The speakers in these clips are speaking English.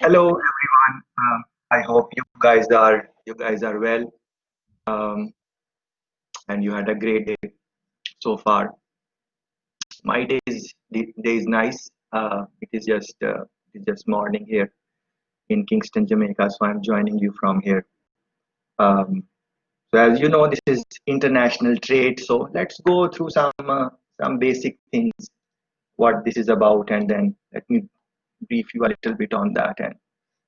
Hello everyone. I hope you guys are well, um, and you had a great day so far. My day is nice. It is just morning here in Kingston, Jamaica. So I'm joining you from here. Um, so as you know, this is international trade. So let's go through some basic things, what this is about, and then let me brief you a little bit on that, and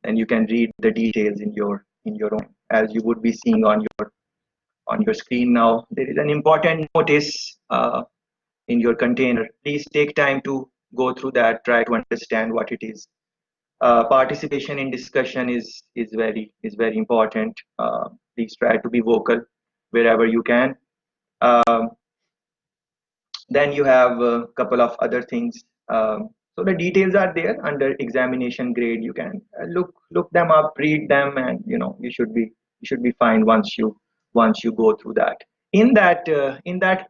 then you can read the details in your own, as you would be seeing on your screen now. There is an important notice in your container. Please take time to go through that, try to understand what it is. Participation in discussion is very important. Please try to be vocal wherever you can. Um, then you have a couple of other things. So the details are there under examination grade. You can look them up, read them, and you should be fine once you go through that. In that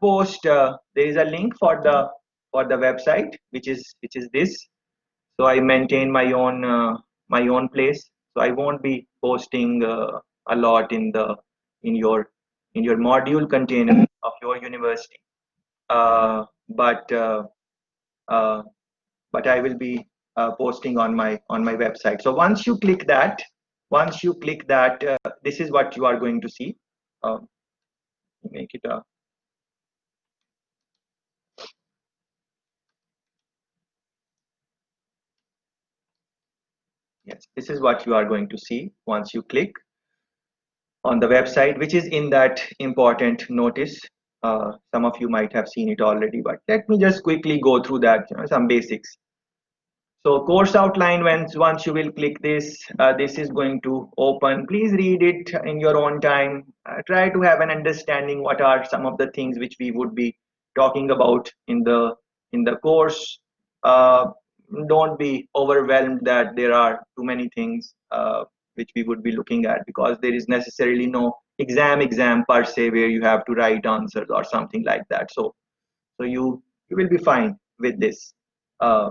post, there is a link for the website, which is this. So I maintain my own place. So I won't be posting a lot in your in your module container of your university, but uh, but I will be posting on my website. So once you click that, this is what you are going to see. Um, make it a Yes, this is what you are going to see once you click on the website, which is in that important notice. Some of you might have seen it already, but let me just quickly go through that, some basics. So course outline, once you will click this, this is going to open. Please read it in your own time. Try to have an understanding what are some of the things which we would be talking about in the course. Uh, don't be overwhelmed that there are too many things which we would be looking at, because there is necessarily no exam per se where you have to write answers or something like that. So you will be fine with this. Uh,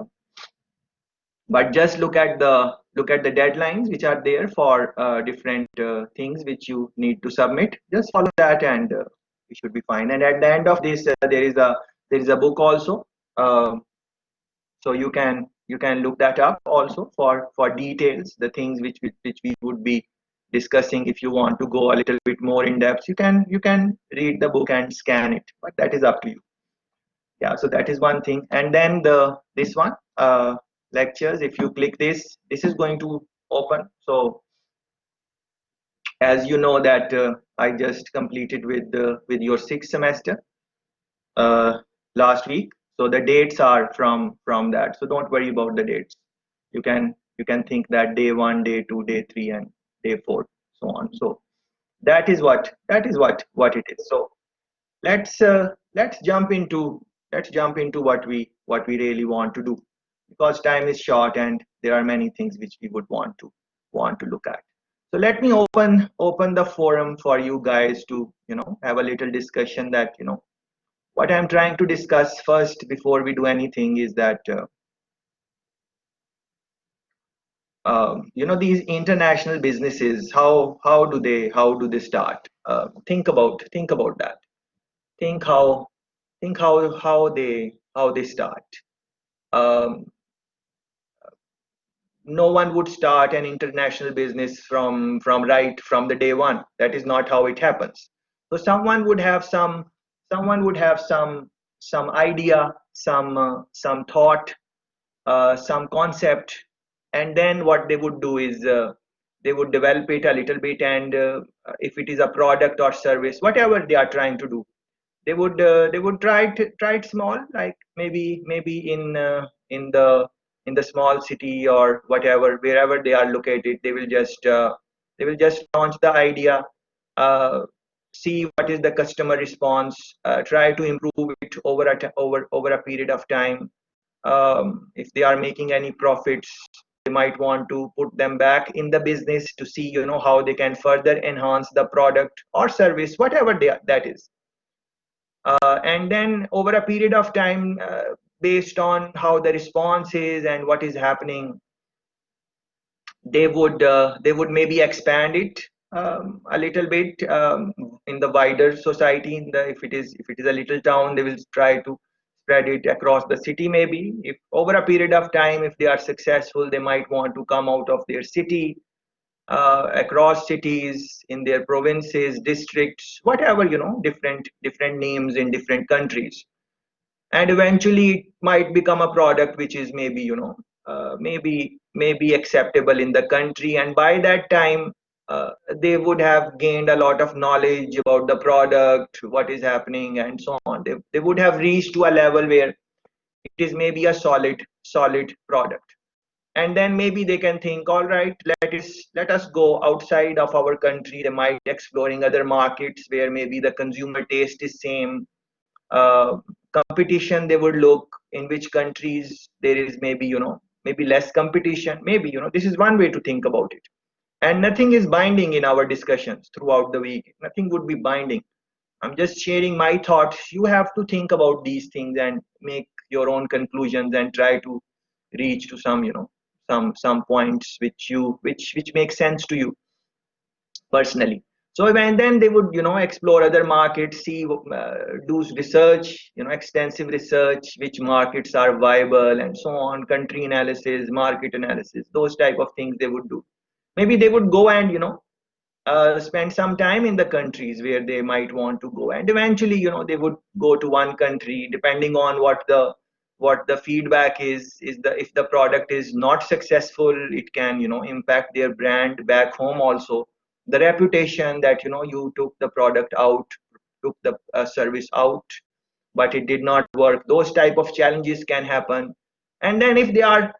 but just look at the deadlines which are there for different things which you need to submit. Just follow that, and you should be fine. And at the end of this, there is a book also. So you can look that up also for details, the things which we would be discussing. If you want to go a little bit more in depth, you can read the book and scan it, but that is up to you. Yeah, so that is one thing. And then this one, lectures, if you click this is going to open. So as you know that I just completed with your sixth semester uh, last week. So the dates are from that, so don't worry about the dates. You can think that day 1, day 2, day 3, and day 4, so on. So that is what it is. So let's jump into what we really want to do, because time is short and there are many things which we would want to look at. So let me open the forum for you guys to have a little discussion. That what I'm trying to discuss first before we do anything is that these international businesses, how do they start? Think about that. Think how they start. Um, no one would start an international business from the day one. That is not how it happens. So someone would have some idea, some thought, some concept, and then what they would do is they would develop it a little bit, and if it is a product or service, whatever they are trying to do, they would try it small, like maybe in the small city or whatever, wherever they are located. They will just launch the idea, uh, see what is the customer response, try to improve it over a period of time. If they are making any profits, they might want to put them back in the business to see how they can further enhance the product or service, whatever that is. And then over a period of time, based on how the response is and what is happening, they would maybe expand it a little bit in the wider society. If it is a little town, they will try to spread it across the city. Maybe if over a period of time, if they are successful, they might want to come out of their city, across cities, in their provinces, districts, whatever, different names in different countries, and eventually it might become a product which is maybe, maybe acceptable in the country. And by that time, uh, they would have gained a lot of knowledge about the product, what is happening, and so on. They would have reached to a level where it is maybe a solid product. And then maybe they can think, all right, let us go outside of our country. They might exploring other markets where maybe the consumer taste is same. uh, Competition, they would look in which countries there is maybe, maybe less competition. Maybe, this is one way to think about it. And nothing is binding in our discussions throughout the week. Nothing would be binding. I'm just sharing my thoughts. You have to think about these things and make your own conclusions and try to reach to some, some points which make sense to you personally. So and then they would, explore other markets, see, do research, extensive research, which markets are viable, and so on. Country analysis, market analysis, those type of things they would do. Maybe they would go and, spend some time in the countries where they might want to go, and eventually, they would go to one country, depending on what the feedback is the if the product is not successful, it can, impact their brand back home also. The reputation that, you took the product out, took the service out, but it did not work. Those type of challenges can happen. And then if they are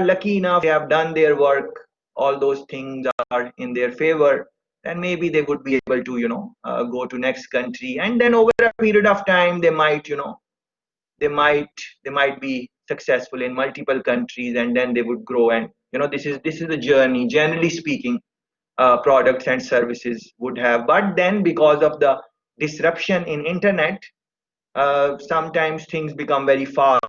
lucky enough, they have done their work, all those things are in their favor, then maybe they would be able to, go to next country. And then over a period of time, they might, they might be successful in multiple countries, and then they would grow. And, this is a journey, generally speaking. Products and services would have, but then because of the disruption in internet, sometimes things become very fast.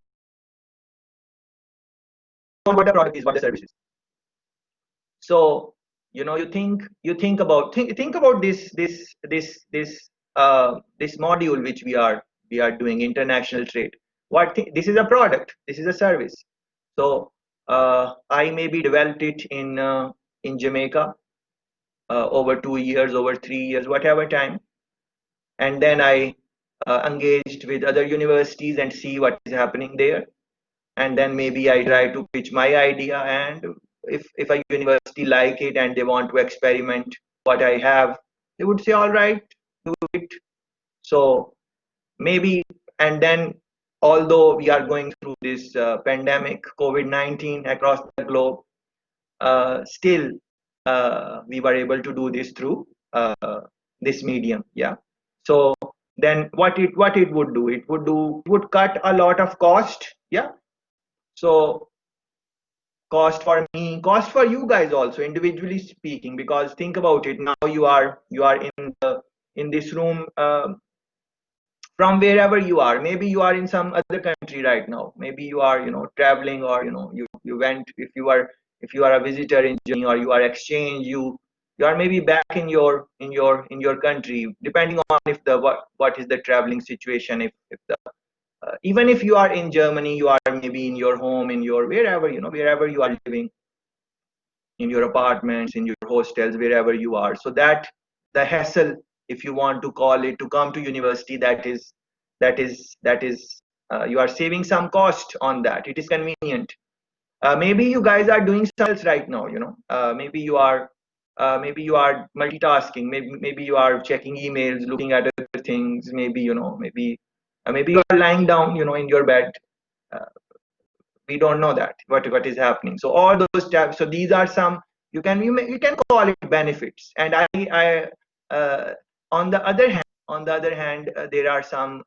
What the product is, what the service is. So, you think about this module which we are doing, international trade. This is a product, this is a service. So, I maybe developed it in Jamaica, over 2 years, over 3 years, whatever time. And then I engaged with other universities and see what is happening there. And then maybe I try to pitch my idea, and if a university like it and they want to experiment what I have, they would say, all right, do it. So maybe. And then, although we are going through this pandemic, COVID-19, across the globe, still we were able to do this through this medium. Yeah. So then what it would do, it would cut a lot of cost. Yeah. So cost for me, cost for you guys also, individually speaking, because think about it. Now you are in this room, from wherever you are. Maybe you are in some other country right now. Maybe you are, traveling, or, you went, if you are a visitor in Germany, or you are exchange, you are maybe back in your country, depending on if the what is the traveling situation. If the Even if you are in Germany, you are maybe in your home, in your wherever you are living, in your apartments, in your hostels, wherever you are. So that the hassle, if you want to call it, to come to university, that is you are saving some cost on that. It is convenient. Maybe you guys are doing something else right now. Maybe you are multitasking. Maybe you are checking emails, looking at other things. Maybe you are lying down, in your bed. Uh, we don't know that what is happening. So all those tabs. So these are some, you can call it benefits. And I on the other hand, there are some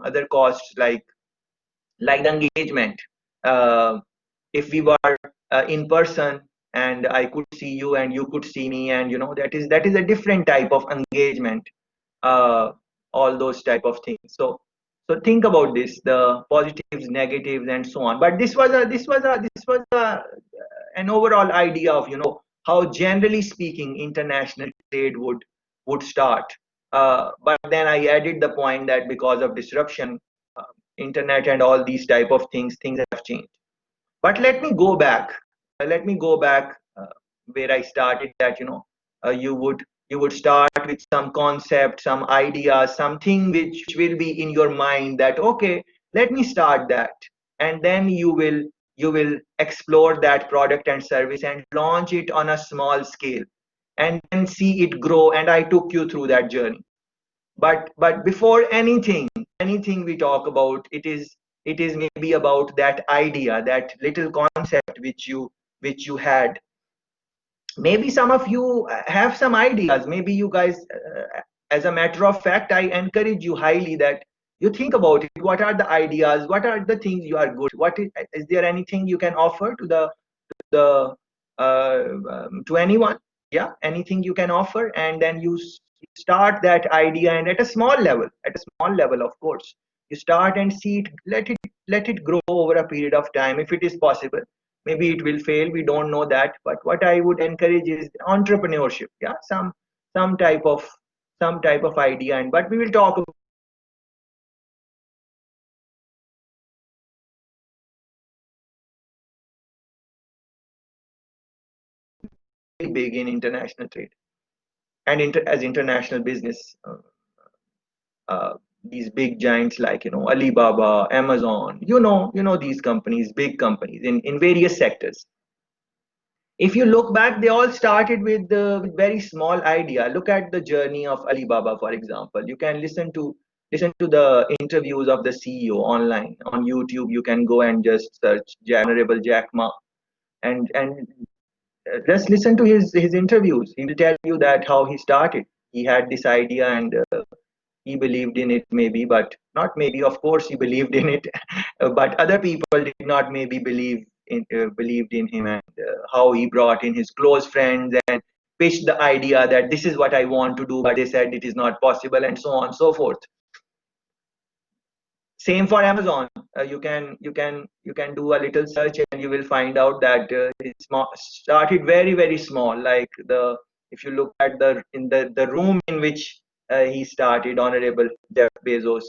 other costs, like the engagement. Uh, if we were in person, and I could see you and you could see me, and, that is a different type of engagement. uh, all those type of things. So think about this, the positives, negatives, and so on. But this was an overall idea of how generally speaking international trade would start. But then I added the point that because of disruption, uh, internet and all these type of things have changed. But let me go back. Let me go back where I started. That you would start with some concept, some idea, something which will be in your mind that okay, let me start that, and then you will explore that product and service and launch it on a small scale, and then see it grow. And I took you through that journey. But before anything we talk about, it is maybe about that idea, that little concept which you had. Maybe some of you have some ideas. Maybe you guys, as a matter of fact, I encourage you highly that you think about it. What are the ideas? What are the things you are good? Is there anything you can offer the to anyone? Yeah, anything you can offer, and then you start that idea, and at a small level, of course, you start and see it. Let it grow over a period of time, if it is possible. Maybe it will fail, we don't know that. But what I would encourage is entrepreneurship. Yeah, some type of idea. And but we will talk about very big in international trade and as international business. Uh, these big giants like Alibaba, Amazon, these companies, big companies in various sectors. If you look back, they all started with very small idea. Look at the journey of Alibaba, for example. You can listen to the interviews of the CEO online on YouTube. You can go and just search Honorable Jack Ma, and just listen to his interviews. He will tell you that how he started. He had this idea, and he believed in it, maybe, but not maybe, of course he believed in it. But other people did not maybe believed in him. And how he brought in his close friends and pitched the idea that this is what I want to do, but they said it is not possible, and so on and so forth. Same for Amazon. You can do a little search, and you will find out that it started very very small. Like the if you look at the room in which he started, Honorable Jeff Bezos,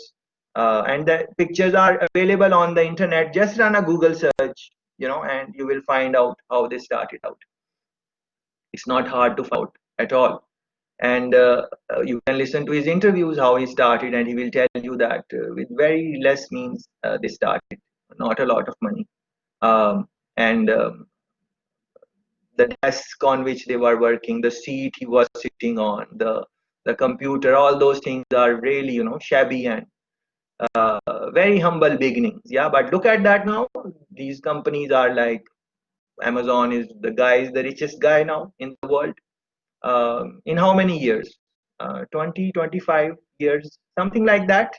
and the pictures are available on the internet. Just run a Google search, and you will find out how they started out. It's not hard to find out at all. And you can listen to his interviews, how he started, and he will tell you that with very less means they started, not a lot of money. And the desk on which they were working, the seat he was sitting on, the computer, all those things are really shabby and very humble beginnings. Yeah, but look at that now. These companies are like, Amazon is the richest guy now in the world. In how many years? 20, 25 years, something like that.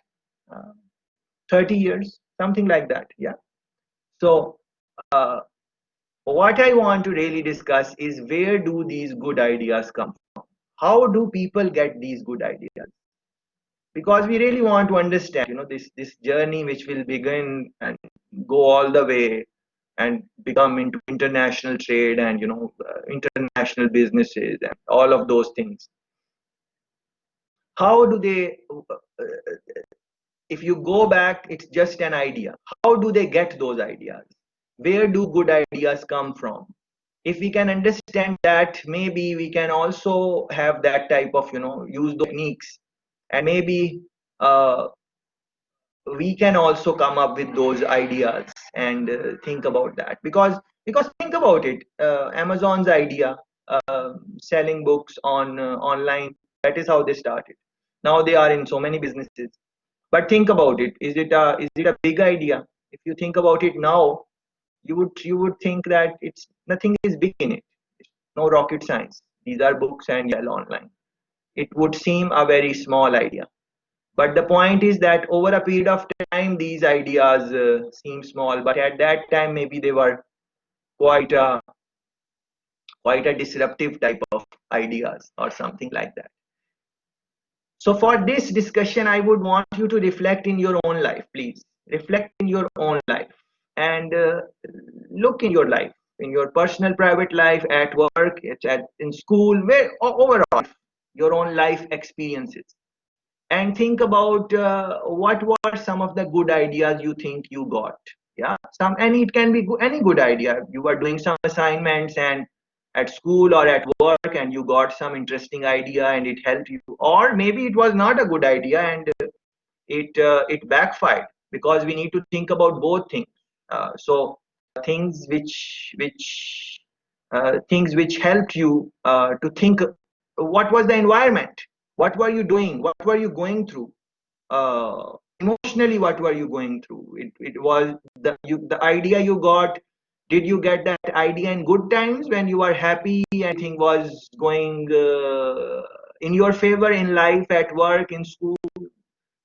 uh, 30 years, something like that. Yeah. So uh, what I want to really discuss is, where do these good ideas come from? How do people get these good ideas? Because we really want to understand this journey, which will begin and go all the way and become into international trade and international businesses and all of those things. How do they, if you go back, it's just an idea. How do they get those ideas? Where do good ideas come from? If we can understand that, maybe we can also have that type of use those techniques, and maybe uh, we can also come up with those ideas and think about that. Because think about it, Amazon's idea, selling books on online, that is how they started. Now they are in so many businesses. But think about it, is it a big idea? If you think about it now, you would think that it's nothing is big in it. No rocket science. These are books and yell online. It would seem a very small idea. But the point is that over a period of time, these ideas seem small, but at that time, maybe they were quite a quite a disruptive type of ideas or something like that. So for this discussion, I would want you to reflect in your own life, please. Reflect in your own life and look in your life. in your personal private life, at work, in school, where overall your own life experiences, and think about what were some of the good ideas you think you got. Yeah, some, and it can be any good idea. You were doing some assignments and at school or at work, and you got some interesting idea and it helped you, or maybe it was not a good idea and it backfired, because we need to think about both things. So things things which helped you to think, what was the environment, what were you doing, what were you going through, emotionally, what were you going through. It was the idea you got. Did you get that idea in good times when you were happy and everything was going in your favor in life, at work, in school,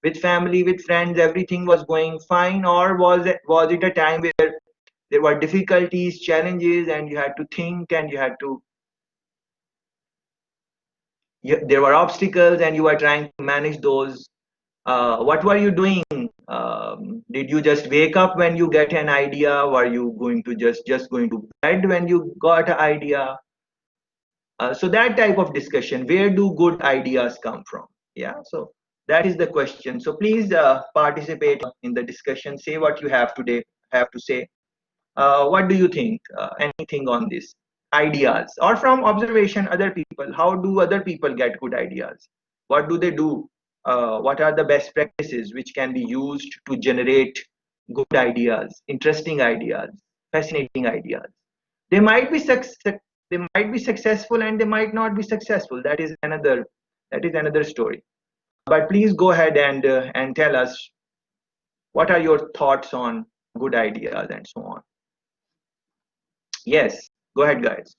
with family, with friends, everything was going fine? Or was it a time where there were difficulties, challenges, and you had to think, and there were obstacles and you were trying to manage those? What were you doing? Did you just wake up when you get an idea? Were you going to just going to bed when you got an idea? So that type of discussion, where do good ideas come from? Yeah, so that is the question. So please participate in the discussion. Say what you have to say. What do you think? Anything on this? Ideas, or from observation, other people. How do other people get good ideas? What do they do? What are the best practices which can be used to generate good ideas, interesting ideas, fascinating ideas? They might be successful and they might not be successful. That is another story. But please go ahead and tell us, what are your thoughts on good ideas and so on. Yes, go ahead, guys.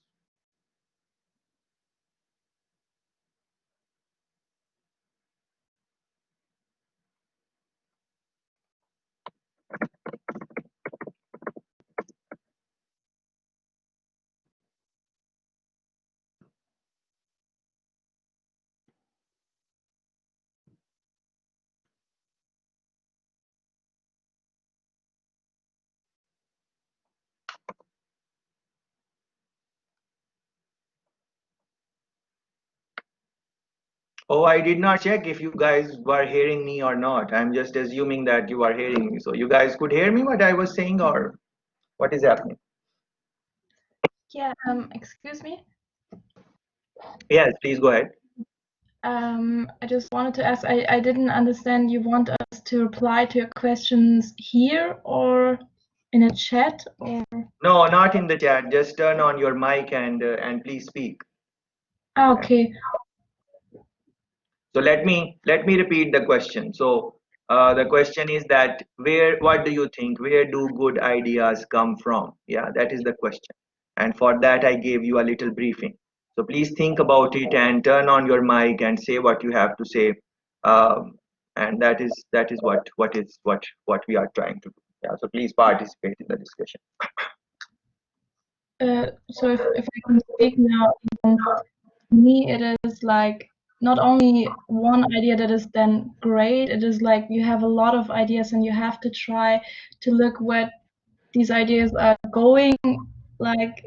Oh, I did not check if you guys were hearing me or not. I'm just assuming that you are hearing me. So you guys could hear me what I was saying, or what is happening? Yeah, excuse me. Yes, please go ahead. I just wanted to ask, I didn't understand, you want us to reply to your questions here or in a chat, or? No, not in the chat. Just turn on your mic and please speak. Ah, Okay. okay. So let me repeat the question. So the question is that, what do you think? Where do good ideas come from? Yeah, that is the question. And for that, I gave you a little briefing. So please think about it and turn on your mic and say what you have to say. And that is what we are trying to do. Yeah. So please participate in the discussion. So if I can speak now, to me it is like not only one idea that is then great, it is like you have a lot of ideas and you have to try to look where these ideas are going. Like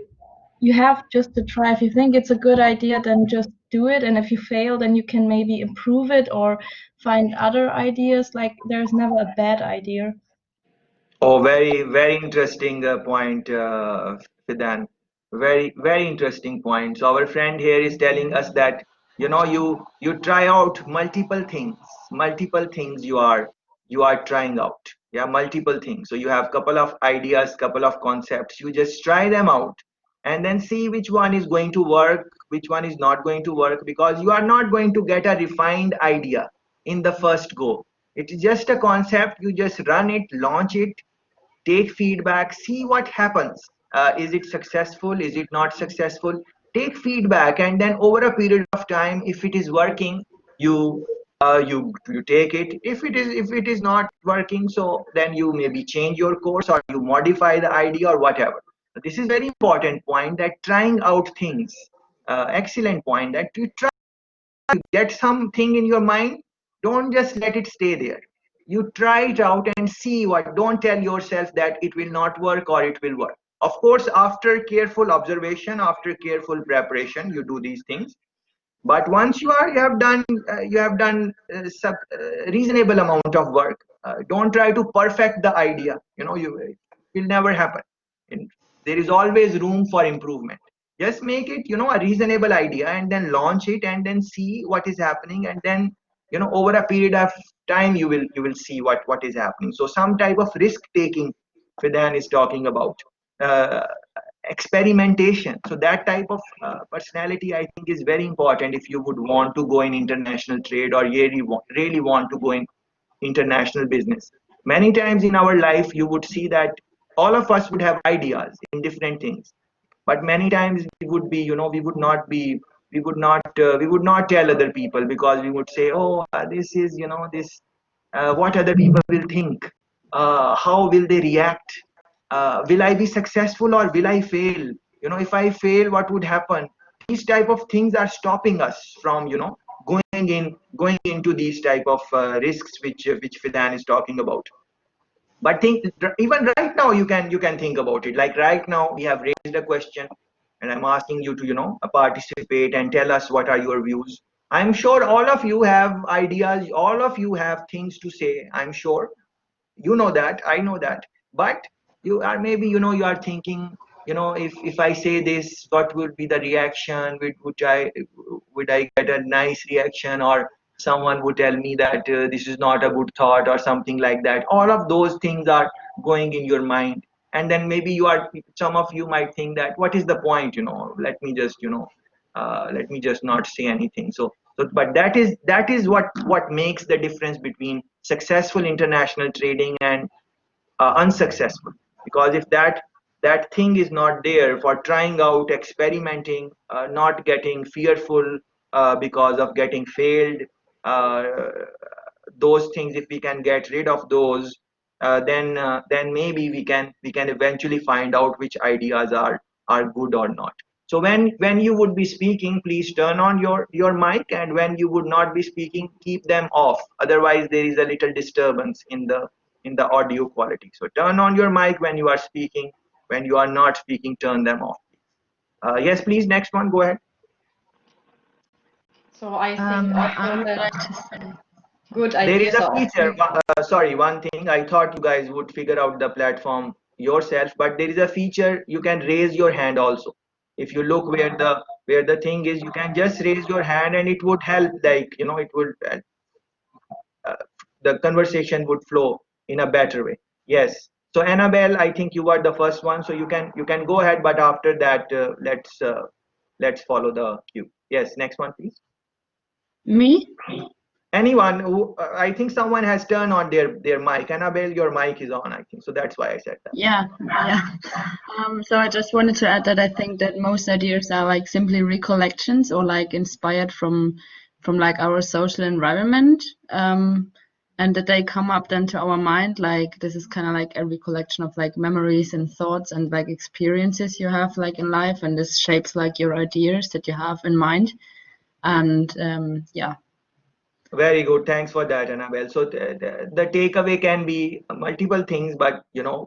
you have just to try. If you think it's a good idea, then just do it, and if you fail, then you can maybe improve it or find other ideas. Like there's never a bad idea. Oh, very, very interesting point, Fidan. Very, very interesting point. So our friend here is telling us that, you try out multiple things you are trying out. Yeah, multiple things. So you have couple of ideas, couple of concepts. You just try them out and then see which one is going to work, which one is not going to work, because you are not going to get a refined idea in the first go. It is just a concept. You just run it, launch it, take feedback, see what happens. Is it successful, is it not successful? Take feedback, and then over a period of time, if it is working, you take it. If it is not working, so then you maybe change your course, or you modify the idea, or whatever. This is very important point, that trying out things. Excellent point, that you try, get something in your mind, don't just let it stay there. You try it out and see what. Don't tell yourself that it will not work or it will work. Of course, after careful observation, after careful preparation, you do these things. But once you have done reasonable amount of work. Don't try to perfect the idea. It will never happen. And there is always room for improvement. Just make it a reasonable idea, and then launch it, and then see what is happening, and then over a period of time you will see what is happening. So some type of risk taking Fidan is talking about. uh, Experimentation. So that type of personality, I think, is very important if you would want to go in international trade, or really want to go in international business. Many times in our life you would see that all of us would have ideas in different things, but many times we would not tell other people, because we would say, oh, this is this what other people will think, how will they react, will I be successful or will I fail, if I fail, what would happen. These type of things are stopping us from going into these type of risks which Fidan is talking about. But think, even right now you can think about it. Like right now we have raised a question, and I'm asking you to participate and tell us what are your views. I'm sure all of you have ideas, all of you have things to say, I'm sure. That, I know that. But you are, maybe you are thinking, if I say this, what would be the reaction, would I get a nice reaction, or someone would tell me that this is not a good thought, or something like that. All of those things are going in your mind. And then maybe some of you might think that, what is the point, let me just not say anything. But that is what makes the difference between successful international trading and unsuccessful. Because if that thing is not there for trying out, experimenting, not getting fearful because of getting failed, uh, those things, if we can get rid of those, then maybe we can eventually find out which ideas are good or not. So when you would be speaking, please turn on your mic, and when you would not be speaking, keep them off. Otherwise there is a little disturbance in the audio quality. So turn on your mic when you are speaking. When you are not speaking, turn them off. Yes, please, next one, go ahead. So I think I also would that like to say, good There is ideas a are feature. often. Sorry, one thing. I thought you guys would figure out the platform yourself, but there is a feature, you can raise your hand also. If you look where the thing is, you can just raise your hand, and it would help. Like it would uh, the conversation would flow in a better way. Yes. So Annabelle, I think you were the first one, so you can go ahead. But after that, let's follow the cue. Yes, next one, please. me? Anyone who, I think someone has turned on their mic. Annabelle, your mic is on, I think. So that's why I said that. Yeah, yeah. So I just wanted to add that I think that most ideas are like simply recollections or like inspired from like our social environment, and that they come up then to our mind. Like this is kind of like a recollection of like memories and thoughts and like experiences you have like in life, and this shapes like your ideas that you have in mind. And yeah. Very good. Thanks for that, Annabelle. So the takeaway can be multiple things, but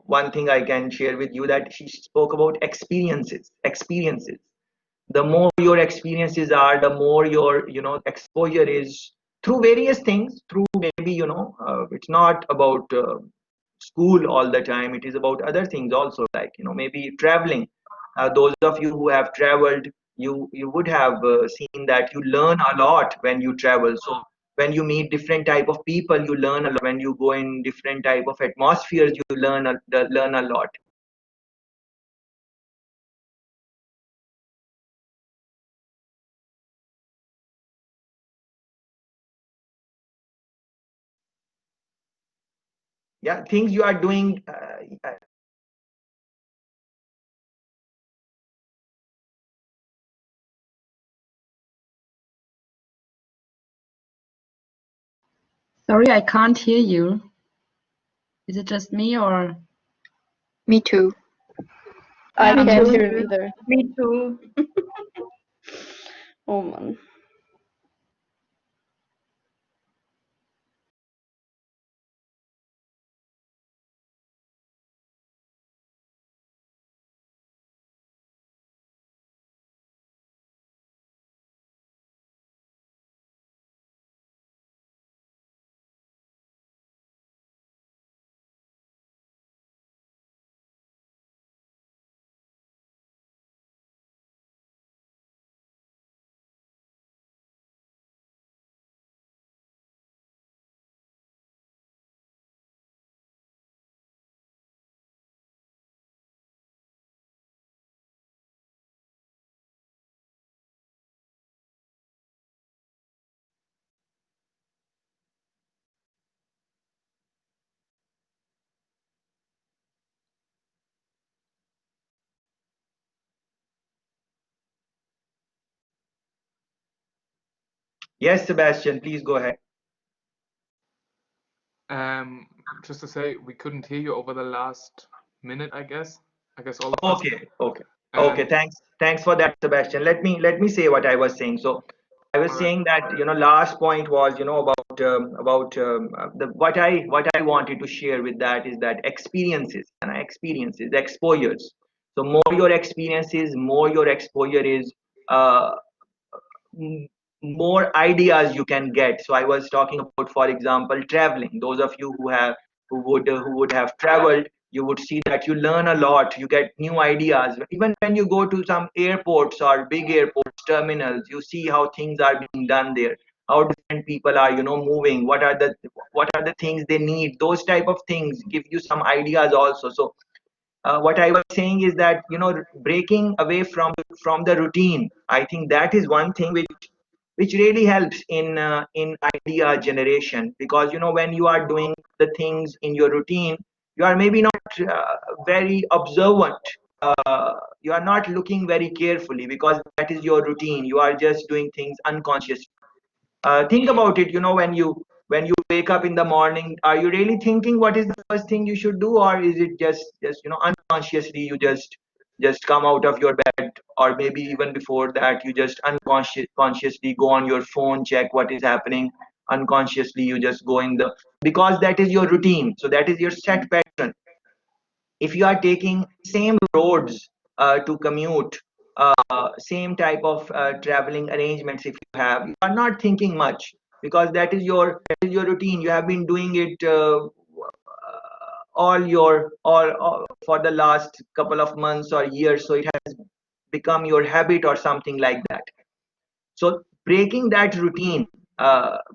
one thing I can share with you, that she spoke about experiences. Experiences. The more your experiences are, the more your exposure is through various things. Through, maybe it's not about school all the time. It is about other things also, like maybe traveling. Those of you who have traveled, you would have seen that you learn a lot when you travel. So when you meet different type of people, you learn a lot. When you go in different type of atmospheres, you learn a lot. Yeah, things you are doing. Sorry, I can't hear you. Is it just me or? Me too. I Me can't too. hear him either. Me too. Oh man. Yes, Sebastian, please go ahead. Just to say, we couldn't hear you over the last minute, I guess. All of us. Okay. Thanks for that, Sebastian. Let me say what I was saying. So I was saying that last point was about the what I wanted to share with that is that experiences and exposures. So more your experiences, more your exposure is, uh, m- more ideas you can get. So I was talking about, for example, traveling. Those of you who would have traveled, you would see that you learn a lot, you get new ideas. Even when you go to some airports or big airports terminals, you see how things are being done there, how different people are moving, what are the things they need. Those type of things give you some ideas also. So what I was saying is that breaking away from the routine, I think that is one thing which really helps in idea generation. Because when you are doing the things in your routine, you are maybe not very observant, you are not looking very carefully, because that is your routine. You are just doing things unconsciously. Think about it. When you wake up in the morning, are you really thinking what is the first thing you should do, or is it just unconsciously you just come out of your bed? Or maybe even before that, you just consciously go on your phone, check what is happening. Unconsciously you just go in the, because that is your routine, so that is your set pattern. If you are taking same roads to commute, same type of traveling arrangements, if you have, you are not thinking much, because that is your routine. You have been doing it all for the last couple of months or years, so it has become your habit or something like that. So breaking that routine,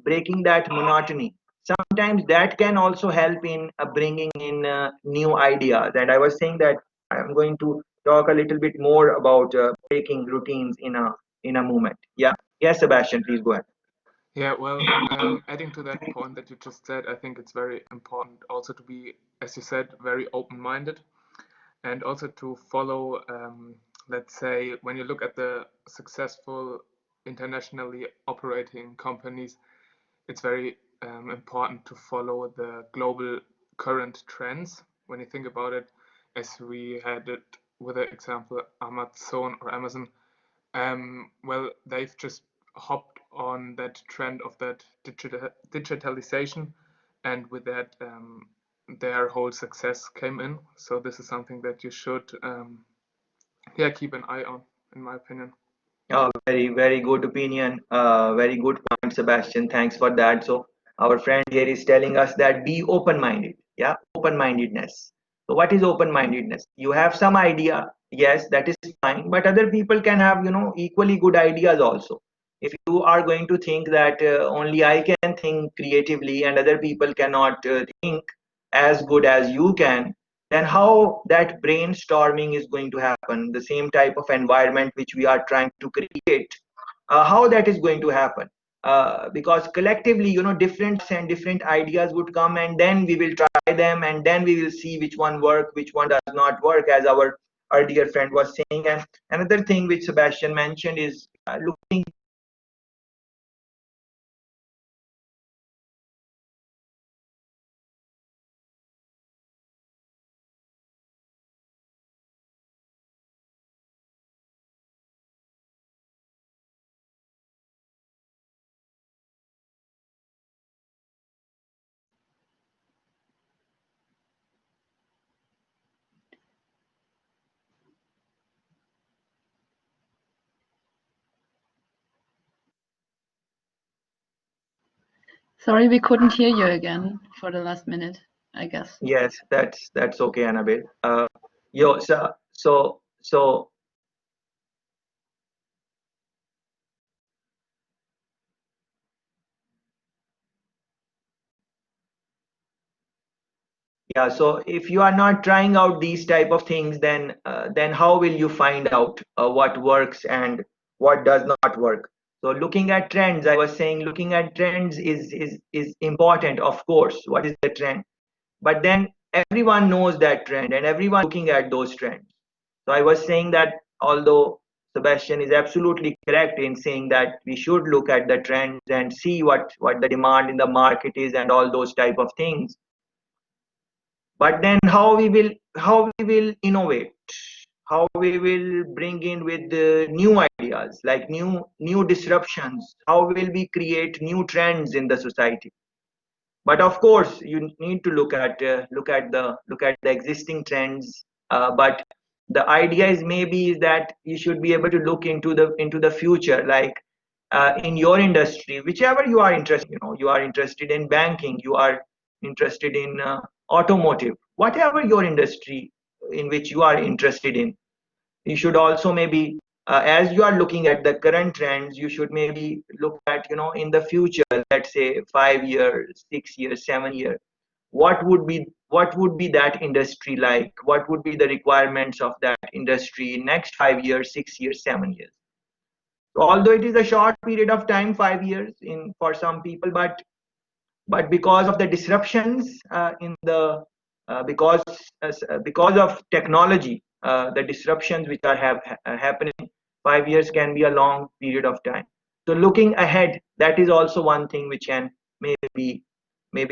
breaking that monotony, sometimes that can also help in bringing in new ideas. And I was saying that I'm going to talk a little bit more about breaking routines in a moment. Yeah. Yes, Sebastian, please go ahead. Yeah, well, adding to that point that you just said, I think it's very important also to be, as you said, very open-minded, and also to follow, let's say, when you look at the successful internationally operating companies, it's very important to follow the global current trends. When you think about it, as we had it with the example Amazon, well, they've just hopped on that trend of that digitalization, and with that, their whole success came in. So this is something that you should, keep an eye on, in my opinion. Oh, very, very good opinion. Very good point, Sebastian. Thanks for that. So our friend here is telling us that be open-minded. Yeah, open-mindedness. So what is open-mindedness? You have some idea, yes, that is fine, but other people can have, equally good ideas also. If you are going to think that only I can think creatively and other people cannot think as good as you can, then how that brainstorming is going to happen? The same type of environment which we are trying to create, how that is going to happen? Because collectively, different ideas would come, and then we will try them, and then we will see which one work, which one does not work, as our dear friend was saying. And another thing which Sebastian mentioned is looking. Sorry, we couldn't hear you again for the last minute, I guess. Yes, that's okay, Annabelle. Yo, so yeah, so if you are not trying out these type of things, then how will you find out what works and what does not work? So looking at trends, I was saying, looking at trends is important, of course. What is the trend? But then everyone knows that trend, and everyone looking at those trends. So I was saying that although Sebastian is absolutely correct in saying that we should look at the trends and see what the demand in the market is and all those type of things. But then how we will innovate, how we will bring in with the new ideas, like new disruptions, how will we create new trends in the society. But of course you need to look at the existing trends, but the idea is maybe is that you should be able to look into the future, like in your industry, whichever you are interested, you are interested in banking, you are interested in automotive, whatever your industry in which you are interested in, you should also maybe, as you are looking at the current trends, you should maybe look at, in the future, let's say 5 years, 6 years, 7 years, what would be that industry like, what would be the requirements of that industry in next 5 years, 6 years, 7 years. So although it is a short period of time, 5 years in for some people, but because of the disruptions in the because of technology, the disruptions which are happening, 5 years can be a long period of time. So looking ahead, that is also one thing which can maybe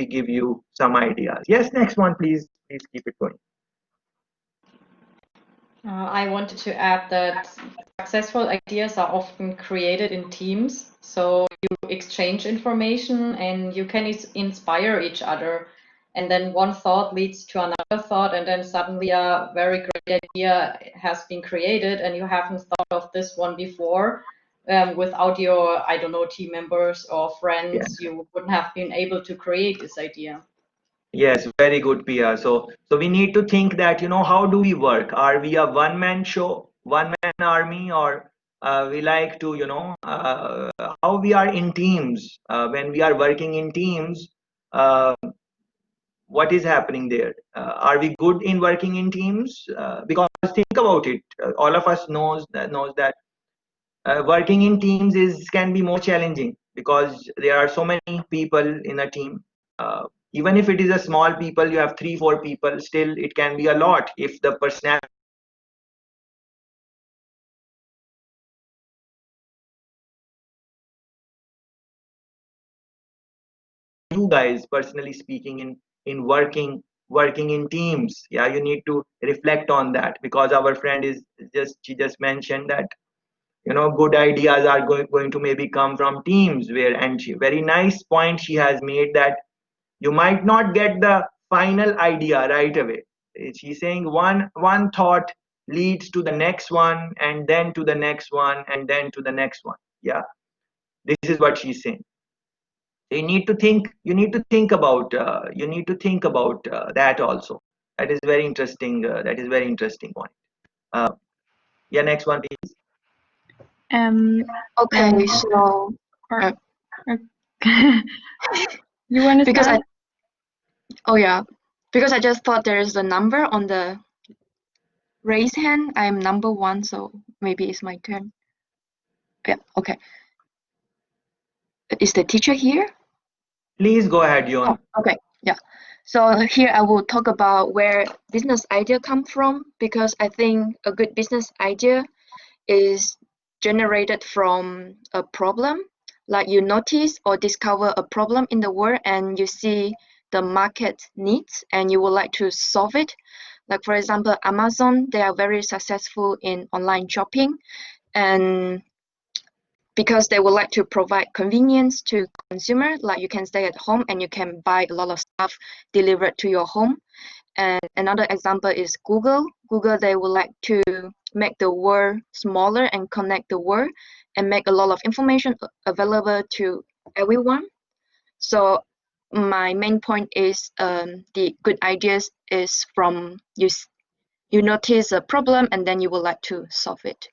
give you some ideas. Yes, next one, please keep it going. I wanted to add that successful ideas are often created in teams. So you exchange information and you can inspire each other. And then one thought leads to another thought, and then suddenly a very great idea has been created, and you haven't thought of this one before. Without your, I don't know, team members or friends, you wouldn't have been able to create this idea. Yes, very good, Pia. So we need to think that, how do we work? Are we a one-man show, one-man army, or we like to, how we are in teams? When we are working in teams, uh, what is happening there? Are we good in working in teams? Because think about it, all of us knows that working in teams can be more challenging because there are so many people in a team. Even if it is a small people, you have 3 4 people, still it can be a lot if the personality, you guys personally speaking, in working in teams. Yeah, you need to reflect on that, because our friend is she just mentioned that, good ideas are going to maybe come from teams, where, and very nice point she has made, that you might not get the final idea right away. She's saying one thought leads to the next one, and then to the next one, and then to the next one. Yeah, this is what she's saying. You need to think about that also. That is very interesting. That is very interesting point. uh, yeah, next one please. Okay, Um, so or, or you want to because start? oh yeah, because I just thought there is a number on the raise hand. I am number 1, so maybe it's my turn. Yeah, okay. Is the teacher here? Please go ahead, Oh, Yon. okay, yeah. So here I will talk about where business idea come from, because I think a good business idea is generated from a problem. Like you notice or discover a problem in the world and you see the market needs and you would like to solve it. Like for example, Amazon, they are very successful in online shopping, and because they would like to provide convenience to consumer, like you can stay at home and you can buy a lot of stuff delivered to your home. And another example is Google. Google, they would like to make the world smaller and connect the world and make a lot of information available to everyone. So my main point is the good ideas is from you notice a problem and then you would like to solve it.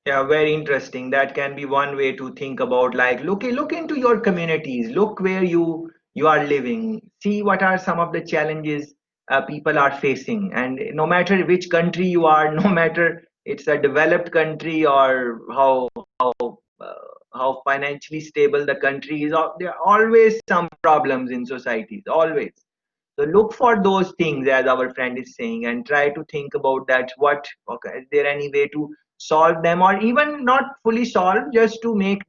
Yeah, very interesting. That can be one way to think about, like, look into your communities, look where you are living, see what are some of the challenges people are facing, and no matter which country you are, no matter it's a developed country or how financially stable the country is, there are always some problems in societies, always. So look for those things, as our friend is saying, and try to think about that. What, okay, is there any way to solve them, or even not fully solve, just to make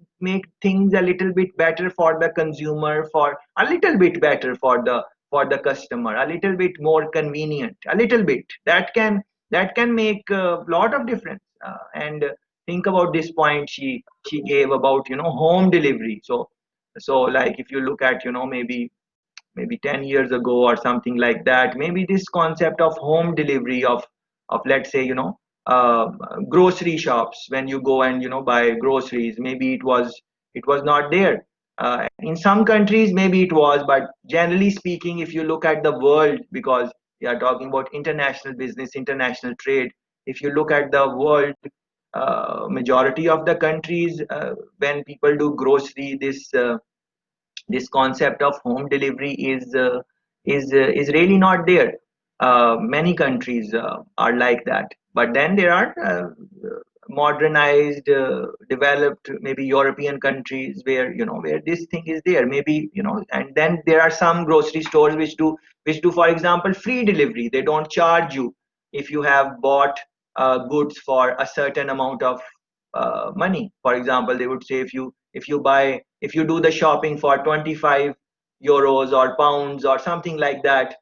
things a little bit better for the consumer, for a little bit better for the customer, a little bit more convenient, a little bit, that can make a lot of difference. And think about this point she gave about, home delivery. So like, if you look at, maybe 10 years ago or something like that, maybe this concept of home delivery of, let's say, uh, grocery shops, when you go and, buy groceries, maybe it was not there. In some countries maybe it was, but generally speaking, if you look at the world, because we are talking about international business, international trade, if you look at the world, majority of the countries, when people do grocery, this concept of home delivery is really not there. Many countries are like that, but then there are modernized, developed, maybe European countries, where, where this thing is there, maybe, and then there are some grocery stores which do, for example, free delivery. They don't charge you if you have bought goods for a certain amount of money. For example, they would say, if you do the shopping for 25 euros or pounds or something like that,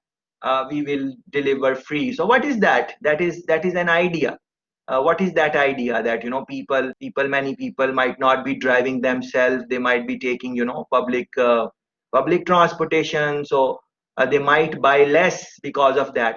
we will deliver free. So what is that? That is an idea. What is that idea? That, many people might not be driving themselves, they might be taking, public transportation, so they might buy less because of that.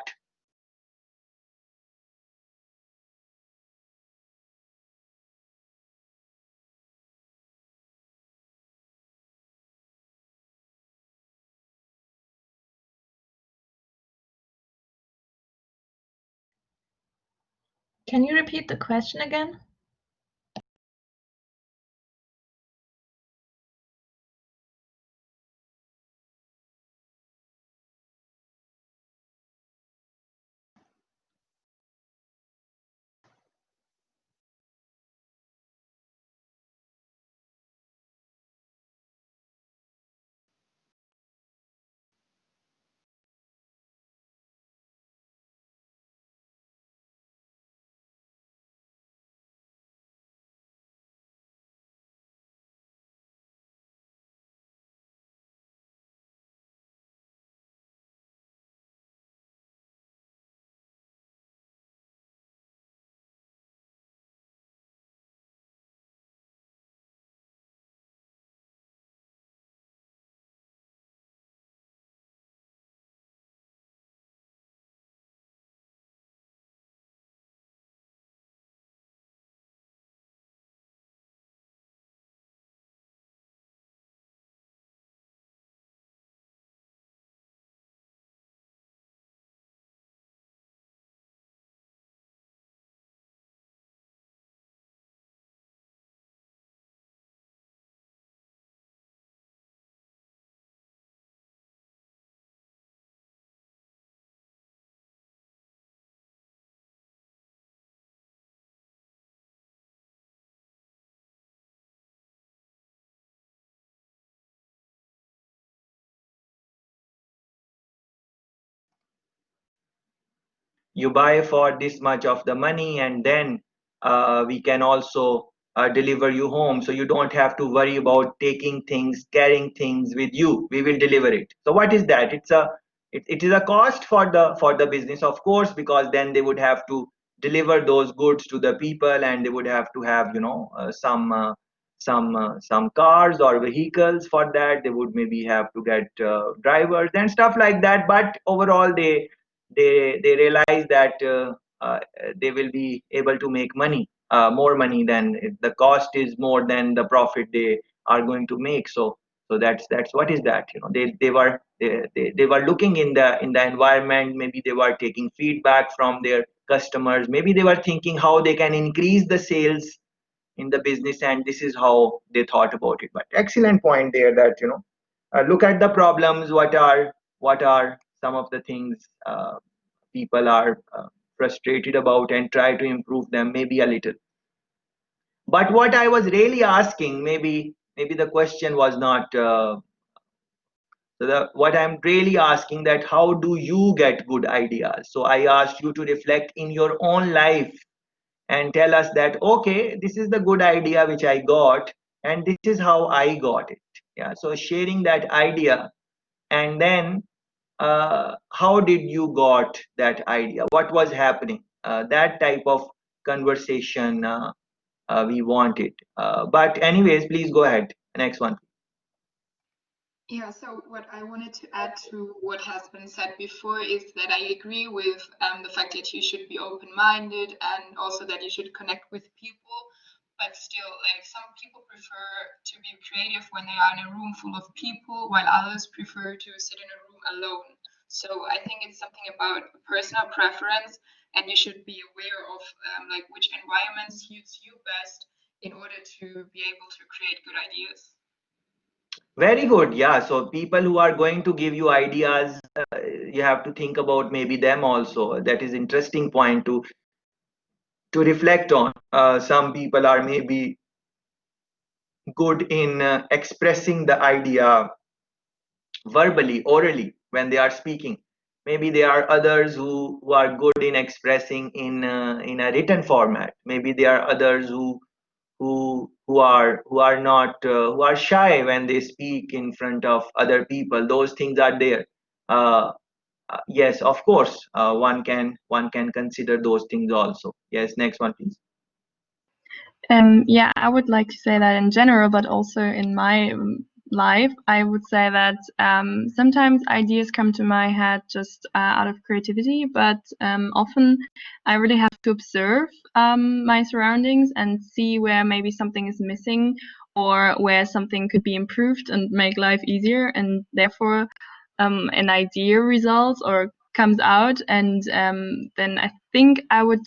Can you repeat the question again? You buy for this much of the money, and then we can also deliver you home, so you don't have to worry about taking things, carrying things with you, we will deliver it. So what is that? It is a cost for the business, of course, because then they would have to deliver those goods to the people, and they would have to have, some cars or vehicles. For that, they would maybe have to get drivers and stuff like that, but overall they realize that they will be able to make money, more money than the cost is more than the profit they are going to make. So that's what is that, they were looking in the environment, maybe they were taking feedback from their customers, maybe they were thinking how they can increase the sales in the business, and this is how they thought about it. But excellent point there, that, look at the problems, what are some of the things people are frustrated about, and try to improve them maybe a little. But what I was really asking, maybe the question was not, what I'm really asking, that how do you get good ideas? So I asked you to reflect in your own life, and tell us that, okay, this is the good idea which I got, and this is how I got it. Yeah, so sharing that idea, and then how did you got that idea? What was happening? That type of conversation we wanted. But anyways, please go ahead. Next one. Yeah, so what I wanted to add to what has been said before is that I agree with the fact that you should be open-minded and also that you should connect with people. But still, like some people prefer to be creative when they are in a room full of people, while others prefer to sit in a room alone. So I think it's something about personal preference, and you should be aware of like which environment suits you best in order to be able to create good ideas. Very good. Yeah. So people who are going to give you ideas, you have to think about maybe them also. That is interesting point to reflect on. Some people are maybe good in expressing the idea verbally, orally, when they are speaking. Maybe there are others who are good in expressing in a written format. Maybe there are others who are not who are shy when they speak in front of other people. Those things are there. Yes, of course, one can consider those things also. Yes, next one, please. Yeah, I would like to say that in general, but also in my life, I would say that sometimes ideas come to my head just out of creativity, but often I really have to observe my surroundings and see where maybe something is missing or where something could be improved and make life easier, and therefore an idea results or comes out, and then I think I would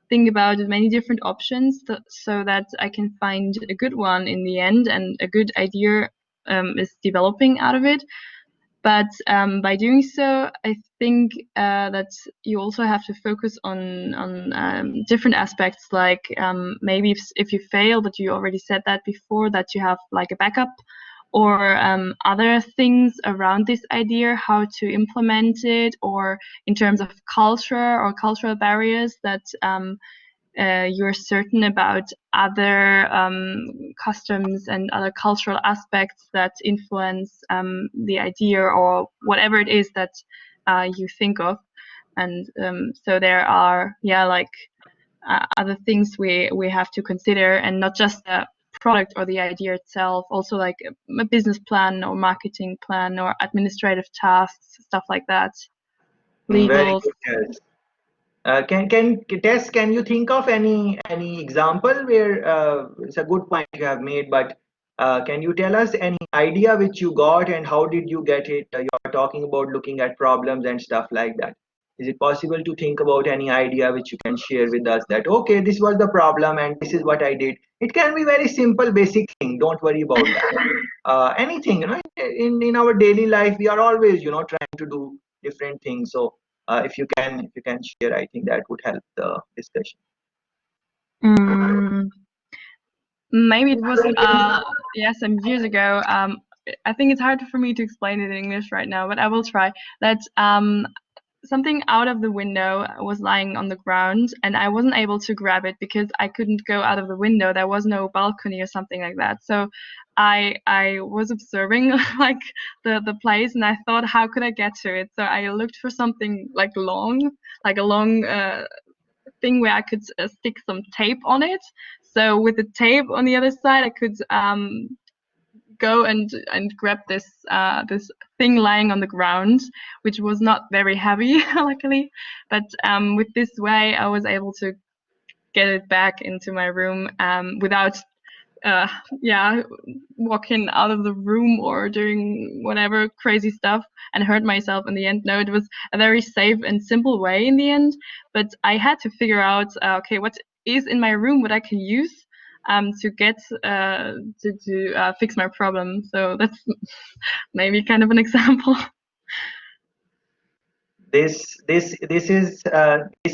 think about many different options so that I can find a good one in the end, and a good idea is developing out of it. But by doing so, I think that you also have to focus on different aspects, like maybe if you fail, but you already said that before, that you have like a backup, or other things around this idea, how to implement it, or in terms of culture or cultural barriers, that you're certain about other customs and other cultural aspects that influence the idea or whatever it is that you think of. And so there are, yeah, like other things we have to consider, and not just the product or the idea itself, also like a business plan or marketing plan or administrative tasks, stuff like that, Very legals. good, yes. Can Tess, can you think of any example where it's a good point you have made, but can you tell us any idea which you got and how did you get it? You are talking about looking at problems and stuff like that. Is it possible to think about any idea which you can share with us that, okay, this was the problem and this is what I did? It can be very simple, basic thing. Don't worry about that. Anything, in our daily life, we are always, trying to do different things. So if you can share, I think that would help the discussion. Mm, Maybe it was yeah, some years ago. I think it's hard for me to explain it in English right now, but I will try. That something out of the window was lying on the ground, and I wasn't able to grab it because I couldn't go out of the window. There was no balcony or something like that. So I was observing like the place, and I thought, how could I get to it? So I looked for something like long, like a long thing where I could stick some tape on it. So with the tape on the other side, I could go and grab this thing lying on the ground, which was not very heavy, luckily. But with this way, I was able to get it back into my room without uh, yeah, walking out of the room or doing whatever crazy stuff and hurt myself in the end. No, it was a very safe and simple way in the end. But I had to figure out, okay, what is in my room, what I can use to get to fix my problem. So that's maybe kind of an example. This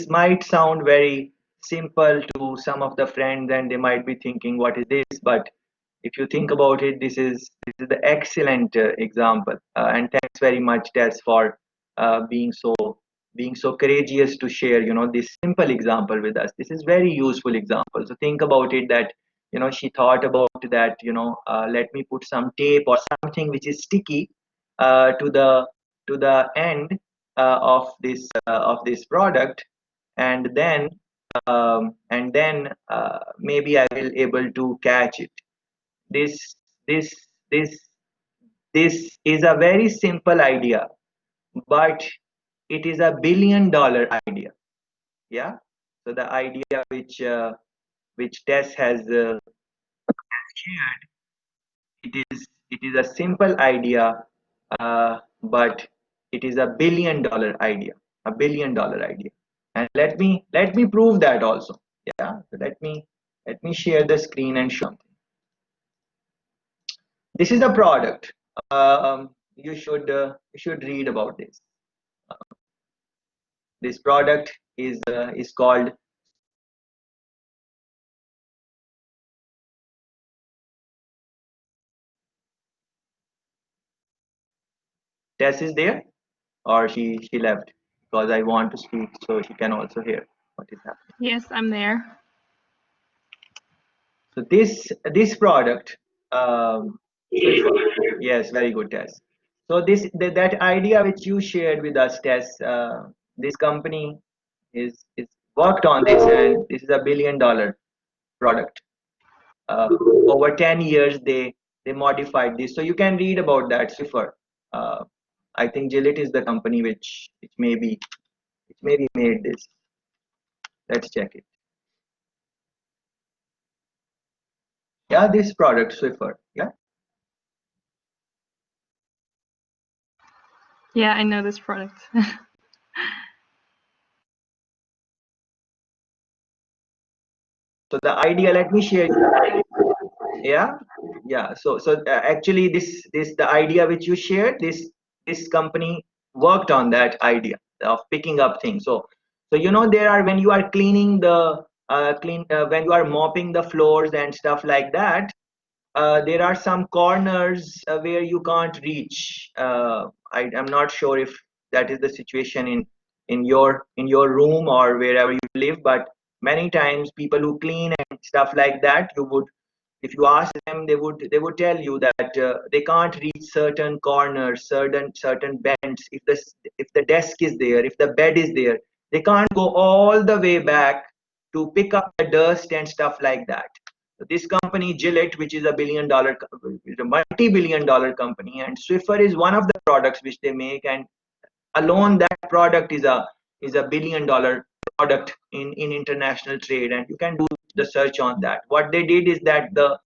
might sound very simple to some of the friends, and they might be thinking, what is this? But if you think about it, this is the excellent example. And thanks very much, Tess, for being so being so courageous to share, this simple example with us. This is very useful example. So think about it that, she thought about that, let me put some tape or something which is sticky to the end of this product, and then maybe I will able to catch it. This this this this is a very simple idea, but it is a $1 billion idea. Yeah. So the idea which Tess has shared, it is a simple idea, but it is a $1 billion idea, $1 billion idea. And let me prove that also. Yeah. So let me share the screen and show. This is a product. You should read about this. This product is called. Tess is there, or she left, because I want to speak so she can also hear what is happening. Yes, I'm there. So this product, yes, very good, Tess. So that idea which you shared with us, Tess, this company is worked on this, and this is a $1 billion product. Uh, Over 10 years, they modified this. So you can read about that, Swiffer. Uh, I think Gillette is the company which maybe made this. Let's check it. Yeah, this product, Swiffer. Yeah. Yeah, I know this product. So the idea, let me share. Yeah, yeah. So actually, this the idea which you shared. This company worked on that idea of picking up things. So there are, when you are cleaning the when you are mopping the floors and stuff like that, there are some corners where you can't reach. I'm not sure if that is the situation in your room or wherever you live, but many times people who clean and stuff like that, if you ask them, they would tell you that they can't reach certain corners, certain bends. If the desk is there, if the bed is there, they can't go all the way back to pick up the dust and stuff like that. So this company Gillette, which is a multi-billion dollar company, and Swiffer is one of the products which they make, and alone that product is a $1 billion product in international trade, and you can do the search on that. What they did is that the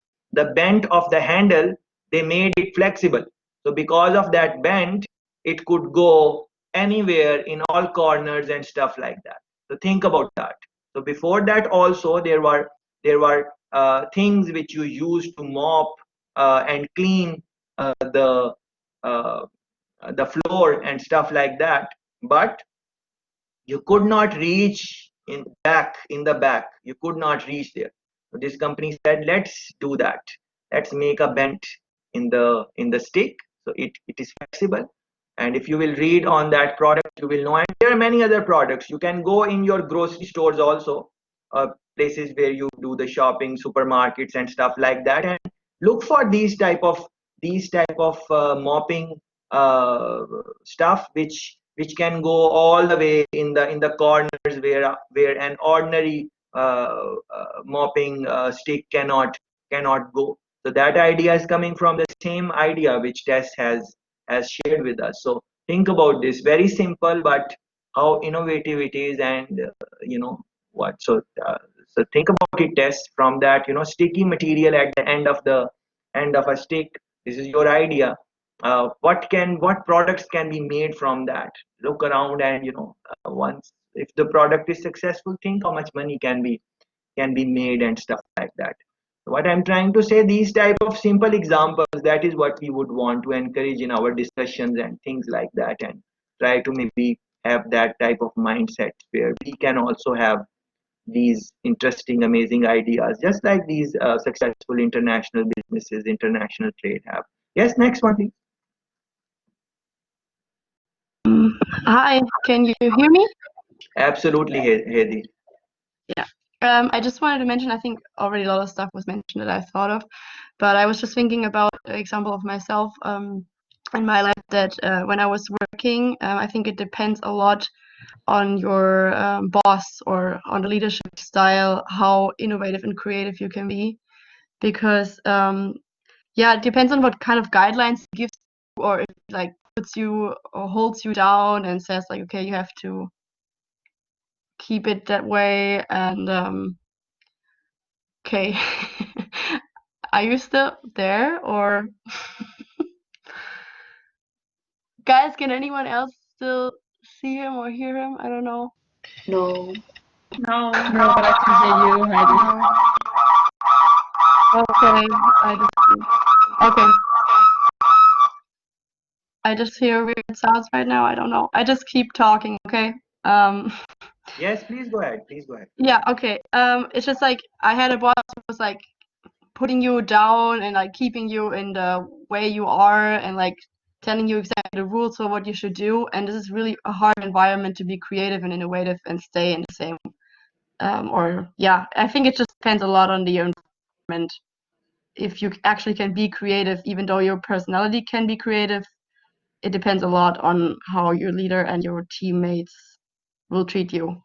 bend of the handle, they made it flexible, so because of that bend, it could go anywhere in all corners and stuff like that. So think about that. So before that also, there were things which you use to mop and clean uh, the floor and stuff like that, but you could not reach in the back, you could not reach there. So this company said, let's do that. Let's make a bend in the stick, so it is flexible. And if you will read on that product, you will know. And there are many other products. You can go in your grocery stores also, places where you do the shopping, supermarkets and stuff like that, and look for these type of mopping uh, stuff which can go all the way in the corners where an ordinary mopping stick cannot go. So that idea is coming from the same idea which Tess has shared with us. So think about this, very simple, but how innovative it is. And what so think about it, Tess, from that sticky material at the end of a stick. This is your idea. What products can be made from that? Look around, and once, if the product is successful, think how much money can be made and stuff like that. What I'm trying to say, these type of simple examples, that is what we would want to encourage in our discussions and things like that, and try to maybe have that type of mindset where we can also have these interesting, amazing ideas, just like these successful international businesses, international trade have. Yes, next one, please. Hi, can you hear me? Absolutely, Hedi. Yeah. I just wanted to mention, I think already a lot of stuff was mentioned that I thought of, but I was just thinking about an example of myself in my life that when I was working, I think it depends a lot on your boss or on the leadership style, how innovative and creative you can be. Because, yeah, it depends on what kind of guidelines it gives you, or if it, like, puts you or holds you down and says, like, okay, you have to keep it that way. And okay, are you still there? Or guys, can anyone else still see him or hear him? I don't know. No. No, but I can hear you, Heidi. No. Okay, okay. I just hear weird sounds right now. I don't know. I just keep talking, okay? Um, Yes, please go ahead. Please go ahead. yeah, okay. It's just like I had a boss who was like putting you down and like keeping you in the way you are and like telling you exactly the rules for what you should do. And this is really a hard environment to be creative and innovative and stay in the same. Or yeah, I think it just depends a lot on the environment. If you actually can be creative, even though your personality can be creative, it depends a lot on how your leader and your teammates will treat you.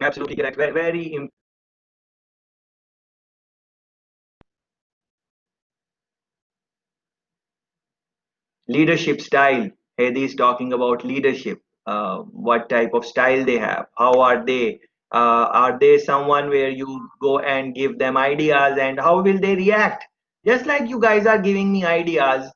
Absolutely correct. Very, very leadership style. Hedi is talking about leadership. What type of style they have? How are they? Are they someone where you go and give them ideas, and how will they react? Just like you guys are giving me ideas,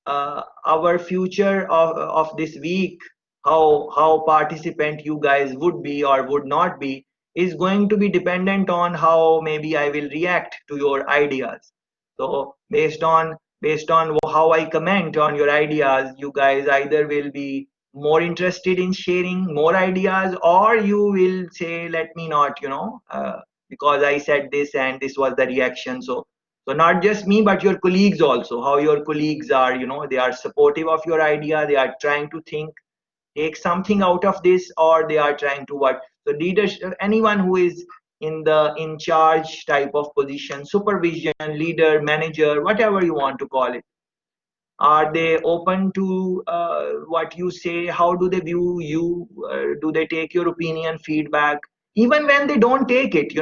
our future of this week, how participant you guys would be or would not be, is going to be dependent on how maybe I will react to your ideas. So based on how I comment on your ideas, you guys either will be more interested in sharing more ideas, or you will say, let me not, because I said this and this was the reaction. So not just me, but your colleagues also, how your colleagues are, they are supportive of your idea, they are trying to take something out of this, or they are trying to what. So leadership, anyone who is in charge type of position, supervision, leader, manager, whatever you want to call it, are they open to what you say? How do they view you? Do they take your opinion, feedback? Even when they don't take it,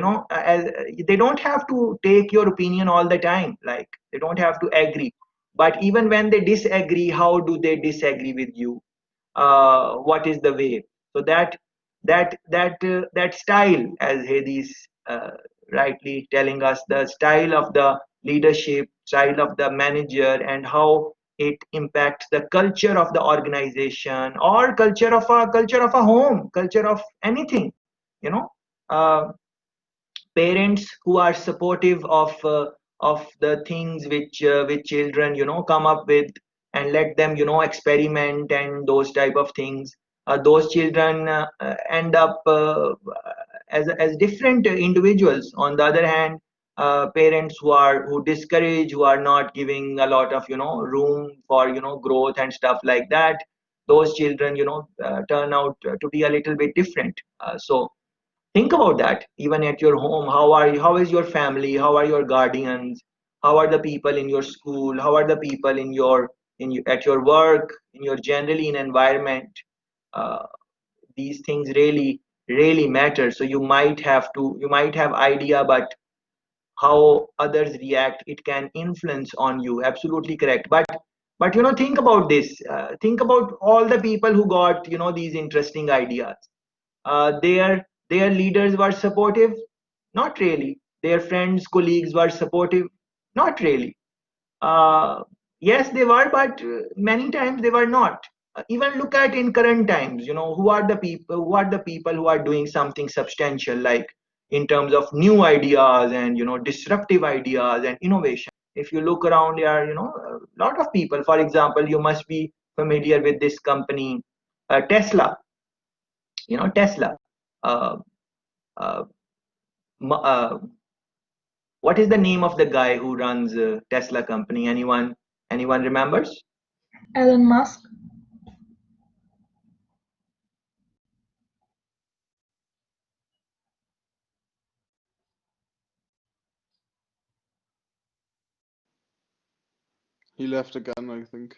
they don't have to take your opinion all the time. Like, they don't have to agree. But even when they disagree, how do they disagree with you? What is the way? So that style, as Hades rightly telling us, the style of the leadership, style of the manager, and how it impacts the culture of the organization, or culture of a home, culture of anything, you know uh, parents who are supportive of the things which children come up with, and let them experiment and those type of things. Those children end up as different individuals. On the other hand, parents who discourage, who are not giving a lot of room for growth and stuff like that, those children turn out to be a little bit different. So think about that. Even at your home, how is your family, how are your guardians, how are the people in your school, how are the people at your work, in your generally in environment. uh, these things really matter. So you might have idea, but how others react, it can influence on you. Absolutely correct. But think about this. Think about all the people who got these interesting ideas. Their leaders were supportive? Not really. Their friends, colleagues were supportive? Not really. uh, yes, they were, but many times they were not. Even look at in current times, who are the people who are doing something substantial, like in terms of new ideas and disruptive ideas and innovation. If you look around, there are a lot of people. For example, you must be familiar with this company, Tesla. Tesla. uh, uh, uh, What is the name of the guy who runs Tesla company? Anyone remembers? Elon Musk. He left again, I think.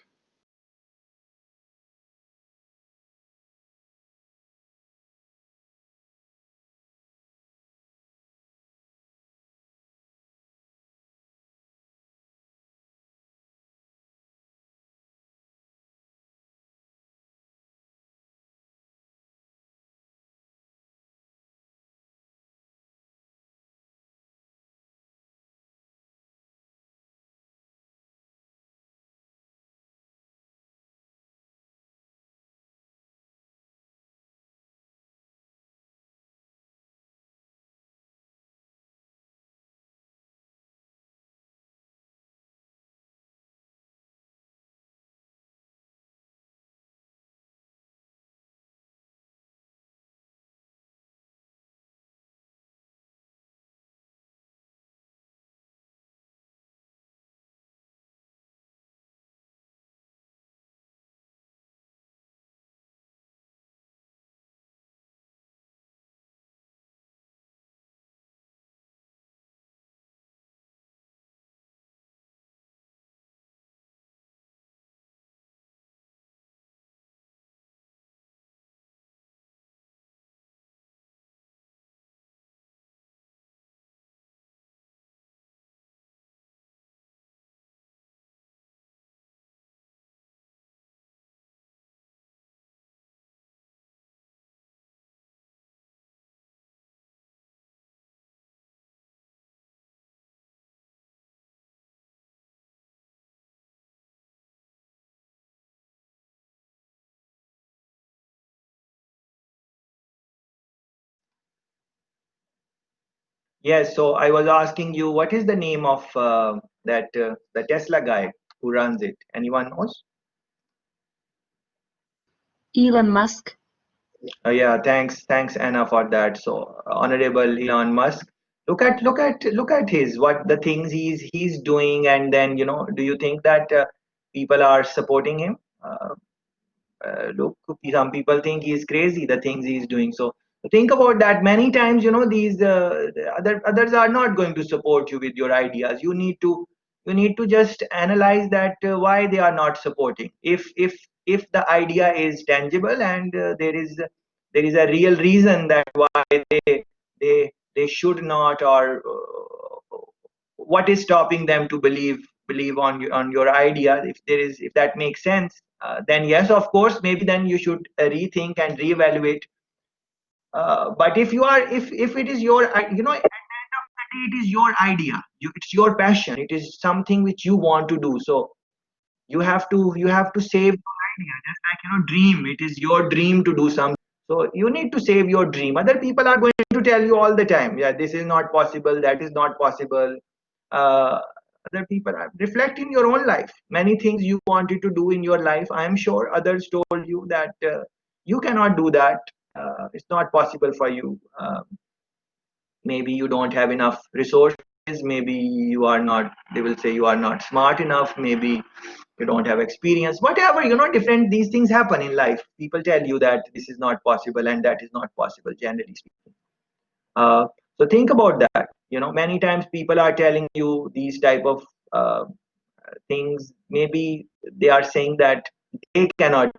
Yes, so I was asking you, what is the name of the Tesla guy who runs it? Anyone knows? Elon Musk. Yeah, thanks Anna for that. So Honorable Elon Musk, look at his what the things he's doing, and then do you think that people are supporting him? Look, some people think he's crazy, the things he's doing. So think about that. Many times, these others are not going to support you with your ideas. You need to just analyze that why they are not supporting. If the idea is tangible, and there is a real reason that why they should not, or what is stopping them to believe on your idea, if that makes sense, then yes, of course, maybe then you should rethink and reevaluate. But if it is your at the end of the day, it is your idea, it's your passion, it is something which you want to do. So you have to save your idea, just like dream, it is your dream to do something. So you need to save your dream. Other people are going to tell you all the time, yeah, this is not possible, that is not possible. uh, Other people are reflect in your own life, many things you wanted to do in your life, I am sure others told you that you cannot do that, it's not possible for you. Maybe you don't have enough resources, maybe you are not, they will say you are not smart enough, maybe you don't have experience, whatever, different these things happen in life. People tell you that this is not possible and that is not possible, generally speaking. So think about that. Many times people are telling you these type of uh, things. Maybe they are saying that they cannot.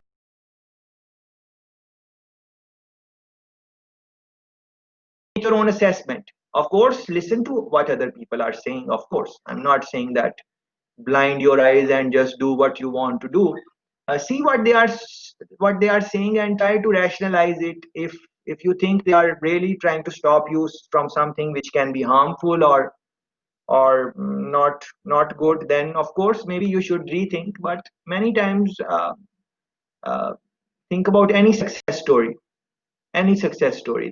Make your own assessment. Of course, listen to what other people are saying. Of course, I'm not saying that blind your eyes and just do what you want to do. See what they are saying and try to rationalize it. If you think they are really trying to stop you from something which can be harmful, or not good, then of course maybe you should rethink. But many times, uh, think about any success story.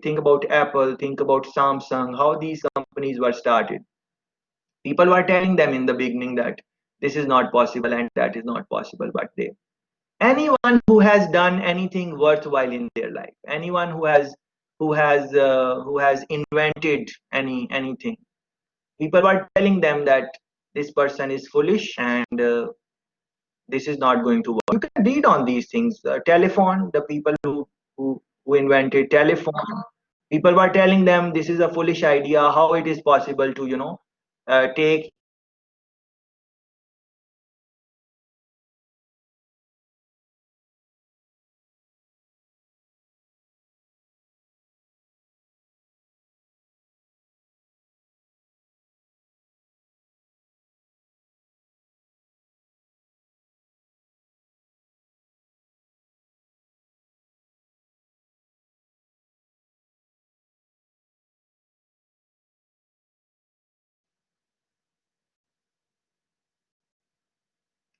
Think about Apple, think about Samsung, how these companies were started. People were telling them in the beginning that this is not possible and that is not possible, but anyone who has done anything worthwhile in their life, anyone who has invented anything, People were telling them that this person is foolish and this is not going to work. You can read on these things. Telephone, the people who invented telephone, people were telling them this is a foolish idea. How it is possible to take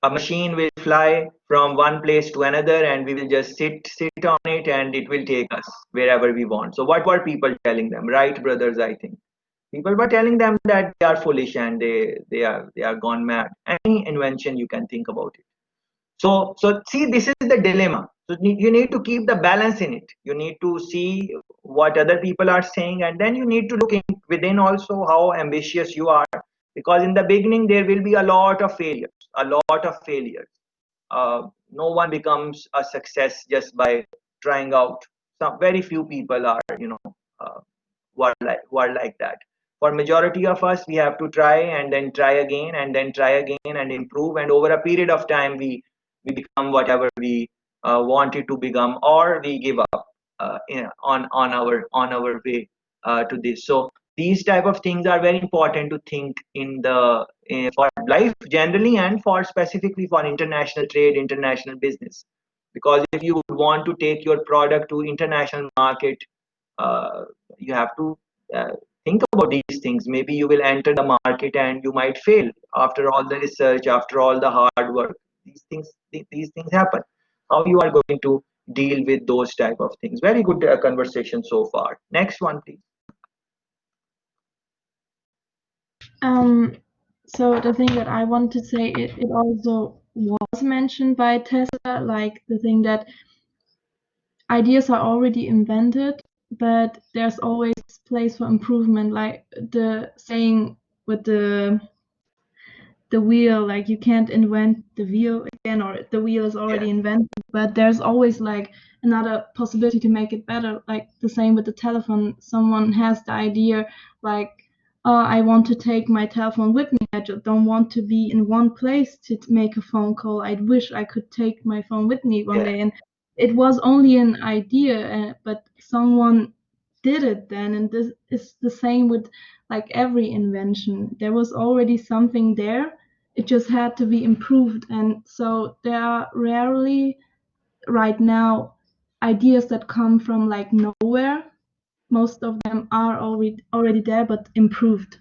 a machine will fly from one place to another and we will just sit on it and it will take us wherever we want. So what were people telling them? Right, brothers? I think people were telling them that they are foolish and they are gone mad. Any invention you can think about it. So see, this is the dilemma. So you need to keep the balance in it. You need to see what other people are saying, and then you need to look in within also how ambitious you are. Because in the beginning there will be a lot of failures, a lot of failures. No one becomes a success just by trying out. Some very few people are, uh, who are like that. For majority of us, we have to try and then try again and then try again and improve. And over a period of time, we become whatever we wanted to become, or we give up on our way to this. So these type of things are very important to think in the for life generally and for specifically for international trade, international business. Because if you want to take your product to international market, uh, you have to uh, think about these things. Maybe you will enter the market and you might fail after all the research, after all the hard work. These things happen. How you are going to deal with those type of things? Very good conversation so far. Next one, please. So the thing that I want to say, it also was mentioned by Tesla, like the thing that ideas are already invented, but there's always place for improvement, like the saying with the wheel, like you can't invent the wheel again, or the wheel is already invented, but there's always like another possibility to make it better. Like the same with the telephone, someone has the idea like, oh, I want to take my telephone with me, I just don't want to be in one place to make a phone call. I wish I could take my phone with me one day. And it was only an idea, but someone did it then. And this is the same with like every invention. There was already something there, it just had to be improved. And so there are rarely right now ideas that come from like nowhere. Most of them are already there but improved.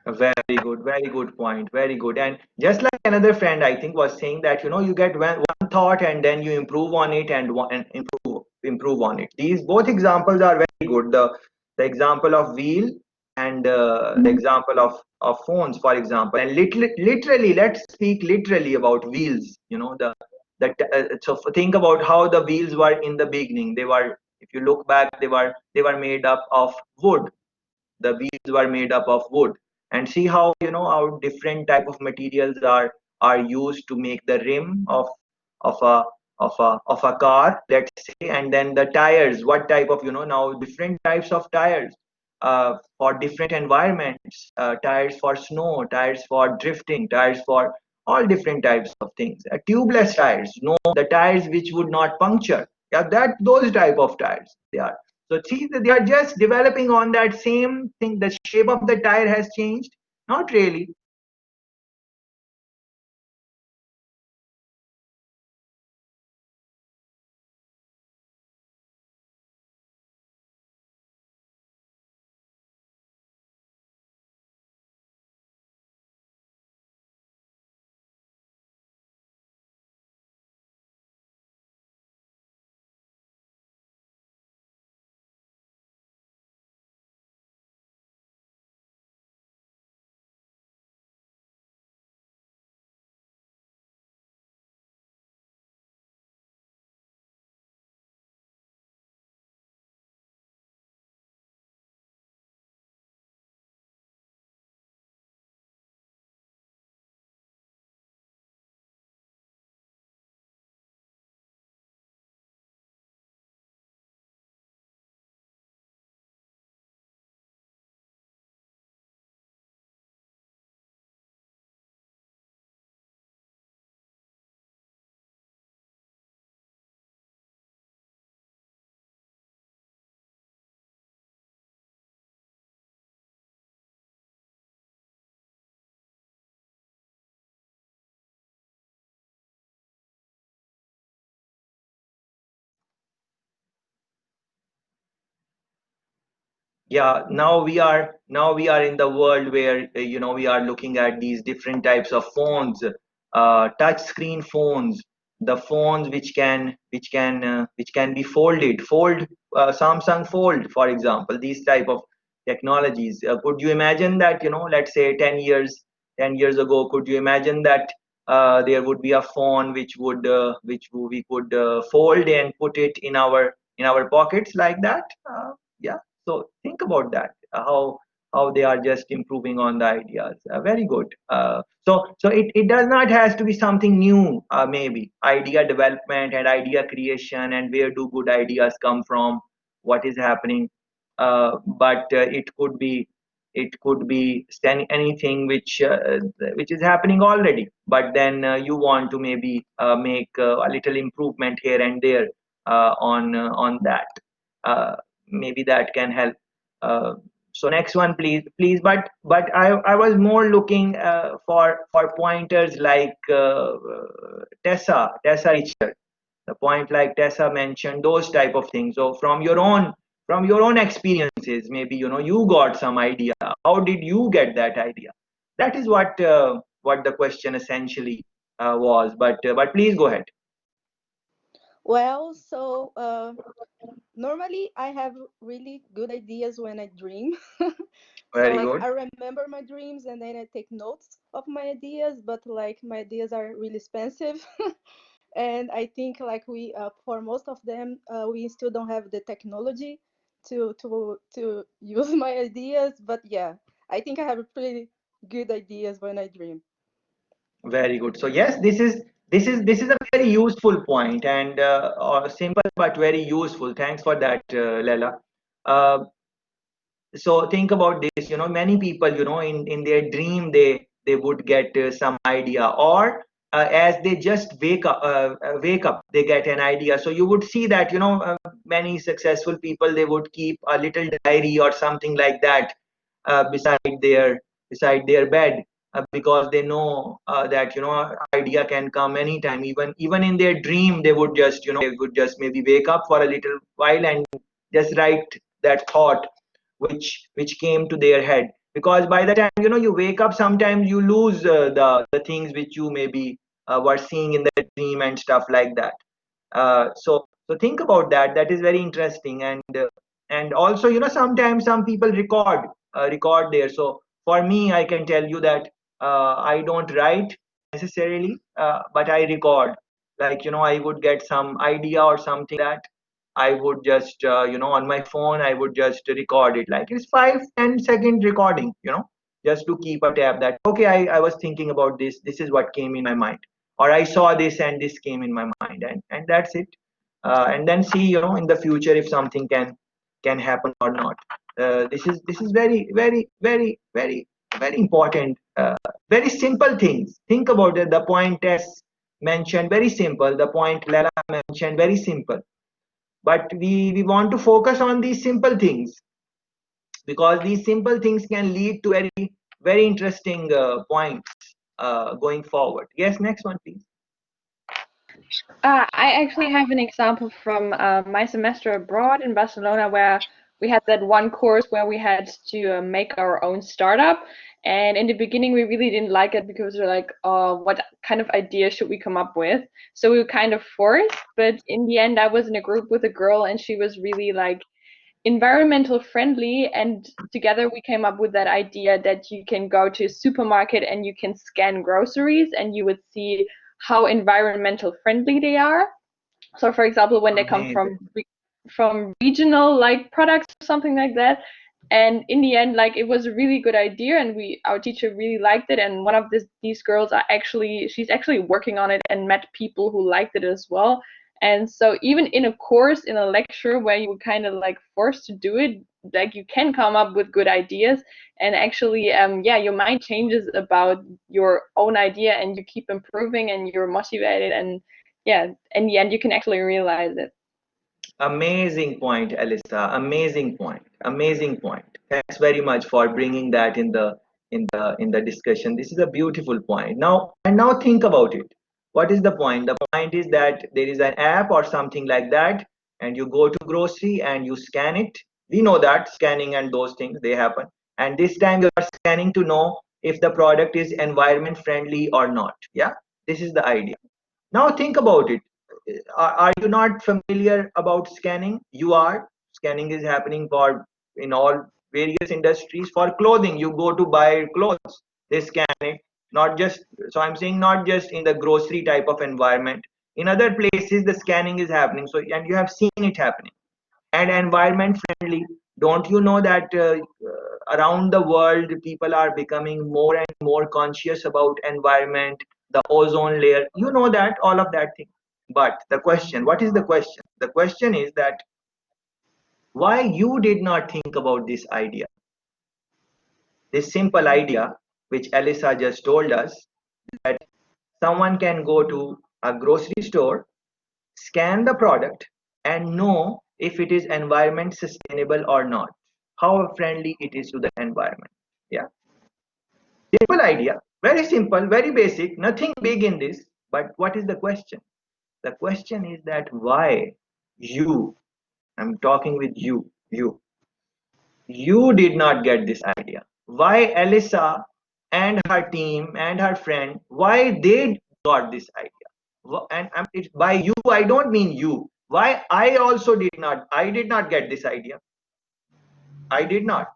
Very good point. Very good. And just like another friend, I think, was saying that you get one thought and then you improve on it and improve on it. These both examples are very good. The example of wheel and the example of phones, for example. And literally, let's speak literally about wheels. So think about how the wheels were in the beginning. They were, if you look back, they were made up of wood. The wheels were made up of wood. And see how different type of materials are used to make the rim of a of a car, let's say. And then the tires, what type of, now different types of tires for different environments, tires for snow, tires for drifting, tires for all different types of things. Tubeless tires, no, the tires which would not puncture. Yeah, that those type of tires they are. So see, they are just developing on that same thing. The shape of the tire has changed. Not really. yeah, now we are in the world where we are looking at these different types of phones, touch screen phones, the phones which can be fold, Samsung Fold, for example. These type of technologies, could you imagine that, let's say 10 years ago, could you imagine that there would be a phone which we could fold and put it in our pockets like that? Yeah, so think about that, how they are just improving on the ideas. Very good. So it does not has to be something new. Maybe idea development and idea creation, and where do good ideas come from, what is happening. But it could be anything which is happening already, but then you want to maybe make a little improvement here and there on that. uh, Maybe that can help. So next one, please. But I was more looking for pointers like Tessa Richard, the point like Tessa mentioned, those type of things. So from your own experiences, maybe you got some idea. How did you get that idea? That is what the question essentially was. But please go ahead. Well, so normally I have really good ideas when I dream. So Very like good. I remember my dreams and then I take notes of my ideas, but like my ideas are really expensive. And I think like we for most of them we still don't have the technology to use my ideas. But yeah, I think I have pretty good ideas when I dream. Very good. So yes, this is a very useful point, and or simple but very useful. Thanks for that, Lela. Uh, so think about this. Many people, in their dream, they would get some idea, or as they just wake up, they get an idea. So you would see that, many successful people, they would keep a little diary or something like that beside their bed, because they know that, idea can come anytime. Even in their dream, they would just maybe wake up for a little while and just write that thought which came to their head. Because by the time, you wake up, sometimes you lose the things which you maybe were seeing in the dream and stuff like that. So think about that. That is very interesting. And also, sometimes some people record there. So for me, I can tell you that I don't write necessarily, but I record. Like, I would get some idea or something that I would just, on my phone, I would just record it. Like, it's 5-10 second recording, just to keep a tab that, okay, I was thinking about this. This is what came in my mind, or I saw this and this came in my mind, and that's it. And then see, in the future, if something can happen or not. This is very, very, very, very, very important. Very simple things. Think about it. The point Tess mentioned, very simple. The point Lela mentioned, very simple. But we want to focus on these simple things, because these simple things can lead to very, very interesting points going forward. Yes, next one, please. I actually have an example from my semester abroad in Barcelona, where we had that one course where we had to make our own startup. And in the beginning, we really didn't like it because we're like, oh, what kind of idea should we come up with? So we were kind of forced. But in the end, I was in a group with a girl, and she was really like environmental friendly, and together we came up with that idea that you can go to a supermarket and you can scan groceries and you would see how environmental friendly they are. So for example, when they come Amazing. from regional like products or something like that. And in the end, like, it was a really good idea, and our teacher really liked it. And one of these girls she's actually working on it and met people who liked it as well. And so even in a course, in a lecture where you were kind of like forced to do it, like, you can come up with good ideas. And actually, yeah, your mind changes about your own idea, and you keep improving and you're motivated. And yeah, in the end, you can actually realize it. Amazing point, Alyssa. Amazing point. Amazing point. Thanks very much for bringing that in the discussion. This is a beautiful point. Now think about it. What is the point? The point is that there is an app or something like that, and you go to grocery and you scan it, We know that scanning and those things, they happen. And this time you are scanning to know if the product is environment friendly or not. Yeah, this is the idea. Now think about it. Are you not familiar about scanning? You are. Scanning is happening for in all various industries. For clothing, you go to buy clothes, they scan it. Not just, so I'm saying not just in the grocery type of environment. In other places, the scanning is happening. So and you have seen it happening. And environment friendly. Don't you know that around the world people are becoming more and more conscious about environment, the ozone layer? You know that all of that thing. But the question, what is the question? The question is that why you did not think about this idea, this simple idea which Alyssa just told us, that someone can go to a grocery store, scan the product, and know if it is environment sustainable or not, how friendly it is to the environment. Yeah, simple idea, very simple, very basic, nothing big in this. But what is the question? The question is that why you, I'm talking with you did not get this idea. Why Alyssa and her team and her friend, why they got this idea? And it's by you, I don't mean you. Why I also I did not get this idea. I did not.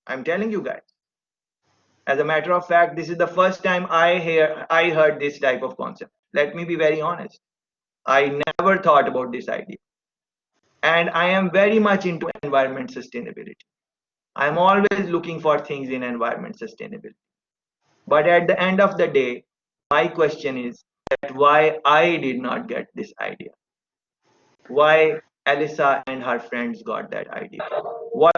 I'm telling you guys. As a matter of fact, this is the first time I heard this type of concept. Let me be very honest. I never thought about this idea. And I am very much into environment sustainability. I'm always looking for things in environment sustainability. But at the end of the day, my question is that why I did not get this idea. Why Alyssa and her friends got that idea. What?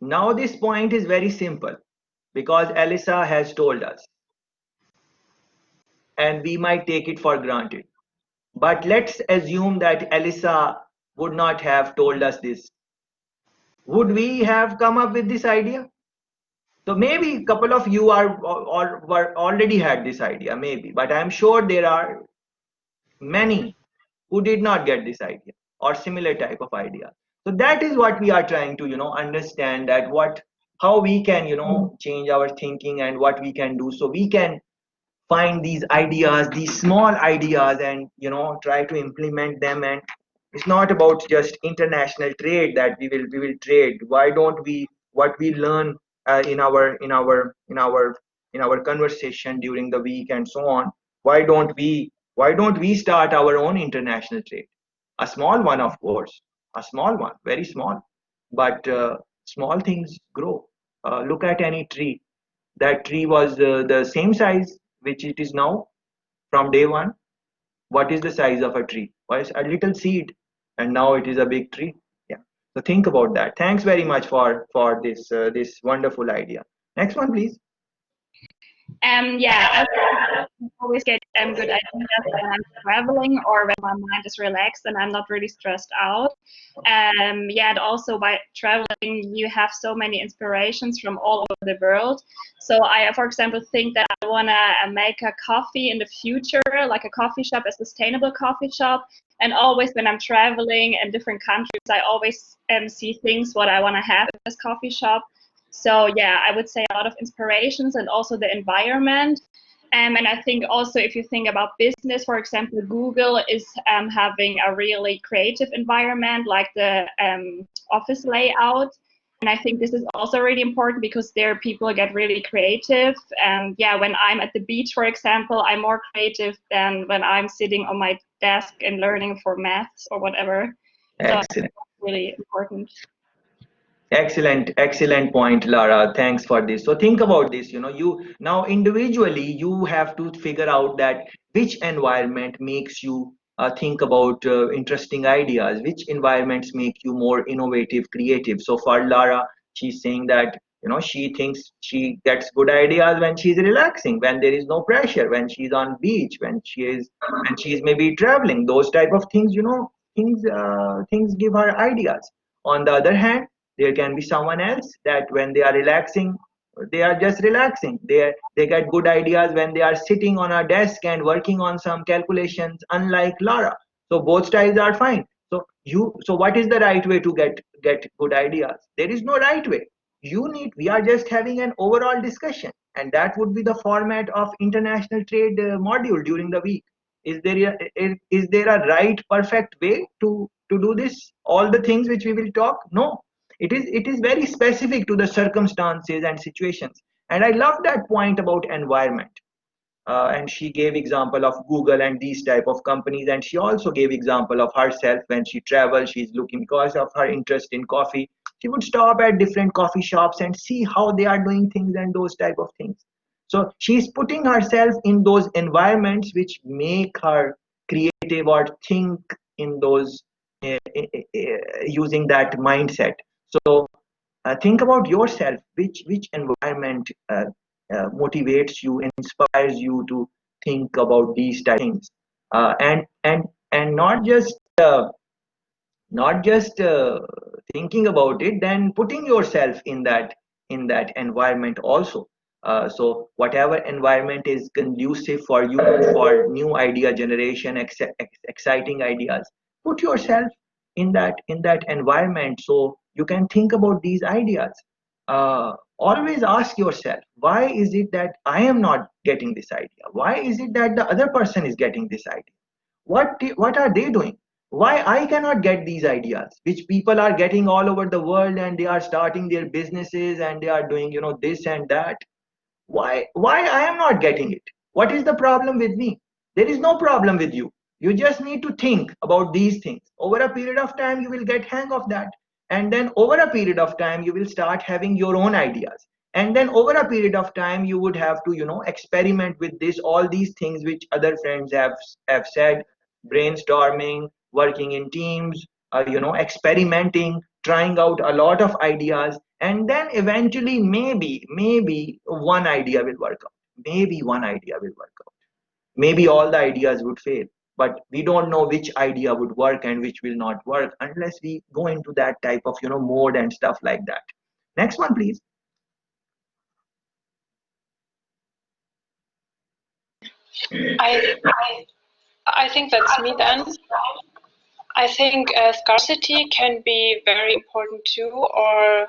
Now this point is very simple because Alyssa has told us and we might take it for granted. But let's assume that Alyssa would not have told us this. Would we have come up with this idea? So maybe a couple of you are or were already had this idea, maybe, but I'm sure there are many who did not get this idea or similar type of idea. So that is what we are trying to, understand, that how we can, change our thinking and what we can do so we can find these ideas, these small ideas, and try to implement them. And it's not about just international trade that we will trade. Why don't we, what we learn in our conversation during the week and so on, why don't we start our own international trade, a small one, of course, a small one, very small, but small things grow. Look at any tree. That tree was the same size which it is now from day one. What is the size of a tree? Was a little seed, and now it is a big tree. Yeah. So think about that. Thanks very much for this wonderful idea. Next one, please. Yeah, I always get good ideas when I'm traveling or when my mind is relaxed and I'm not really stressed out. Yeah, and also by traveling, you have so many inspirations from all over the world. So I, for example, think that I want to make a coffee in the future, like a coffee shop, a sustainable coffee shop. And always when I'm traveling in different countries, I always see things what I want to have in this coffee shop. So yeah, I would say a lot of inspirations and also the environment. And I think also if you think about business, for example, Google is having a really creative environment, like the office layout. And I think this is also really important because there people get really creative. And yeah, when I'm at the beach, for example, I'm more creative than when I'm sitting on my desk and learning for maths or whatever. So Excellent. it's really important. Excellent point, Lara. Thanks for this. So think about this. You now individually you have to figure out that which environment makes you think about interesting ideas, which environments make you more innovative, creative. So for Lara, she's saying that she thinks she gets good ideas when she's relaxing, when there is no pressure, when she's on beach, when she's maybe traveling. Those type of things, things give her ideas. On the other hand, there can be someone else that when they are relaxing, they are just relaxing. They get good ideas when they are sitting on a desk and working on some calculations, unlike Lara. So both styles are fine. So what is the right way to get good ideas? There is no right way. We are just having an overall discussion, and that would be the format of international trade module during the week. Is there a right perfect way to do this, all the things which we will talk? No, it is very specific to the circumstances and situations. And I love that point about environment. And she gave example of Google and these type of companies, and she also gave example of herself. When she travels, she's looking, because of her interest in coffee, she would stop at different coffee shops and see how they are doing things and those type of things. So she's putting herself in those environments which make her creative or think in those using that mindset. So think about yourself, which environment motivates you, inspires you to think about these type of things, and not just thinking about it, then putting yourself in that environment also. So whatever environment is conducive for you, for new idea generation, exciting ideas, put yourself in that environment so you can think about these ideas. Always ask yourself, why is it that I am not getting this idea? Why is it that the other person is getting this idea? What are they doing? Why I cannot get these ideas which people are getting all over the world, and they are starting their businesses and they are doing this and that? Why I am not getting it? What is the problem with me? There is no problem with you. You just need to think about these things. Over a period of time you will get hang of that, and then over a period of time you will start having your own ideas, and then over a period of time you would have to experiment with this, all these things which other friends have said: brainstorming, working in teams, experimenting, trying out a lot of ideas, and then eventually maybe one idea will work out. Maybe one idea will work out. Maybe all the ideas would fail, but we don't know which idea would work and which will not work unless we go into that type of mode and stuff like that. Next one, please. I I think that's me then. I think scarcity can be very important too, or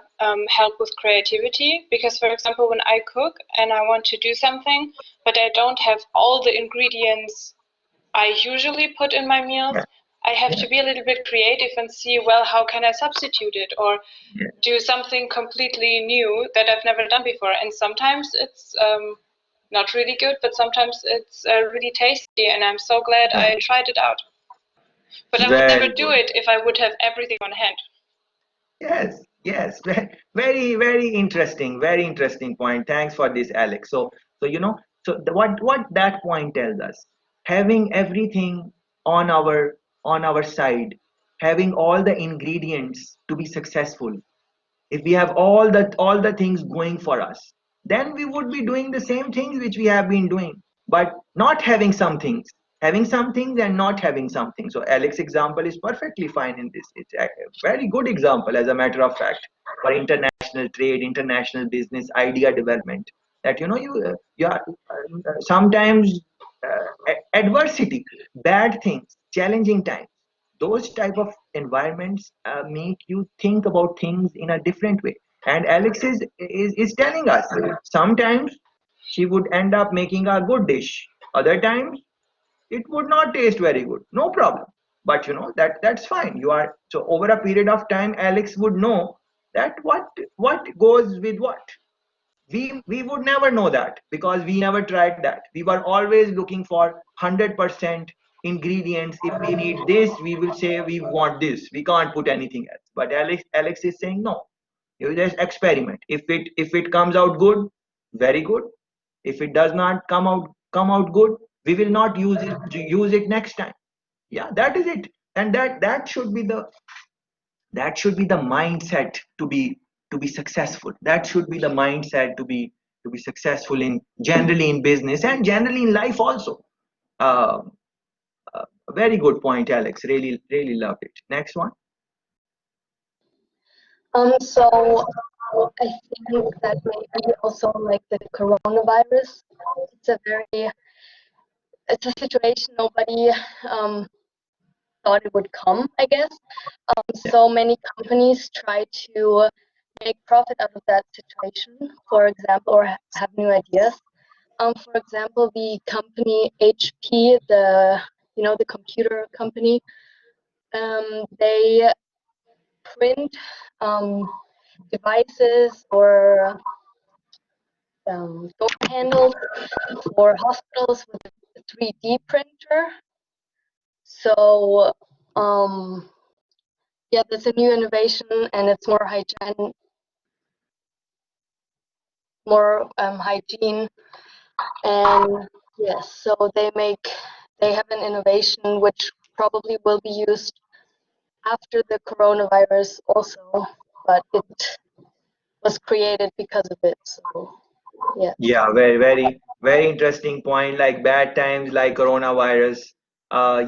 help with creativity. Because, for example, when I cook and I want to do something, but I don't have all the ingredients I usually put in my meals, I have to be a little bit creative and see, well, how can I substitute it, or do something completely new that I've never done before. And sometimes it's not really good, but sometimes it's really tasty, and I'm so glad I tried it out. But I would never Very do good. it if I would have everything on hand. Yes. Very interesting. Very interesting point. Thanks for this, Alex. What that point tells us: having everything on our side, having all the ingredients to be successful. If we have all the things going for us, then we would be doing the same things which we have been doing, but not having some things and not having something. So Alex's example is perfectly fine in this. It's a very good example, as a matter of fact, for international trade, international business, idea development. That you are sometimes adversity, bad things, challenging times, those type of environments make you think about things in a different way. And Alex is telling us, sometimes she would end up making a good dish, other times it would not taste very good, no problem. But that's fine. You are so over a period of time, Alex would know that what goes with what. We would never know that, because we never tried that. We were always looking for 100% ingredients. If we need this, we will say we want this, we can't put anything else. But Alex is saying, no, You just experiment. If it comes out good, very good. If it does not come out good, we will not use it next time. Yeah, that is it. And that should be the mindset to be successful. That should be the mindset to be successful in generally in business and generally in life also. uh, a very good point, Alex. Really loved it. Next one. So I think that maybe also like the coronavirus, it's a very, it's a situation nobody thought it would come, I guess. So many companies try to make profit out of that situation, for example, or have new ideas. For example, the company HP, the computer company, they print devices or door handles for hospitals with a 3D printer. So yeah, that's a new innovation, and it's more hygiene, and yes, so they have an innovation which probably will be used after the coronavirus also, but it was created because of it. So yeah. Yeah, very, very, very interesting point. Like bad times, like coronavirus.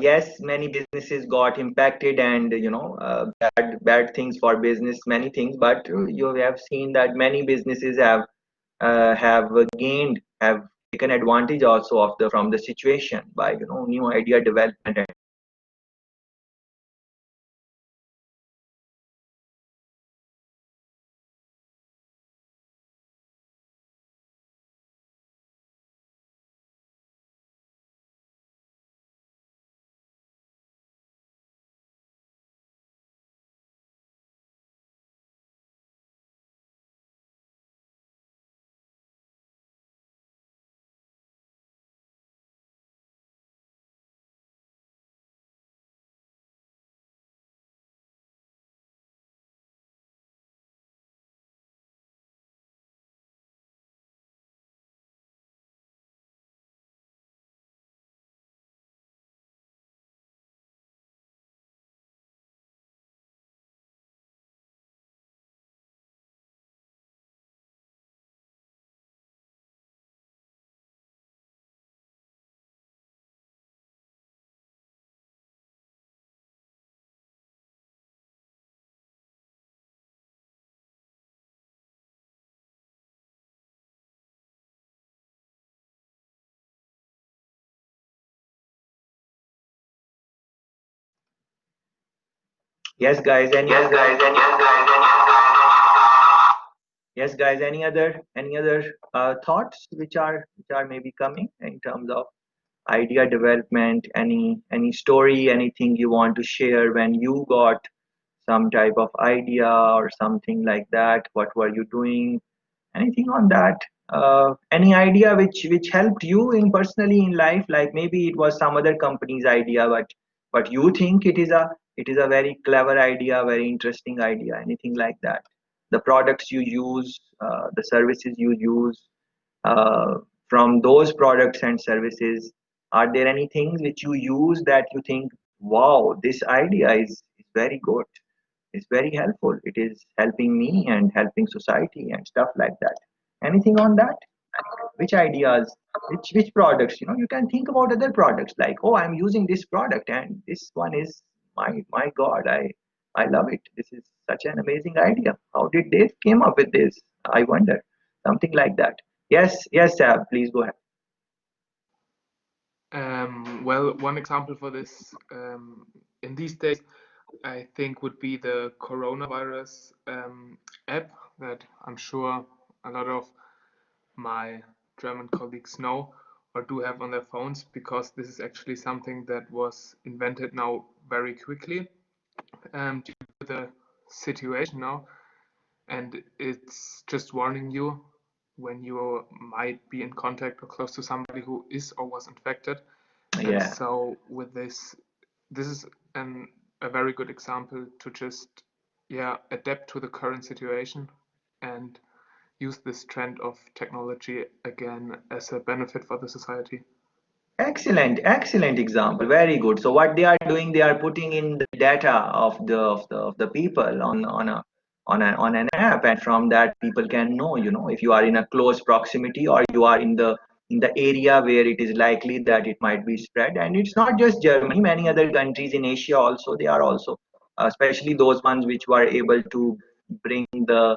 Yes, many businesses got impacted, and bad things for business, many things. But you have seen that many businesses have gained, have taken advantage also of the from the situation by new idea development. Yes, guys. Yes, guys. Any other thoughts which are maybe coming in terms of idea development? Any story, anything you want to share when you got some type of idea or something like that? What were you doing? Anything on that? Any idea which helped you in personally in life? Like maybe it was some other company's idea, but you think it is a very clever idea, very interesting idea. Anything like that? The products you use, the services you use, uh, from those products and services, are there any things which you use that you think, wow, this idea is very good, it's very helpful, it is helping me and helping society and stuff like that? Anything on that? Which ideas, which products? You can think about other products like, oh, I'm using this product and this one is my god, I love it. This is such an amazing idea. How did they came up with this? I wonder. Something like that. Yes, Sab, please go ahead. Well, one example for this in these days, I think, would be the coronavirus app that I'm sure a lot of my German colleagues know or do have on their phones, because this is actually something that was invented now very quickly due to the situation now, and it's just warning you when you might be in contact or close to somebody who is or was infected. And Yeah. so with this is a very good example to just adapt to the current situation and use this trend of technology again as a benefit for the society. Excellent example. Very good. So what they are doing, they are putting in the data of the people on an app, and from that people can know, if you are in a close proximity or you are in the area where it is likely that it might be spread. And it's not just Germany, many other countries in Asia also, they are also, especially those ones which were able to bring the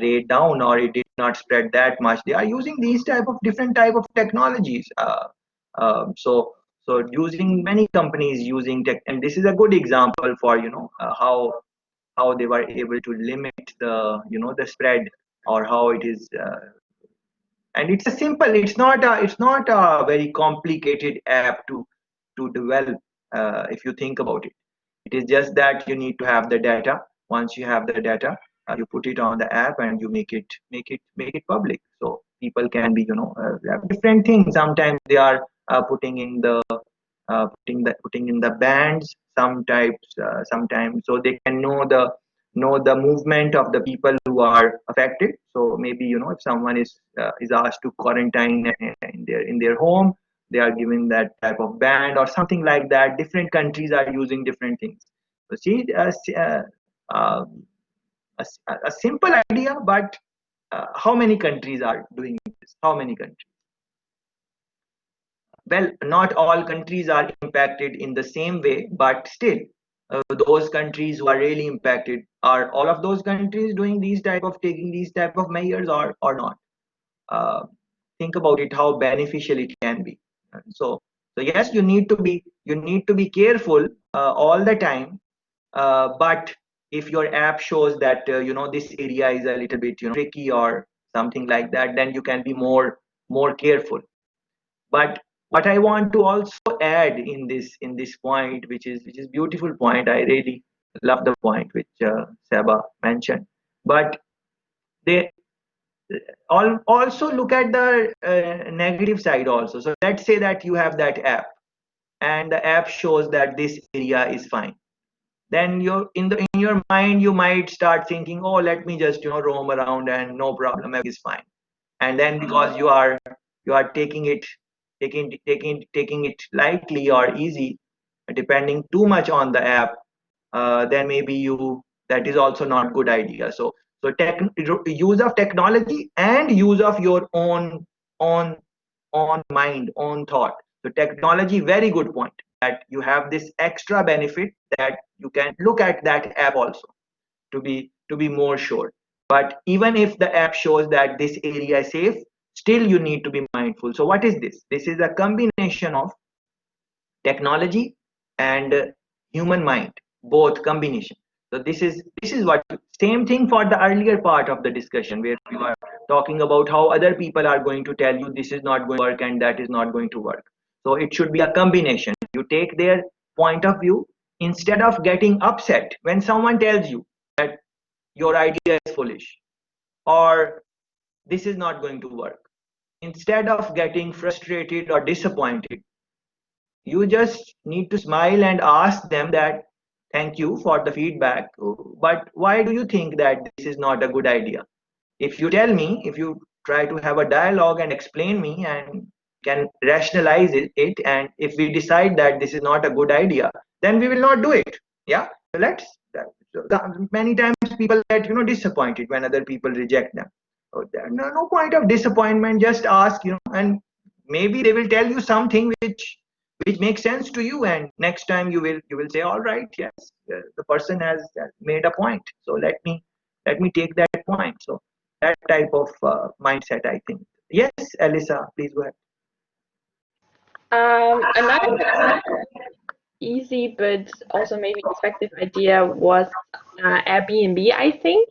rate down, or it did not spread that much. They are using these different type of technologies. So using many companies using tech, and this is a good example for how they were able to limit the spread, or how it is. And it's a simple, it's not a very complicated app to develop, if you think about it. It is just that you need to have the data. Once you have the data, you put it on the app and you make it public, so people can be, have different things. Sometimes they are putting in the putting in the bands sometimes, so they can know the movement of the people who are affected. So maybe, if someone is asked to quarantine in their home, they are given that type of band or something like that. Different countries are using different things. So see, uh, a simple idea, but how many countries are doing this? How many countries? Well, not all countries are impacted in the same way, but still, those countries who are really impacted, are all of those countries doing taking these type of measures, or not? uh, think about it, how beneficial it can be. So yes, you need to be careful all the time. But if your app shows that this area is a little bit tricky or something like that, then you can be more careful. But what I want to also add in this point, which is beautiful point, I really love the point which Seba mentioned. But they also look at the negative side also. So let's say that you have that app, and the app shows that this area is fine. Then in your mind you might start thinking, oh, let me just roam around and no problem, everything is fine. And then because you are taking it lightly or easy, depending too much on the app, then maybe that is also not good idea. So use of technology and use of your own own mind, own thought. So technology, very good point, that you have this extra benefit that you can look at that app also to be more sure. But even if the app shows that this area is safe, still you need to be mindful. So what is this? This is a combination of technology and human mind, both combination. So this is what, same thing for the earlier part of the discussion, where we were talking about how other people are going to tell you this is not going to work and that is not going to work. So it should be a combination. You take their point of view, instead of getting upset when someone tells you that your idea is foolish, or this is not going to work. Instead of getting frustrated or disappointed, you just need to smile and ask them that, thank you for the feedback, but why do you think that this is not a good idea? If you tell me, if you try to have a dialogue and explain me and can rationalize it, and if we decide that this is not a good idea, then we will not do it. Yeah. So many times people get disappointed when other people reject them. So there no point of disappointment. Just ask, and maybe they will tell you something which makes sense to you, and next time you will say, all right, yes, the person has made a point, so let me take that point. So that type of mindset, I think. Yes, Elisa, please go ahead. Another easy but also maybe effective idea was Airbnb, I think,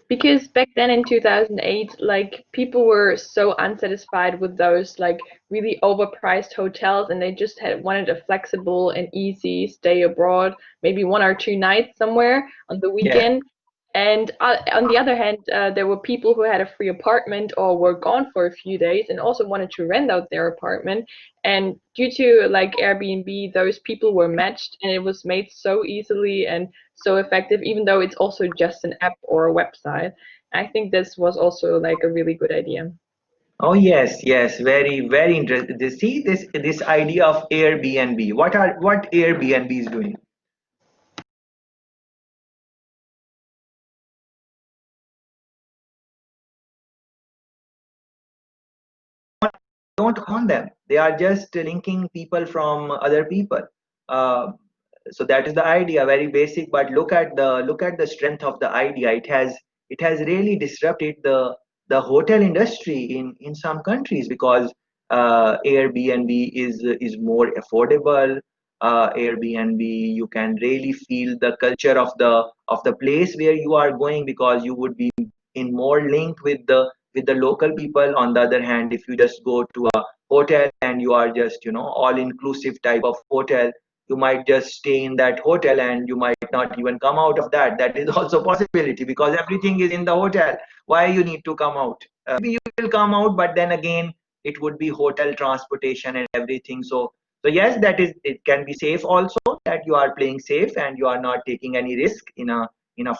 because back then in 2008, like people were so unsatisfied with those like really overpriced hotels, and they just had wanted a flexible and easy stay abroad, maybe 1 or 2 nights somewhere on the Yeah. weekend. And on the other hand, there were people who had a free apartment or were gone for a few days and also wanted to rent out their apartment. And due to like Airbnb, those people were matched, and it was made so easily and so effective, even though it's also just an app or a website. I think this was also like a really good idea. Oh yes, yes, very, very interesting. See this idea of Airbnb. What Airbnb is doing? Don't own them. They are just linking people from other people. Uh, so that is the idea, very basic. But look at the strength of the idea. It has really disrupted the hotel industry in some countries because Airbnb is more affordable. Airbnb, you can really feel the culture of the place where you are going because you would be in more link with the local people. On the other hand, if you just go to a hotel and you are just all inclusive type of hotel, you might just stay in that hotel and you might not even come out of that is also possibility because everything is in the hotel. Why you need to come out? Maybe you will come out, but then again it would be hotel transportation and everything. So yes, it can be safe also, that you are playing safe and you are not taking any risk in a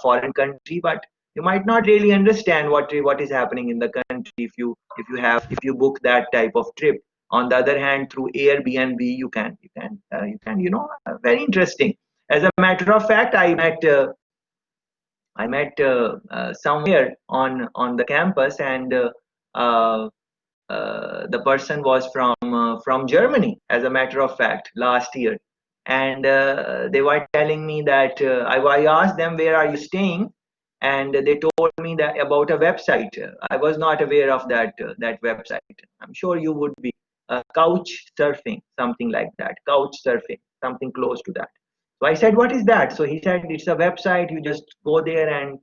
foreign country, but you might not really understand what is happening in the country if you book that type of trip. On the other hand, through Airbnb, you can very interesting. As a matter of fact, I met somewhere on the campus, and uh, the person was from Germany, as a matter of fact, last year, and they were telling me that I asked them, where are you staying, and they told me that about a website. I was not aware of that website. I'm sure you would be. Couch surfing, something like that. Couch surfing, something close to that. So I said, what is that? So he said, it's a website. You just go there, and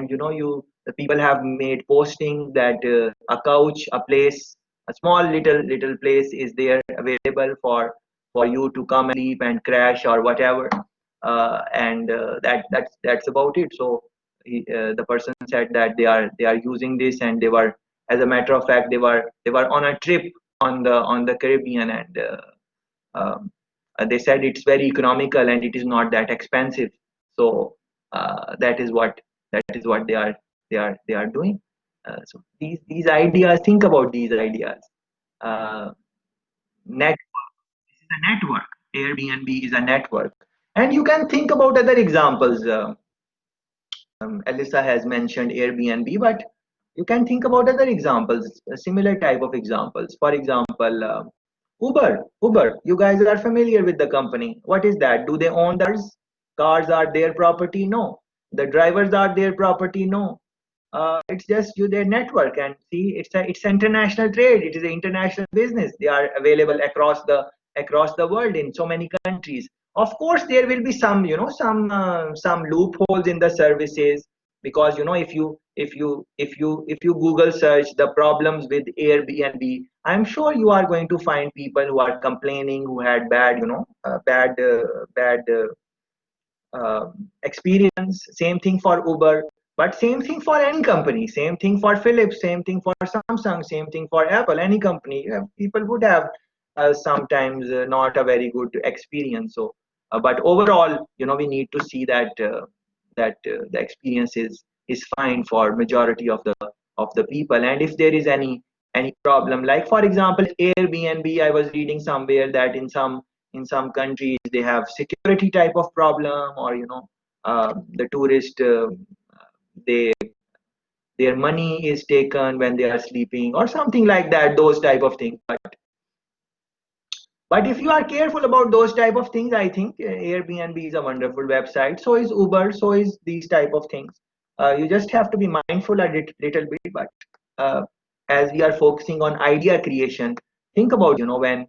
the people have made posting that a couch, a place, a small little place is there available for you to come and sleep and crash or whatever. And that's about it. So the person said that they are using this, and they were, as a matter of fact, they were on a trip on the Caribbean, and um, they said it's very economical and it is not that expensive. So that is what they are doing. So these ideas, think about these ideas. uh, Network. This is a network. Airbnb is a network, and you can think about other examples. Alyssa has mentioned Airbnb, but you can think about other examples, similar type of examples. For example, Uber. Uber. You guys are familiar with the company. What is that? Do they own the cars? Cars are their property? No. The drivers are their property? No. It's just their network, and see, it's international trade. It is an international business. They are available across the world in so many countries. Of course, there will be some loopholes in the services, because if you Google search the problems with Airbnb, I'm sure you are going to find people who are complaining, who had bad experience. Same thing for Uber, but same thing for any company. Same thing for Philips. Same thing for Samsung. Same thing for Apple. Any company, people would have sometimes not a very good experience. So, but overall, we need to see that the experience is fine for majority of the people. And if there is any problem, like for example Airbnb, I was reading somewhere that in some countries they have security type of problem, or the tourist, they their money is taken when they are sleeping or something like that, those type of things. But if you are careful about those type of things, I think Airbnb is a wonderful website. So is Uber. So is these type of things. You just have to be mindful a little bit. But as we are focusing on idea creation, think about when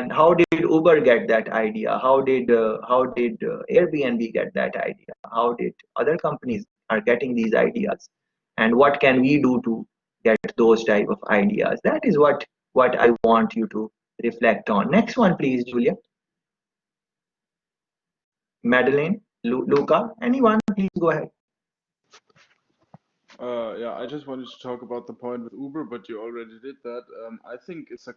how did Uber get that idea? How did Airbnb get that idea? How did other companies are getting these ideas? And what can we do to get those type of ideas? That is what I want you to reflect on. Next one, please, Julia. Madeline, Luca, anyone, please go ahead. Yeah, I just wanted to talk about the point with Uber, but you already did that. I think it's a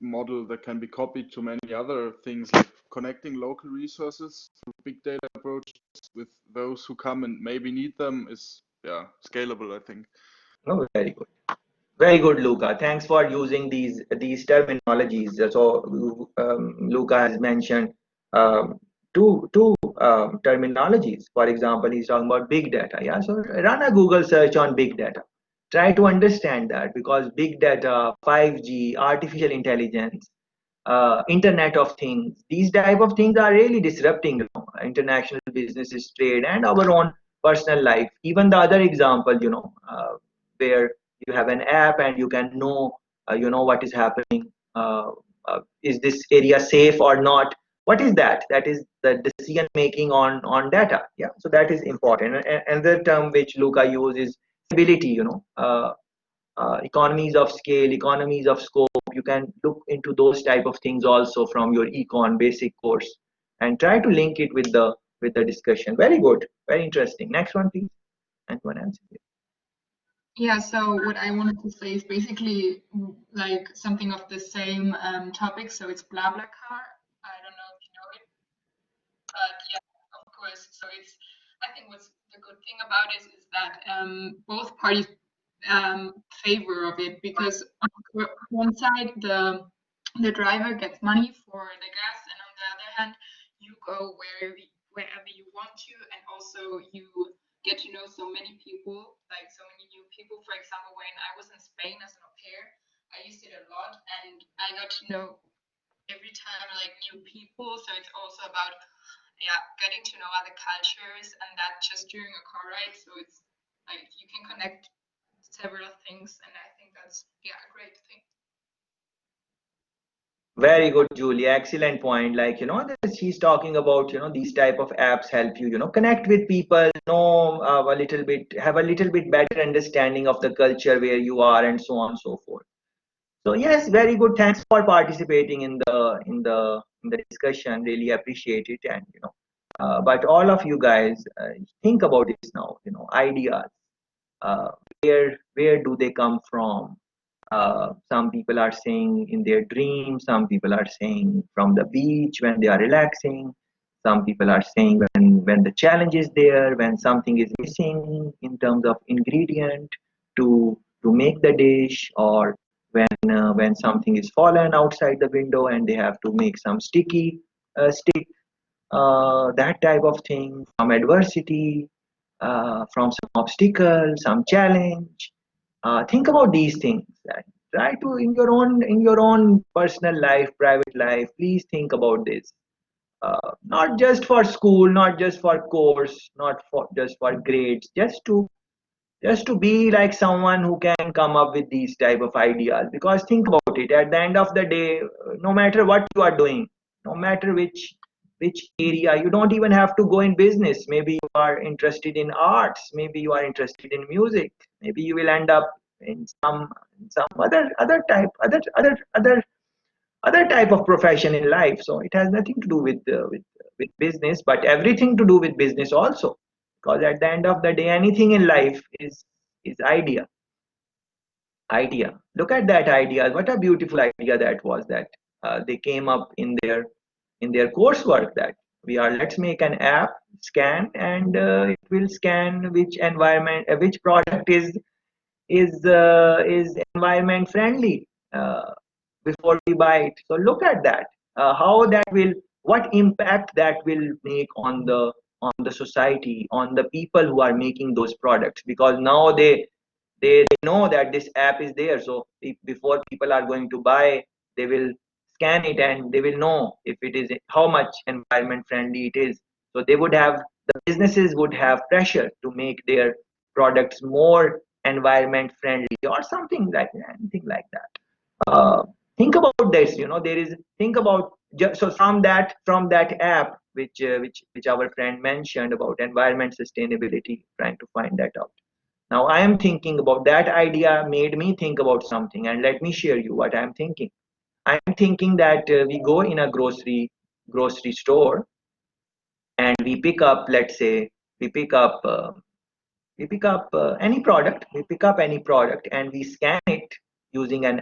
model that can be copied to many other things, like connecting local resources through big data approaches with those who come and maybe need them is, yeah, scalable, I think. No, very good. Very good, Luca. Thanks for using these terminologies. So, Luca has mentioned two terminologies. For example, he's talking about big data. Yeah, so run a Google search on big data. Try to understand that, because big data, 5G, artificial intelligence, Internet of Things, these type of things are really disrupting, international businesses, trade, and our own personal life. Even the other example, where you have an app and you can know, what is happening. Is this area safe or not? What is that? That is the decision making on data. Yeah, so that is important. And the term which Luca uses, ability. Economies of scale, economies of scope. You can look into those type of things also from your econ basic course, and try to link it with the discussion. Very good, very interesting. Next one, please. And one answer. Yeah, so what I wanted to say is basically like something of the same topic. So it's BlaBlaCar. I don't know if you know it, but yeah, of course. So it's, I think what's the good thing about it is that both parties favor of it, because on one side the driver gets money for the gas, and on the other hand you go wherever you want to, and also you get to know so many people, like so many new people. For example, when I was in Spain as an au pair, I used it a lot, and I got to know every time like new people. So it's also about getting to know other cultures, and that just during a car ride. So it's like you can connect several things, and I think that's a great thing. Very good, Julia. Excellent point. Like, she's talking about, these type of apps help you, connect with people, know a little bit, have a little bit better understanding of the culture where you are, and so on and so forth. So yes, very good. Thanks for participating in the discussion. Really appreciate it. And but all of you guys, think about this now. Ideas. Uh, where do they come from? Some people are saying in their dreams, some people are saying from the beach when they are relaxing, some people are saying when the challenge is there, when something is missing in terms of ingredient to make the dish, or when something is fallen outside the window and they have to make some sticky stick, that type of thing, from adversity, from some obstacle, some challenge. Think about these things. And try to, in your own personal life, private life, please think about this. Not just for school, not just for course, not for just for grades, just to be like someone who can come up with these type of ideas. Because think about it, at the end of the day, no matter what you are doing, no matter which area, you don't even have to go in business. Maybe you are interested in arts, maybe you are interested in music, maybe you will end up in some other type of profession in life. So it has nothing to do with business, but everything to do with business also. Because at the end of the day, anything in life is idea. Look at that idea. What a beautiful idea that was, that they came up in their coursework, that let's make an app, scan, and it will scan which environment, which product is environment friendly, before we buy it. So look at that. How that will, what impact that will make on the society, on the people who are making those products. Because now they know that this app is there. So if, before people are going to buy, they will scan it and they will know if it is, how much environment friendly it is. So they would have, the businesses would have pressure to make their products more environment friendly, or something like that, anything like that. Think about this. There is, think about, so from that app which our friend mentioned about environment sustainability, trying to find that out. Now I am thinking about that idea, made me think about something, and let me share you what I am thinking. I am thinking that we go in a grocery store, and we pick up, let's say, we pick up We pick up any product. We pick up any product and we scan it using an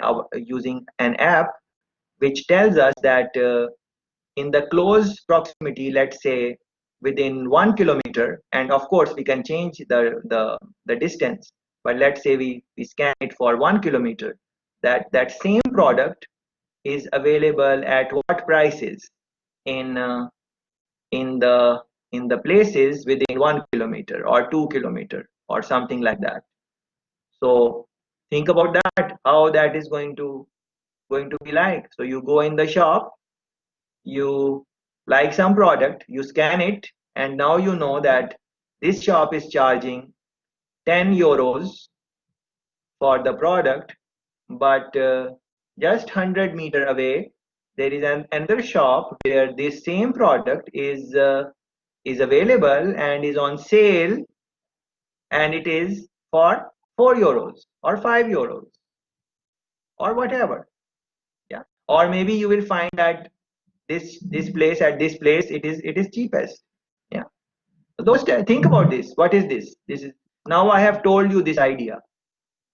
app which tells us that in the close proximity, let's say within 1 kilometer, and of course we can change the distance, but let's say we scan it for 1 kilometer, that same product is available at what prices in in the in the places within 1 kilometer or 2 kilometer or something like that. So think about that, how that is going to be like. So you go in the shop, you like some product, you scan it, and now you know that this shop is charging 10 euros for the product, but just 100 meter away there is another shop where this same product is available and is on sale, and it is for 4 euros or 5 euros or whatever. Yeah, or maybe you will find that this place, at this place, it is cheapest. Yeah, so think about this. What is this? This is, now I have told you this idea,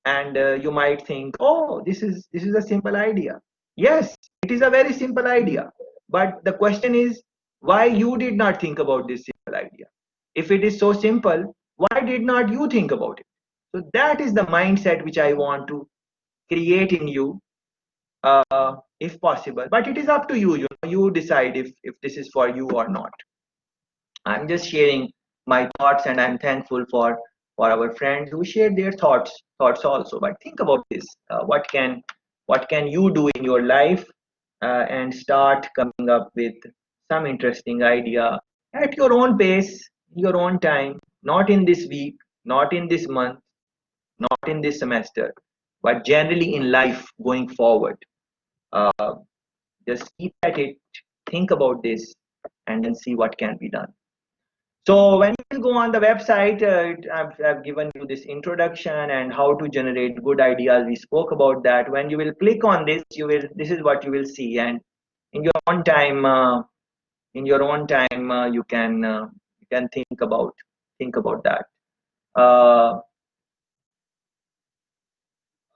and you might think, oh, this is a simple idea. Yes, it is a very simple idea, but the question is why you did not think about this simple idea. If it is so simple, why did not you think about it? So that is the mindset which I want to create in you, if possible, but it is up to you. You decide if this is for you or not. I'm just sharing my thoughts, and I'm thankful for our friends who share their thoughts also. But think about this: what can you do in your life, and start coming up with some interesting idea at your own pace, your own time, not in this week, not in this month, not in this semester, but generally in life going forward. Uh, just keep at it, think about this, and then see what can be done. So when you will go on the website, I've given you this introduction and how to generate good ideas. We spoke about that. When you will click on this, this is what you will see, and in your own time, you can think about that. Uh,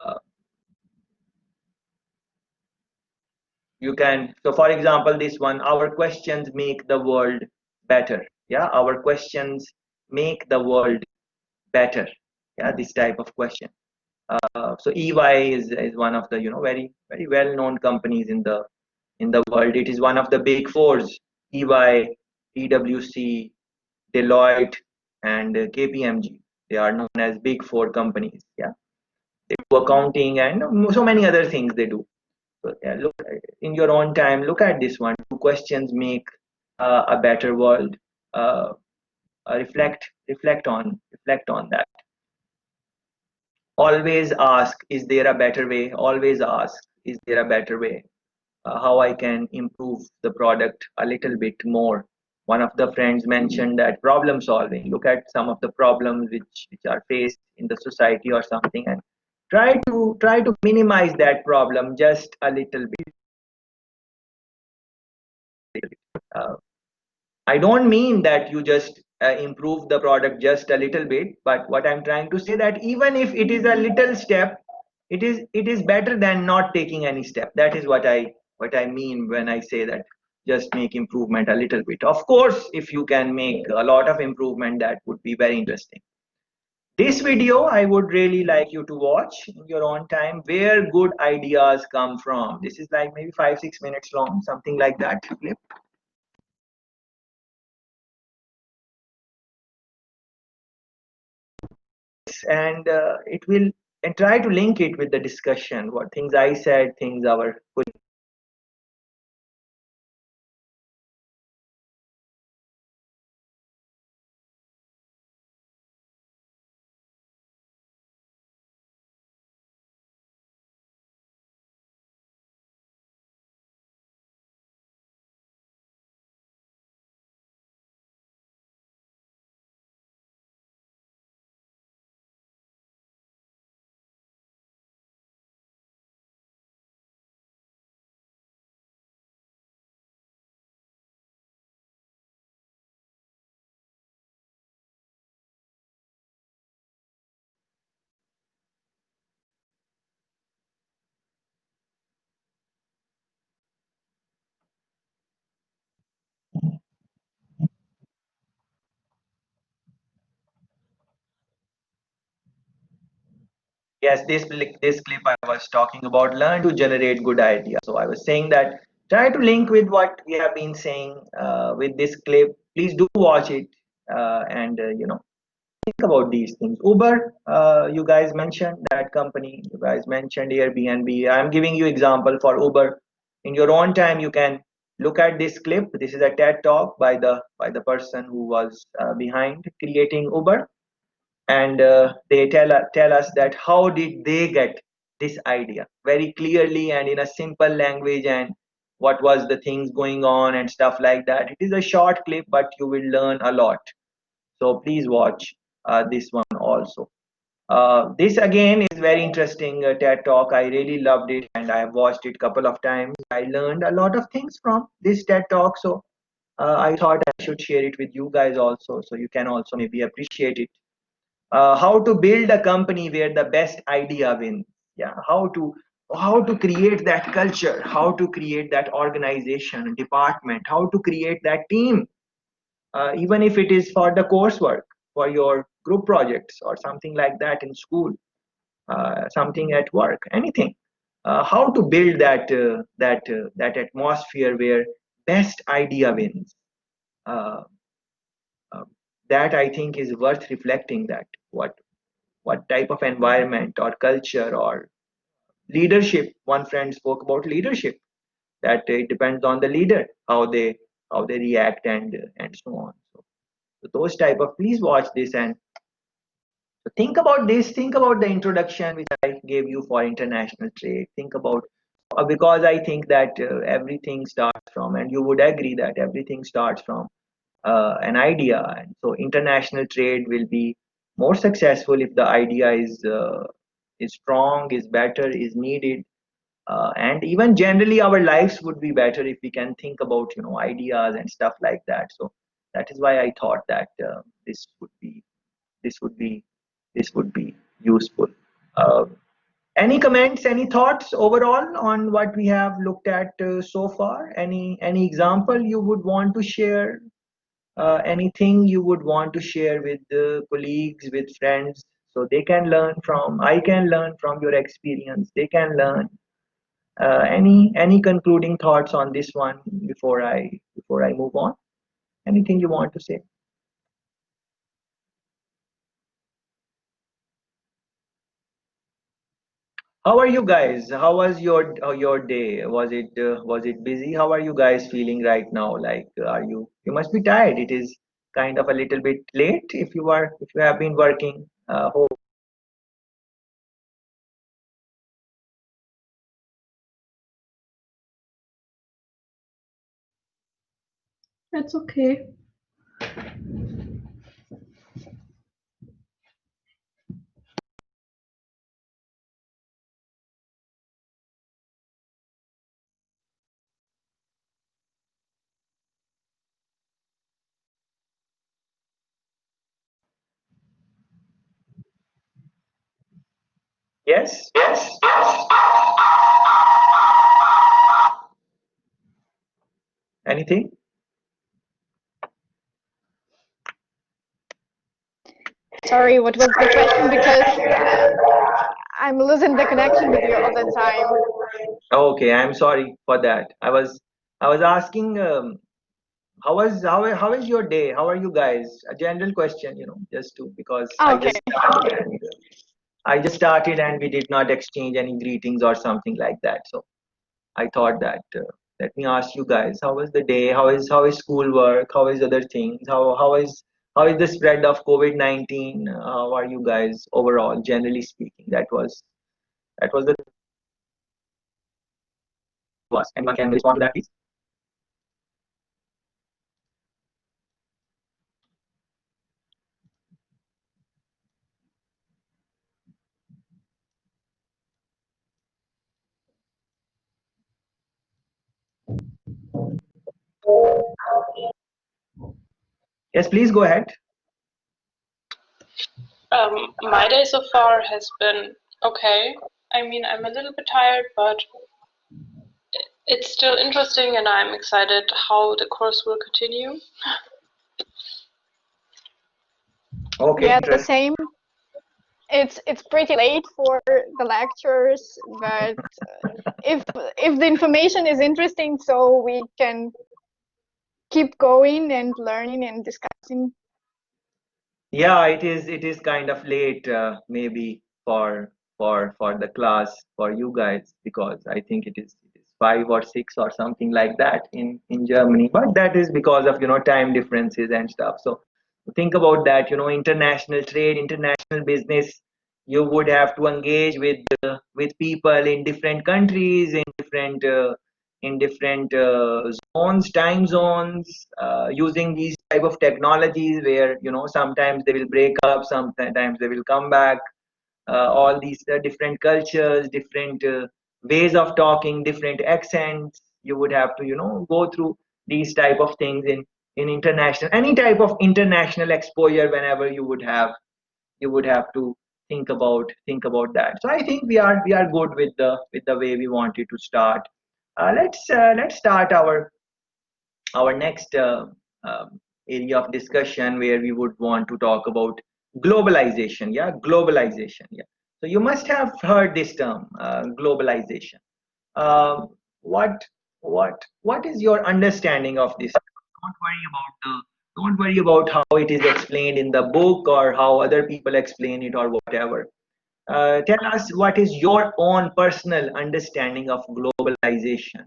uh, you can, so for example, this one, our questions make the world better. Yeah, our questions make the world better. Yeah, this type of question. So EY is one of the very very well known companies in the world. It is one of the big fours: EY, PwC, Deloitte, and KPMG. They are known as big four companies. Yeah, they do accounting and so many other things they do. So yeah, look, in your own time, look at this one. Do questions make a better world? Reflect on that. Always ask, is there a better way? Always ask, is there a better way? How I can improve the product a little bit more. One of the friends mentioned that problem solving. Look at some of the problems which are faced in the society or something, and try to minimize that problem just a little bit. Uh, I don't mean that you just improve the product just a little bit, but what I'm trying to say, that even if it is a little step, it is better than not taking any step. That is what I mean when I say that just make improvement a little bit. Of course, if you can make a lot of improvement, that would be very interesting. This video I would really like you to watch in your own time, where good ideas come from. This is like maybe 5-6 minutes long, something like that clip. And it will, and try to link it with the discussion, what things I said, things our Yes, this clip I was talking about, learn to generate good ideas. So I was saying that try to link with what we have been saying with this clip. Please do watch it and think about these things. Uber, you guys mentioned that company. You guys mentioned Airbnb. I'm giving you example for Uber. In your own time, you can look at this clip. This is a TED talk by the person who was behind creating Uber, and they tell us that how did they get this idea very clearly and in a simple language, and what was the things going on and stuff like that. It is a short clip, but you will learn a lot. So please watch this one also. This again is very interesting TED talk. I really loved it and I have watched it couple of times. I learned a lot of things from this TED talk. So I thought I should share it with you guys also, so you can also maybe appreciate it. How to build a company where the best idea wins. Yeah, how to create that culture, how to create that organization department, how to create that team, even if it is for the coursework, for your group projects or something like that in school, something at work, anything. How to build that atmosphere where best idea wins. Uh, uh, that I think is worth reflecting. That what type of environment or culture or leadership. One friend spoke about leadership, that it depends on the leader how they react and so on. So those type of, please watch this and think about this. Think about the introduction which I gave you for international trade. Think about, because I think that everything starts from, and you would agree that everything starts from an idea. And so international trade will be more successful if the idea is strong, is better, is needed, and even generally our lives would be better if we can think about ideas and stuff like that. So that is why I thought that this would be this would be useful. Uh, any comments, any thoughts overall on what we have looked at so far? Any example you would want to share? Anything you would want to share with colleagues, with friends, so they can learn from, I can learn from your experience, they can learn. Any concluding thoughts on this one before I move on? Anything you want to say? How are you guys? How was your day? Was it busy? How are you guys feeling right now? Like, are you must be tired. It is kind of a little bit late if you have been working. Hope. It's okay. Yes. Anything? Sorry, what was the question? Because I'm losing the connection with you all the time. Okay, I'm sorry for that. I was asking, how is your day? How are you guys? A general question, just to, because Okay. I just started and we did not exchange any greetings or something like that. So I thought that let me ask you guys, how was the day? How is school work? How is other things? How is the spread of COVID-19? How are you guys overall, generally speaking? That was the was. Anyone can respond to that, please? Yes, please go ahead. My day so far has been okay. I mean, I'm a little bit tired, but it's still interesting and I'm excited how the course will continue. Okay, Yeah, the same. it's pretty late for the lectures, but if the information is interesting, so we can keep going and learning and discussing. Yeah, it is kind of late, maybe for the class for you guys, because I think it is 5 or 6 or something like that in Germany. But that is because of time differences and stuff. So think about that. International trade, international business. You would have to engage with people in different countries, in different zones, time zones, using these type of technologies where sometimes they will break up, sometimes they will come back. All these different cultures, different ways of talking, different accents. You would have to go through these type of things in international, any type of international exposure. Whenever you would have to think about that. So I think we are good with the way we wanted to start. Let's start our next area of discussion, where we would want to talk about globalization. Yeah, globalization. Yeah. So you must have heard this term, globalization. Um, what what is your understanding of this? Don't worry about how it is explained in the book or how other people explain it or whatever. Tell us, what is your own personal understanding of globalization?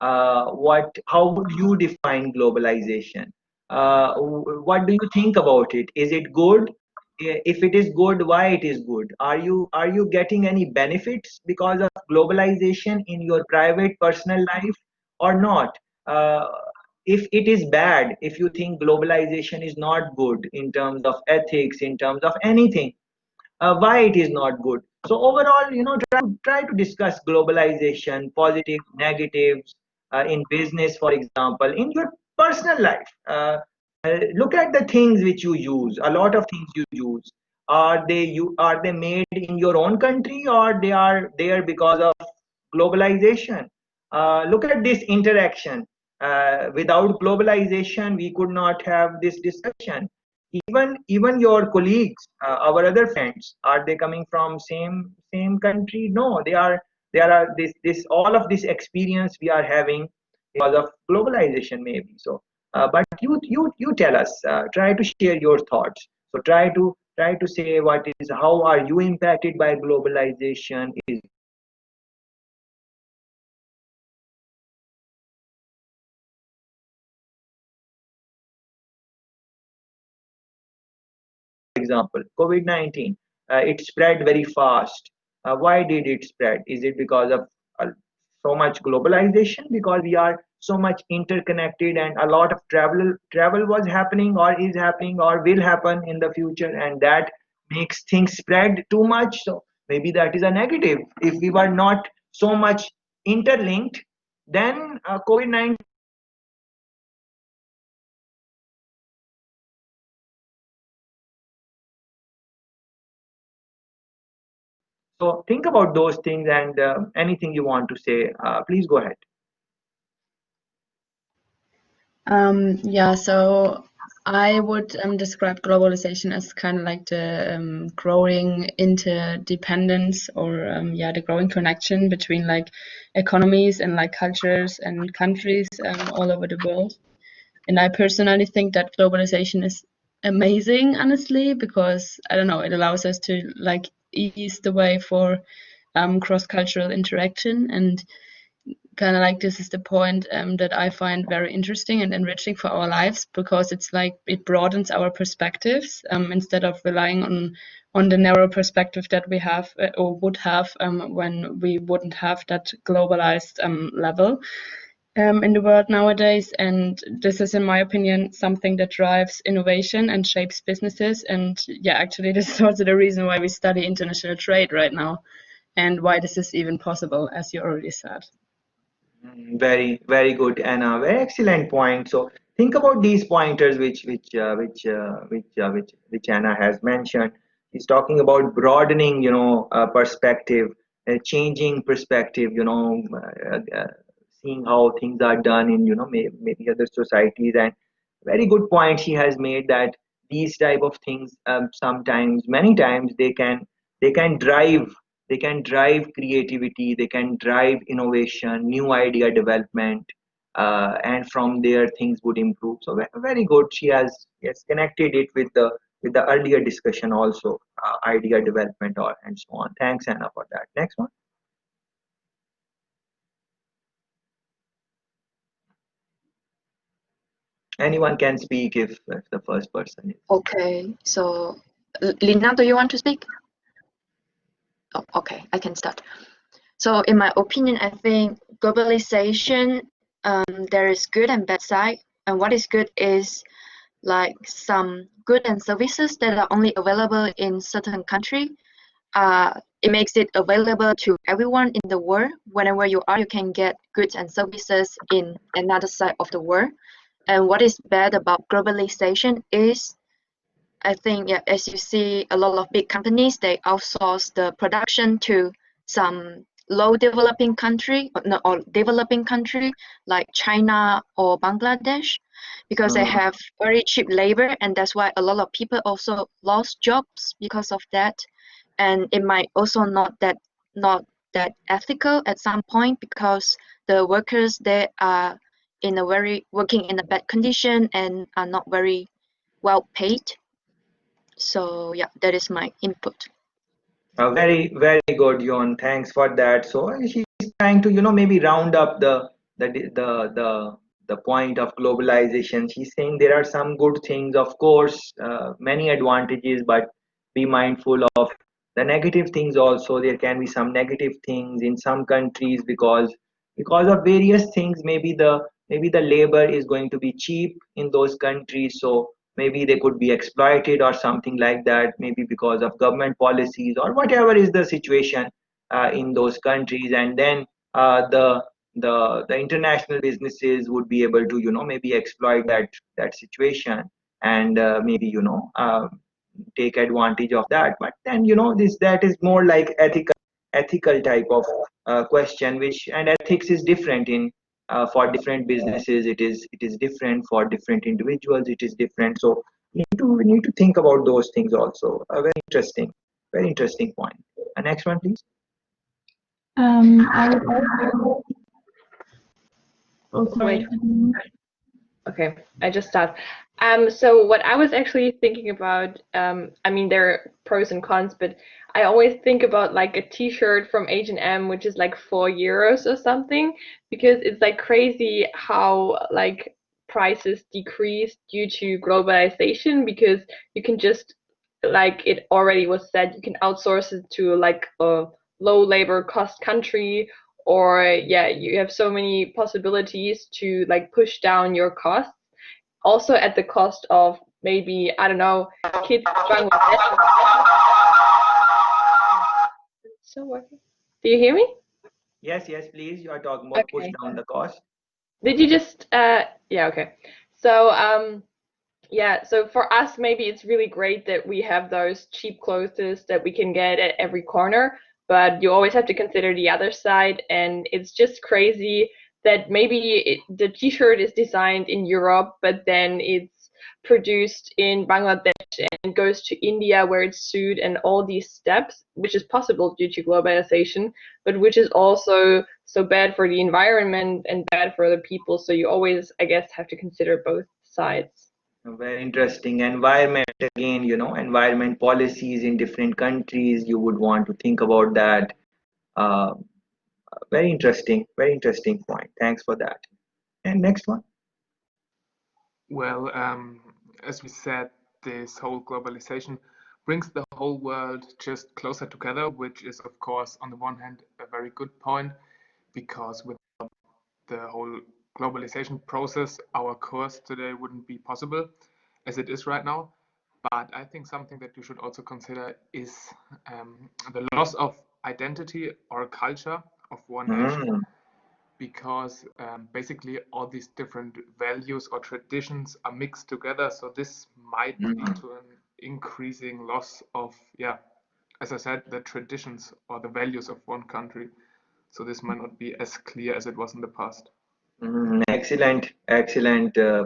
How would you define globalization? What do you think about it? Is it good? If it is good, why it is good? Are you getting any benefits because of globalization in your private personal life or not? If it is bad, if you think globalization is not good in terms of ethics, in terms of anything, why it is not good. So overall, try to discuss globalization, positive, negatives, in business, for example, in your personal life. Look at the things which you use. A lot of things you use. Are they made in your own country, or they are there because of globalization? Look at this interaction. Without globalization, we could not have this discussion. Even your colleagues, our other friends, are they coming from same country? No, they are this all of this experience we are having because of globalization, maybe. So but you tell us, try to share your thoughts. So try to say, how are you impacted by globalization? Is example, COVID-19, it spread very fast. Why did it spread? Is it because of so much globalization? Because we are so much interconnected, and a lot of travel was happening, or is happening, or will happen in the future, and that makes things spread too much. So maybe that is a negative. If we were not so much interlinked, then COVID-19. So think about those things, and anything you want to say, please go ahead. Yeah, so I would describe globalization as kind of like the growing interdependence, or yeah, the growing connection between like economies and like cultures and countries all over the world. And I personally think that globalization is amazing, honestly, because I don't know, it allows us to like ease the way for cross-cultural interaction. And kind of like this is the point that I find very interesting and enriching for our lives, because it's like it broadens our perspectives instead of relying on the narrow perspective that we have or would have when we wouldn't have that globalized level in the world nowadays. And this is, in my opinion, something that drives innovation and shapes businesses. And yeah, actually, this is also the reason why we study international trade right now, and why this is even possible, as you already said. Very, very good, Anna. Very excellent point. So think about these pointers which Anna has mentioned. He's talking about broadening, perspective, changing perspective. Seeing how things are done in, maybe other societies. And very good point he has made, that these type of things, sometimes, many times, they can They can drive creativity, they can drive innovation, new idea development, and from there things would improve. So very good. She has connected it with the earlier discussion also, idea development or and so on. Thanks, Anna, for that. Next one. Anyone can speak if the first person is. Okay, so Lina, do you want to speak? Oh, okay, I can start. So in my opinion, I think globalization, there is good and bad side. And what is good is like some good and services that are only available in certain country. It makes it available to everyone in the world. Whenever you are, you can get goods and services in another side of the world. And what is bad about globalization is, I think, yeah, as you see, a lot of big companies, they outsource the production to some low developing country or developing country like China or Bangladesh, because they have very cheap labor, and that's why a lot of people also lost jobs because of that. And it might also not that ethical at some point, because the workers, they are working in a bad condition and are not very well paid. So yeah, that is my input. Very, very good, Yon. Thanks for that. So she's trying to, maybe round up the point of globalization. She's saying there are some good things, of course, many advantages, but be mindful of the negative things also. There can be some negative things in some countries because of various things. Maybe the labor is going to be cheap in those countries, so maybe they could be exploited or something like that, maybe because of government policies or whatever is the situation in those countries. And then the international businesses would be able to maybe exploit that situation, and maybe take advantage of that. But then that is more like ethical type of question, which, and ethics is different in for different businesses. It is different for different individuals. It is different. So we need to think about those things also. A very interesting point. Next one, please. I would also. Oh, sorry. Okay, I just start. So what I was actually thinking about, I mean, there are pros and cons, but I always think about like a T-shirt from H&M, which is like €4 or something, because it's like crazy how like prices decrease due to globalization, because you can just, like it already was said, you can outsource it to like a low labor cost country, or yeah, you have so many possibilities to like push down your costs, also at the cost of maybe, I don't know, kids in Bangladesh. So working. Do you hear me? Yes, please. You are talking about push Okay. down the cost. Did you just yeah, okay. So yeah, so for us, maybe it's really great that we have those cheap clothes that we can get at every corner, but you always have to consider the other side, and it's just crazy that maybe the t-shirt is designed in Europe, but then it's produced in Bangladesh and goes to India where it's sewed, and all these steps, which is possible due to globalization, but which is also so bad for the environment and bad for other people. So you always, I guess, have to consider both sides. Very interesting. Environment, again, environment policies in different countries. You would want to think about that. Uh, very interesting point. Thanks for that. And next one. Well, as we said, this whole globalization brings the whole world just closer together, which is, of course, on the one hand, a very good point, because without the whole globalization process, our course today wouldn't be possible as it is right now. But I think something that you should also consider is the loss of identity or culture of one nation, because basically all these different values or traditions are mixed together. So this might lead to an increasing loss of, yeah, as I said, the traditions or the values of one country. So this might not be as clear as it was in the past. Excellent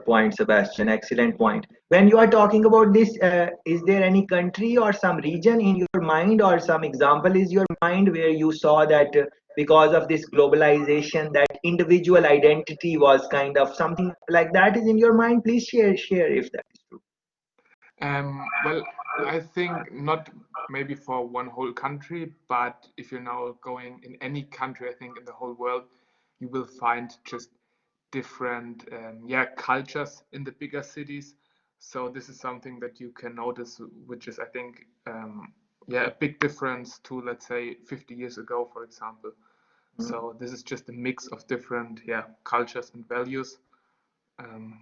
point, Sebastian. Excellent point. When you are talking about this, is there any country or some region in your mind, or some example is your mind where you saw that because of this globalization, that individual identity was kind of something like that is in your mind? Please share if that is true. Well, I think not maybe for one whole country, but if you're now going in any country, I think in the whole world, you will find just different cultures in the bigger cities. So this is something that you can notice, which is I think a big difference to, let's say, 50 years ago, for example. So this is just a mix of different cultures and values,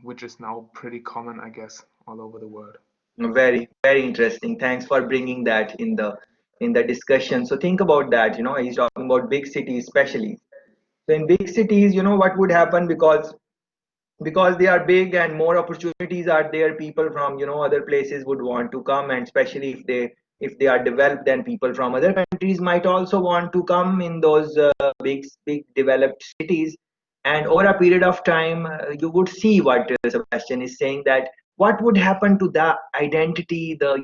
which is now pretty common, I guess, all over the world. Very, very interesting. Thanks for bringing that in the discussion. So think about that. He's talking about big cities, especially. So in big cities, what would happen, because they are big and more opportunities are there, people from other places would want to come, and especially if they are developed, then people from other countries might also want to come in those big developed cities. And over a period of time, you would see what Sebastian is saying, that what would happen to the identity, the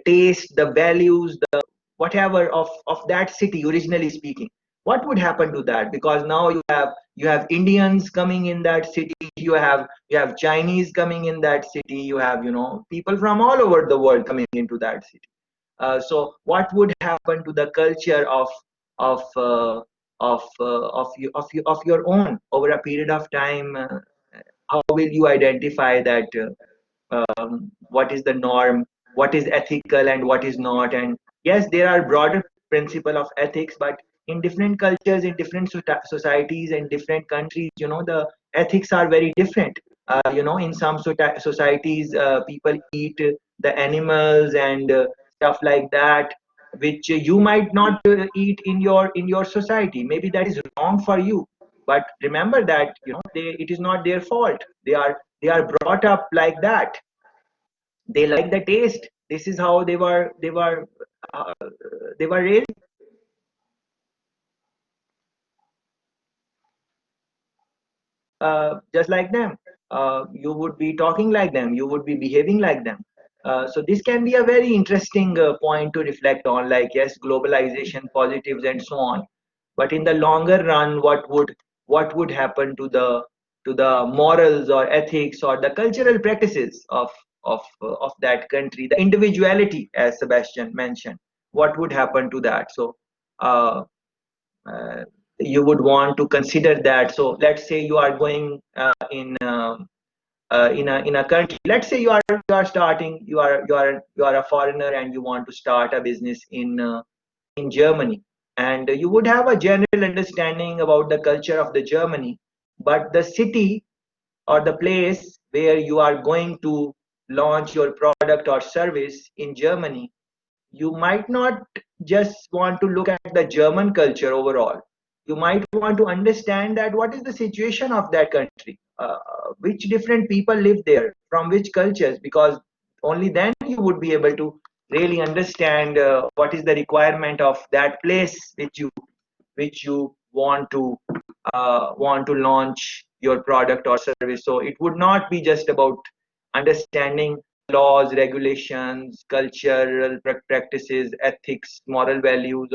taste, the values, the whatever of that city, originally speaking. What would happen to that? Because now you have Indians coming in that city, you have Chinese coming in that city, you have people from all over the world coming into that city. So what would happen to the culture of of your own over a period of time? How will you identify that? What is the norm, what is ethical and what is not? And yes, there are broader principle of ethics, but in different cultures, in different societies and different countries, the ethics are very different. In some societies, people eat the animals and stuff like that, which you might not eat in your society. Maybe that is wrong for you, but remember that it is not their fault. They are brought up like that. They like the taste. This is how uh, they were raised. Just like them. You would be talking like them, you would be behaving like them. So this can be a very interesting point to reflect on, like, yes, globalization positives and so on, but in the longer run, what would happen to the morals or ethics or the cultural practices of that country, the individuality, as Sebastian mentioned? What would happen to that? So uh, uh, you would want to consider that. So let's say you are going in a country. Let's say you are starting, you are a foreigner and you want to start a business in Germany, and you would have a general understanding about the culture of the Germany, but the city or the place where you are going to launch your product or service in Germany, you might not just want to look at the German culture overall. You might want to understand that what is the situation of that country, which different people live there, from which cultures, because only then you would be able to really understand what is the requirement of that place which you want to launch your product or service. So it would not be just about understanding laws, regulations, cultural practices, ethics, moral values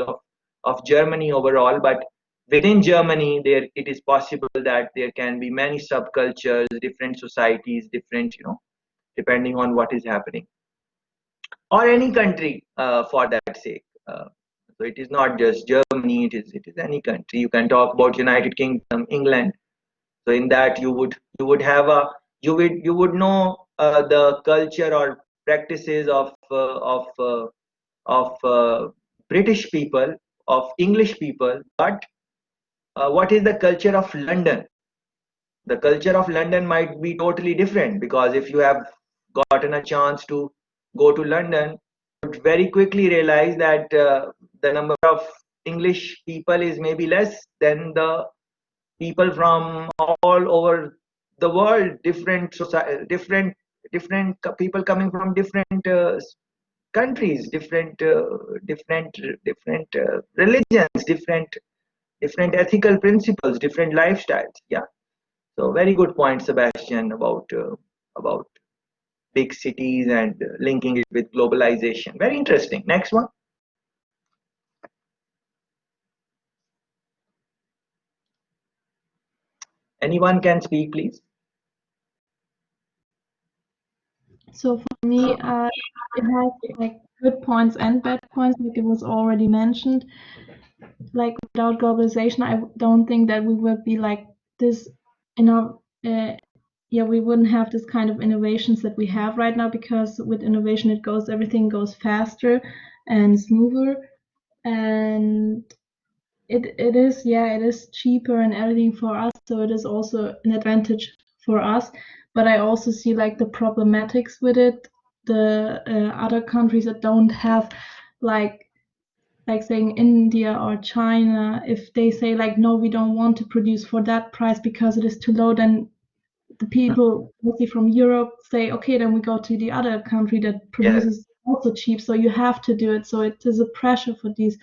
of Germany overall, but within Germany, there it is possible that there can be many subcultures, different societies, different, depending on what is happening, or any country for that sake. So it is not just Germany; it is any country. You can talk about United Kingdom, England. So in that you would have a you would know the culture or practices of British people, of English people, but what is the culture of London? The culture of London might be totally different, because if you have gotten a chance to go to London, you would very quickly realize that the number of English people is maybe less than the people from all over the world, different people coming from different countries, different religions, different ethical principles, different lifestyles. Yeah. So very good point, Sebastian, about big cities and linking it with globalization. Very interesting. Next one. Anyone can speak, please. So for me, it has like good points and bad points, like it was already mentioned. Like without globalization, I don't think that we would be like this in our yeah, we wouldn't have this kind of innovations that we have right now, because with innovation everything goes faster and smoother, and it is cheaper and everything for us, so it is also an advantage for us. But I also see like the problematics with it. The other countries that don't have like saying India or China, if they say like, no, we don't want to produce for that price because it is too low, then the people mostly from Europe say, okay, then we go to the other country that produces also cheap. So you have to do it. So it is a pressure for these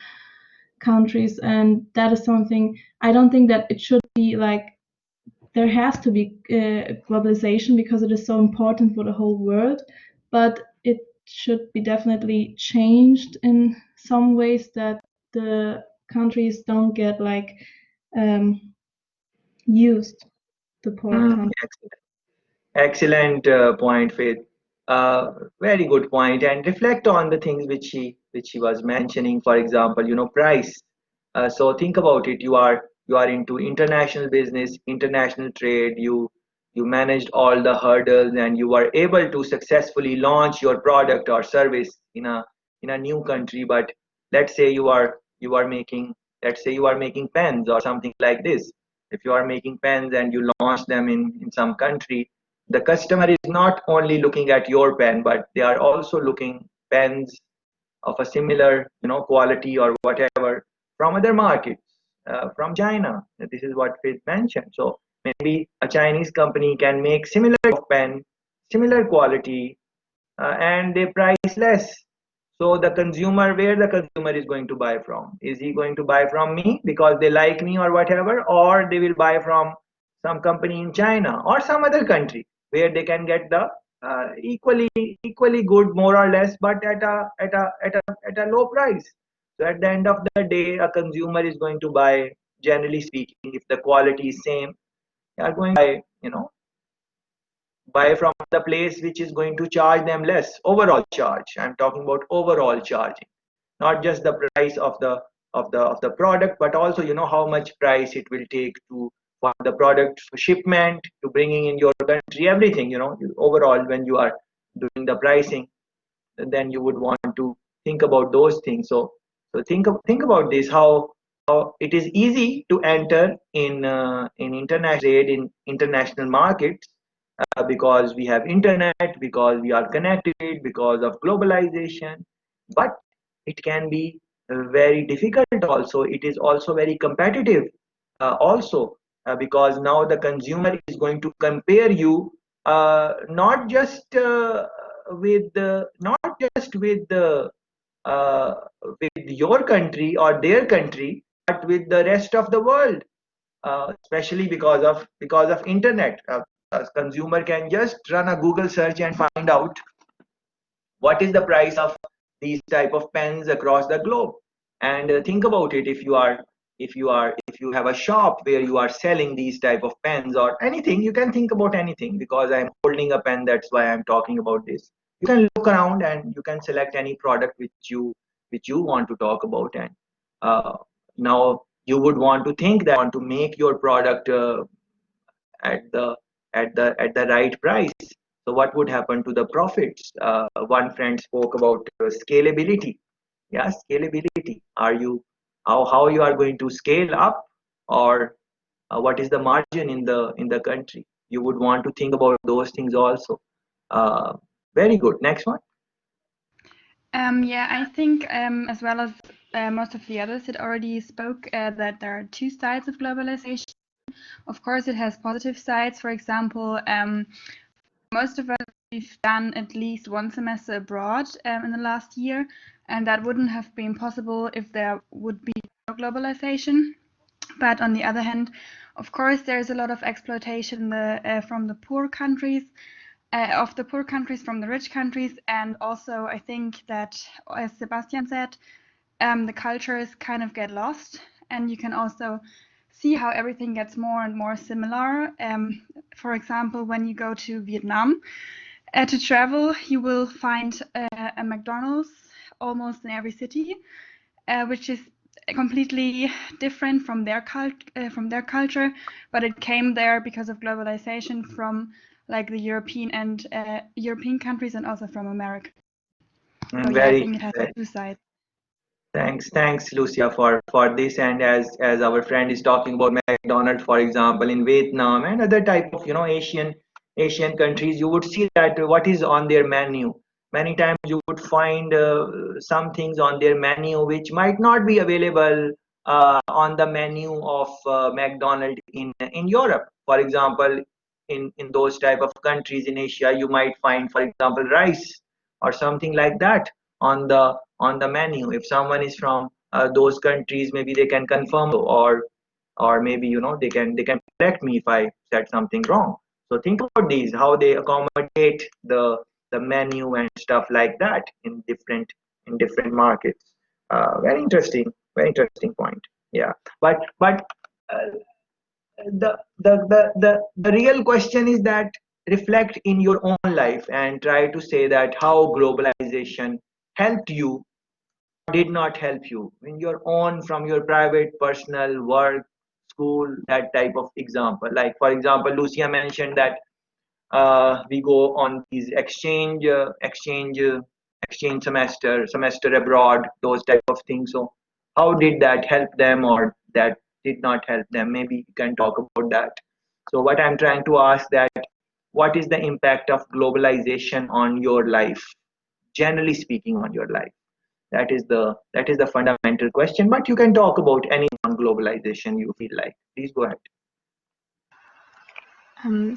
countries, and that is something I don't think that it should be like. There has to be globalization because it is so important for the whole world, but it should be definitely changed in some ways, that the countries don't get like used, the poor countries. Excellent point, Faith. Very good point. And reflect on the things which she was mentioning. For example, price. So think about it. You are into international business, international trade. You managed all the hurdles, and you were able to successfully launch your product or service in a new country. But let's say you are making let's say you are making pens or something like this. If you are making pens and you launch them in some country, the customer is not only looking at your pen, but they are also looking pens of a similar quality or whatever from other markets, from China. This is what Faith mentioned. So maybe a Chinese company can make similar pen, similar quality, and they price less. So the consumer, where the consumer is going to buy from? Is he going to buy from me because they like me or whatever, or they will buy from some company in China or some other country where they can get the equally good, more or less, but at a low price. So at the end of the day, a consumer is going to buy. Generally speaking, if the quality is same, they are going to buy from the place which is going to charge them less overall charge. I'm talking about overall charging, not just the price of the product, but also how much price it will take to for the product shipment to bringing in your country, everything. Overall, when you are doing the pricing, then you would want to think about those things. So think about this, how it is easy to enter in international trade, in international markets, because we have internet, because we are connected, because of globalization. But it can be very difficult also. It is also very competitive also, because now the consumer is going to compare you, not just uh, with your country or their country, but with the rest of the world, especially because of internet. A consumer can just run a Google search and find out what is the price of these type of pens across the globe. And think about it. If you have a shop where you are selling these type of pens or anything, you can think about anything. Because I'm holding a pen, that's why I'm talking about this. You can look around and you can select any product which you want to talk about. And now you would want to think that want to make your product at the right price. So what would happen to the profits? One friend spoke about scalability. Yeah, scalability. How you are going to scale up, or what is the margin in the country? You would want to think about those things also. Very good. Next one. Yeah, I think as well as most of the others that already spoke, that there are two sides of globalization. Of course, it has positive sides. For example, most of us, we've done at least one semester abroad in the last year, and that wouldn't have been possible if there would be no globalization. But on the other hand, of course, there's a lot of exploitation from the poor countries, of the poor countries from the rich countries. And also, I think that, as Sebastian said, the cultures kind of get lost, and you can also see how everything gets more and more similar. For example, when you go to Vietnam to travel, you will find a McDonald's almost in every city, which is completely different from their culture, but it came there because of globalization from like the European and European countries and also from America. So yeah, I think it has two sides. Thanks, Lucia, for this. And as our friend is talking about McDonald's, for example, in Vietnam and other type of Asian countries, you would see that what is on their menu. Many times you would find some things on their menu which might not be available on the menu of McDonald's in Europe. For example, in those type of countries in Asia, you might find, for example, rice or something like that on the menu. If someone is from those countries, maybe they can confirm, or maybe they can correct me if I said something wrong. So think about these, how they accommodate the menu and stuff like that in different markets. Very interesting point. Yeah, but uh, the real question is that reflect in your own life and try to say that how globalization helped you, did not help you in your own, from your private, personal, work, school, that type of example. Like for example, Lucia mentioned that we go on these exchange semester abroad, those type of things. So how did that help them, or that did not help them? Maybe you can talk about that. So what I'm trying to ask, that what is the impact of globalization on your life, generally speaking, on your life? That is the fundamental question, but you can talk about any on globalization you feel like. Please go ahead.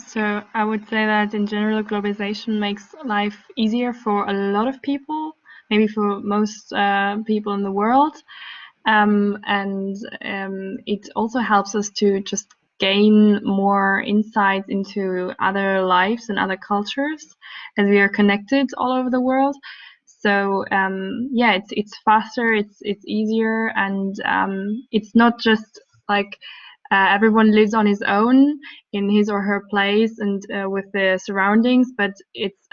So I would say that in general, globalization makes life easier for a lot of people, maybe for most people in the world. And it also helps us to just gain more insights into other lives and other cultures, as we are connected all over the world. So yeah, it's faster, it's easier, and it's not just like everyone lives on his own in his or her place and with the surroundings, but it's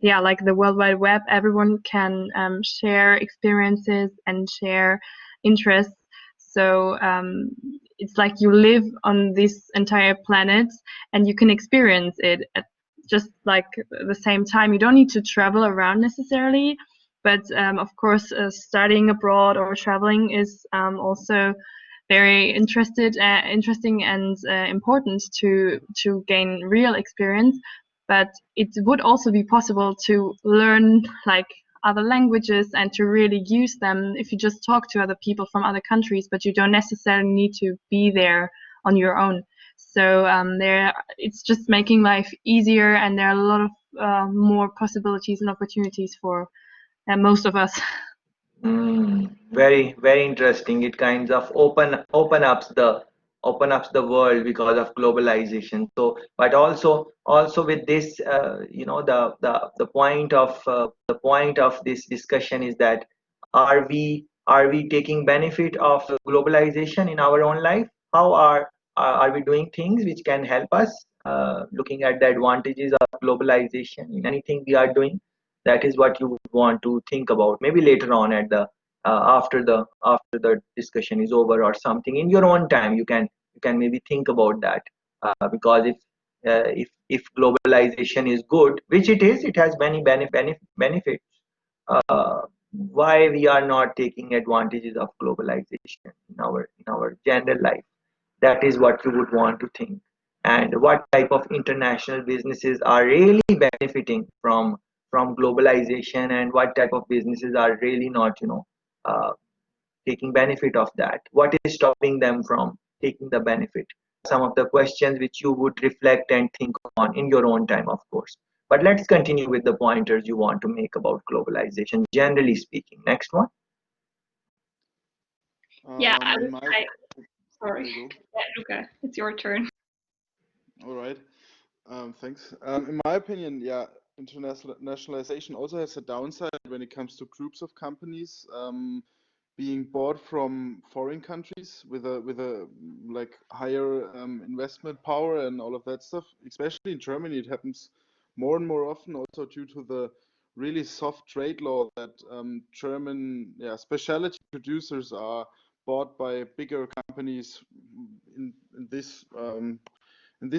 yeah, like the World Wide Web, everyone can share experiences and share interests. So it's like you live on this entire planet and you can experience it at just like the same time. You don't need to travel around necessarily, but of course studying abroad or traveling is also very interesting and important to gain real experience. But it would also be possible to learn like other languages and to really use them if you just talk to other people from other countries, but you don't necessarily need to be there on your own. So it's just making life easier, and there are a lot of more possibilities and opportunities for most of us. Very interesting. It kinds of open ups the world because of globalization. So, but also with this, the point of this discussion is that are we taking benefit of globalization in our own life? How are we doing things which can help us? Looking at the advantages of globalization in anything we are doing, that is what you would want to think about. Maybe later on at the after the discussion is over or something, in your own time, you can maybe think about that. Because if globalization is good, which it is, it has many benefits. uh, why we are not taking advantages of globalization in our general life? That is what you would want to think. And what type of international businesses are really benefiting from globalization, and what type of businesses are really not, uh, taking benefit of that? What is stopping them from taking the benefit? Some of the questions which you would reflect and think on in your own time, of course. But let's continue with the pointers you want to make about globalization, generally speaking. Next one. Yeah, I In would my say, sorry. there you go. Yeah, Luca, it's your turn. All right. Thanks. In my opinion, yeah, internationalization also has a downside when it comes to groups of companies. being bought from foreign countries with a like higher investment power and all of that stuff. Especially in Germany, it happens more and more often, also due to the really soft trade law that German specialty producers are bought by bigger companies. In this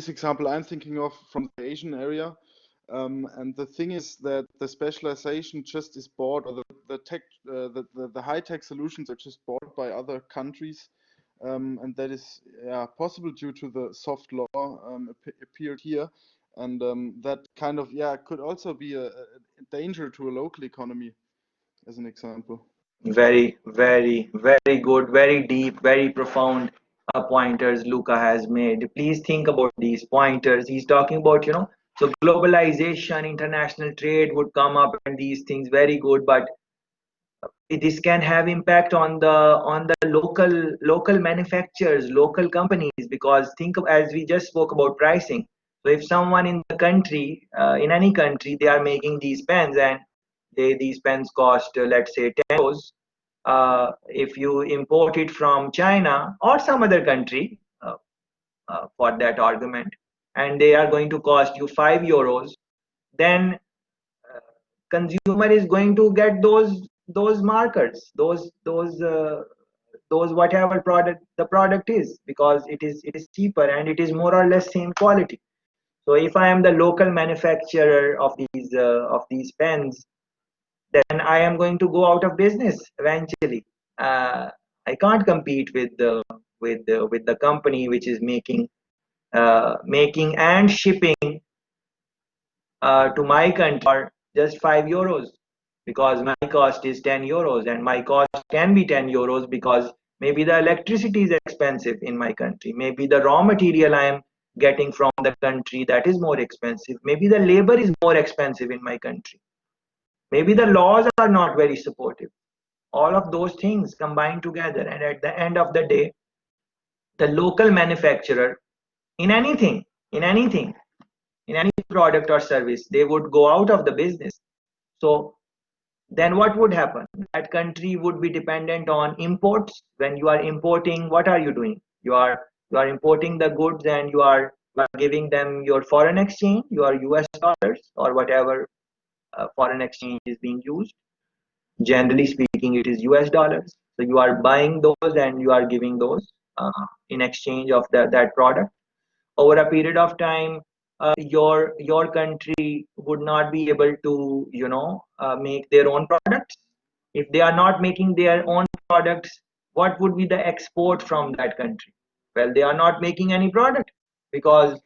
example I'm thinking of from the Asian area. And the thing is that the specialization just is bought, or the tech, the high tech solutions are just bought by other countries, and that is possible due to the soft law appeared here, and that kind of could also be a danger to a local economy, as an example. Very, very, very good, very deep, very profound pointers Luca has made. Please think about these pointers. He's talking about, so globalization, international trade would come up and these things very good, but this can have impact on the local manufacturers, local companies, because think of, as we just spoke about pricing. So if someone in the country, in any country, they are making these pens and these pens cost, let's say, 10 euros. If you import it from China or some other country, for that argument, and they are going to cost you 5 euros, then consumer is going to get those markers, those whatever product the product is, because it is cheaper and it is more or less same quality. So if I am the local manufacturer of these pens, then I am going to go out of business eventually. I can't compete with the company which is making and shipping to my country for just 5 euros, because my cost is 10 euros, and my cost can be 10 euros because maybe the electricity is expensive in my country, maybe the raw material I am getting from the country, that is more expensive, maybe the labor is more expensive in my country, maybe the laws are not very supportive. All of those things combine together, and at the end of the day, the local manufacturer, in anything in anything in any product or service, they would go out of the business. So then what would happen? That country would be dependent on imports. When you are importing, what are you doing? You are importing the goods, and you are giving them your foreign exchange, your US dollars, or whatever foreign exchange is being used. Generally speaking, it is US dollars. So you are buying those and you are giving those in exchange of that product. Over a period of time, your country would not be able to make their own products. If they are not making their own products, what would be the export from that country? Well, they are not making any product, because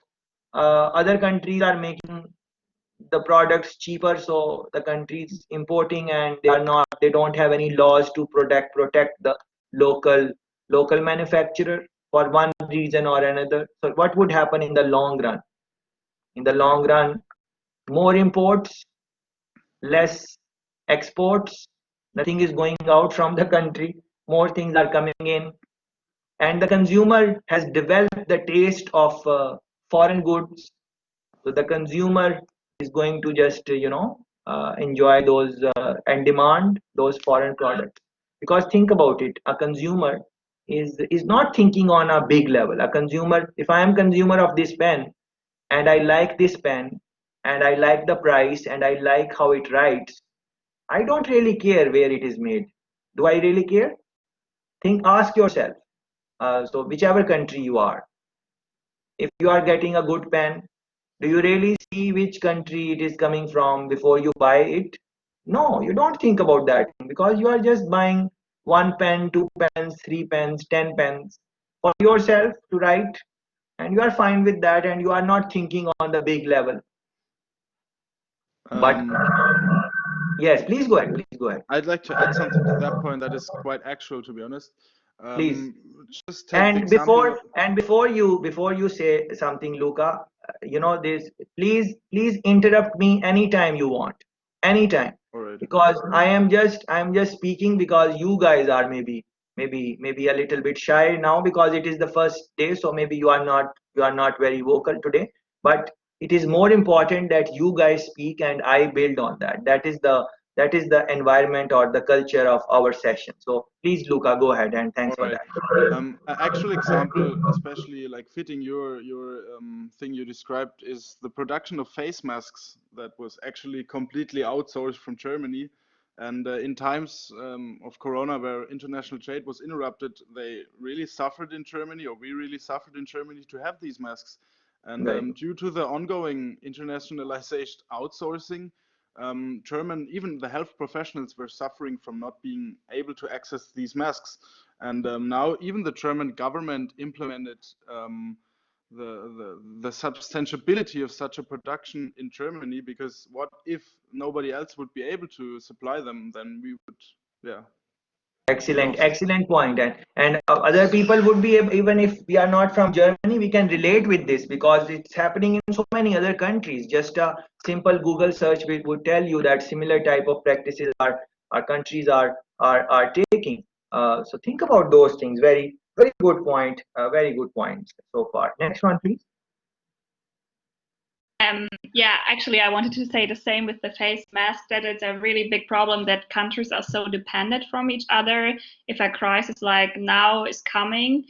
other countries are making the products cheaper, so the countries importing, and they don't have any laws to protect the local manufacturer for one reason or another. So what would happen in the long run? In the long run, more imports, less exports. Nothing is going out from the country, more things are coming in, and the consumer has developed the taste of foreign goods. So the consumer is going to just enjoy those and demand those foreign products, because think about it, a consumer is not thinking on a big level. A consumer, if I am consumer of this pen and I like this pen and I like the price and I like how it writes, I don't really care where it is made. Do I really care? Ask yourself. So whichever country you are, if you are getting a good pen, do you really see which country it is coming from before you buy it? No, you don't think about that, because you are just buying one pen, two pens, three pens, 10 pens for yourself to write, and you are fine with that, and you are not thinking on the big level. But yes, please go ahead. Please go ahead. I'd like to add something to that point that is quite actual, to be honest. Please. Just take the And example. before you say something, Luca, this. Please interrupt me anytime you want, anytime, Alright. because I'm just speaking because you guys are maybe a little bit shy now, because it is the first day, so maybe you are not very vocal today. But it is more important that you guys speak and I build on that. that is the environment or the culture of our session. So please, Luca, go ahead, and thanks All for right. that. An actual example, especially like fitting your thing you described, is the production of face masks that was actually completely outsourced from Germany. And in times of Corona, where international trade was interrupted, they really suffered in Germany, or we really suffered in Germany to have these masks. And Very good. due to the ongoing internationalization outsourcing, even the health professionals were suffering from not being able to access these masks. And now even the German government implemented the substantiability of such a production in Germany, because what if nobody else would be able to supply them, then we would, yeah, be Excellent, lost. excellent point. And other people would be even if we are not from Germany, we can relate with this because it's happening in so many other countries. Just a simple Google search would tell you that similar type of practices our countries are taking. So think about those things. Very very good point. Very good points so far. Next one, please. Yeah, actually, I wanted to say the same with the face mask, that it's a really big problem that countries are so dependent from each other if a crisis like now is coming.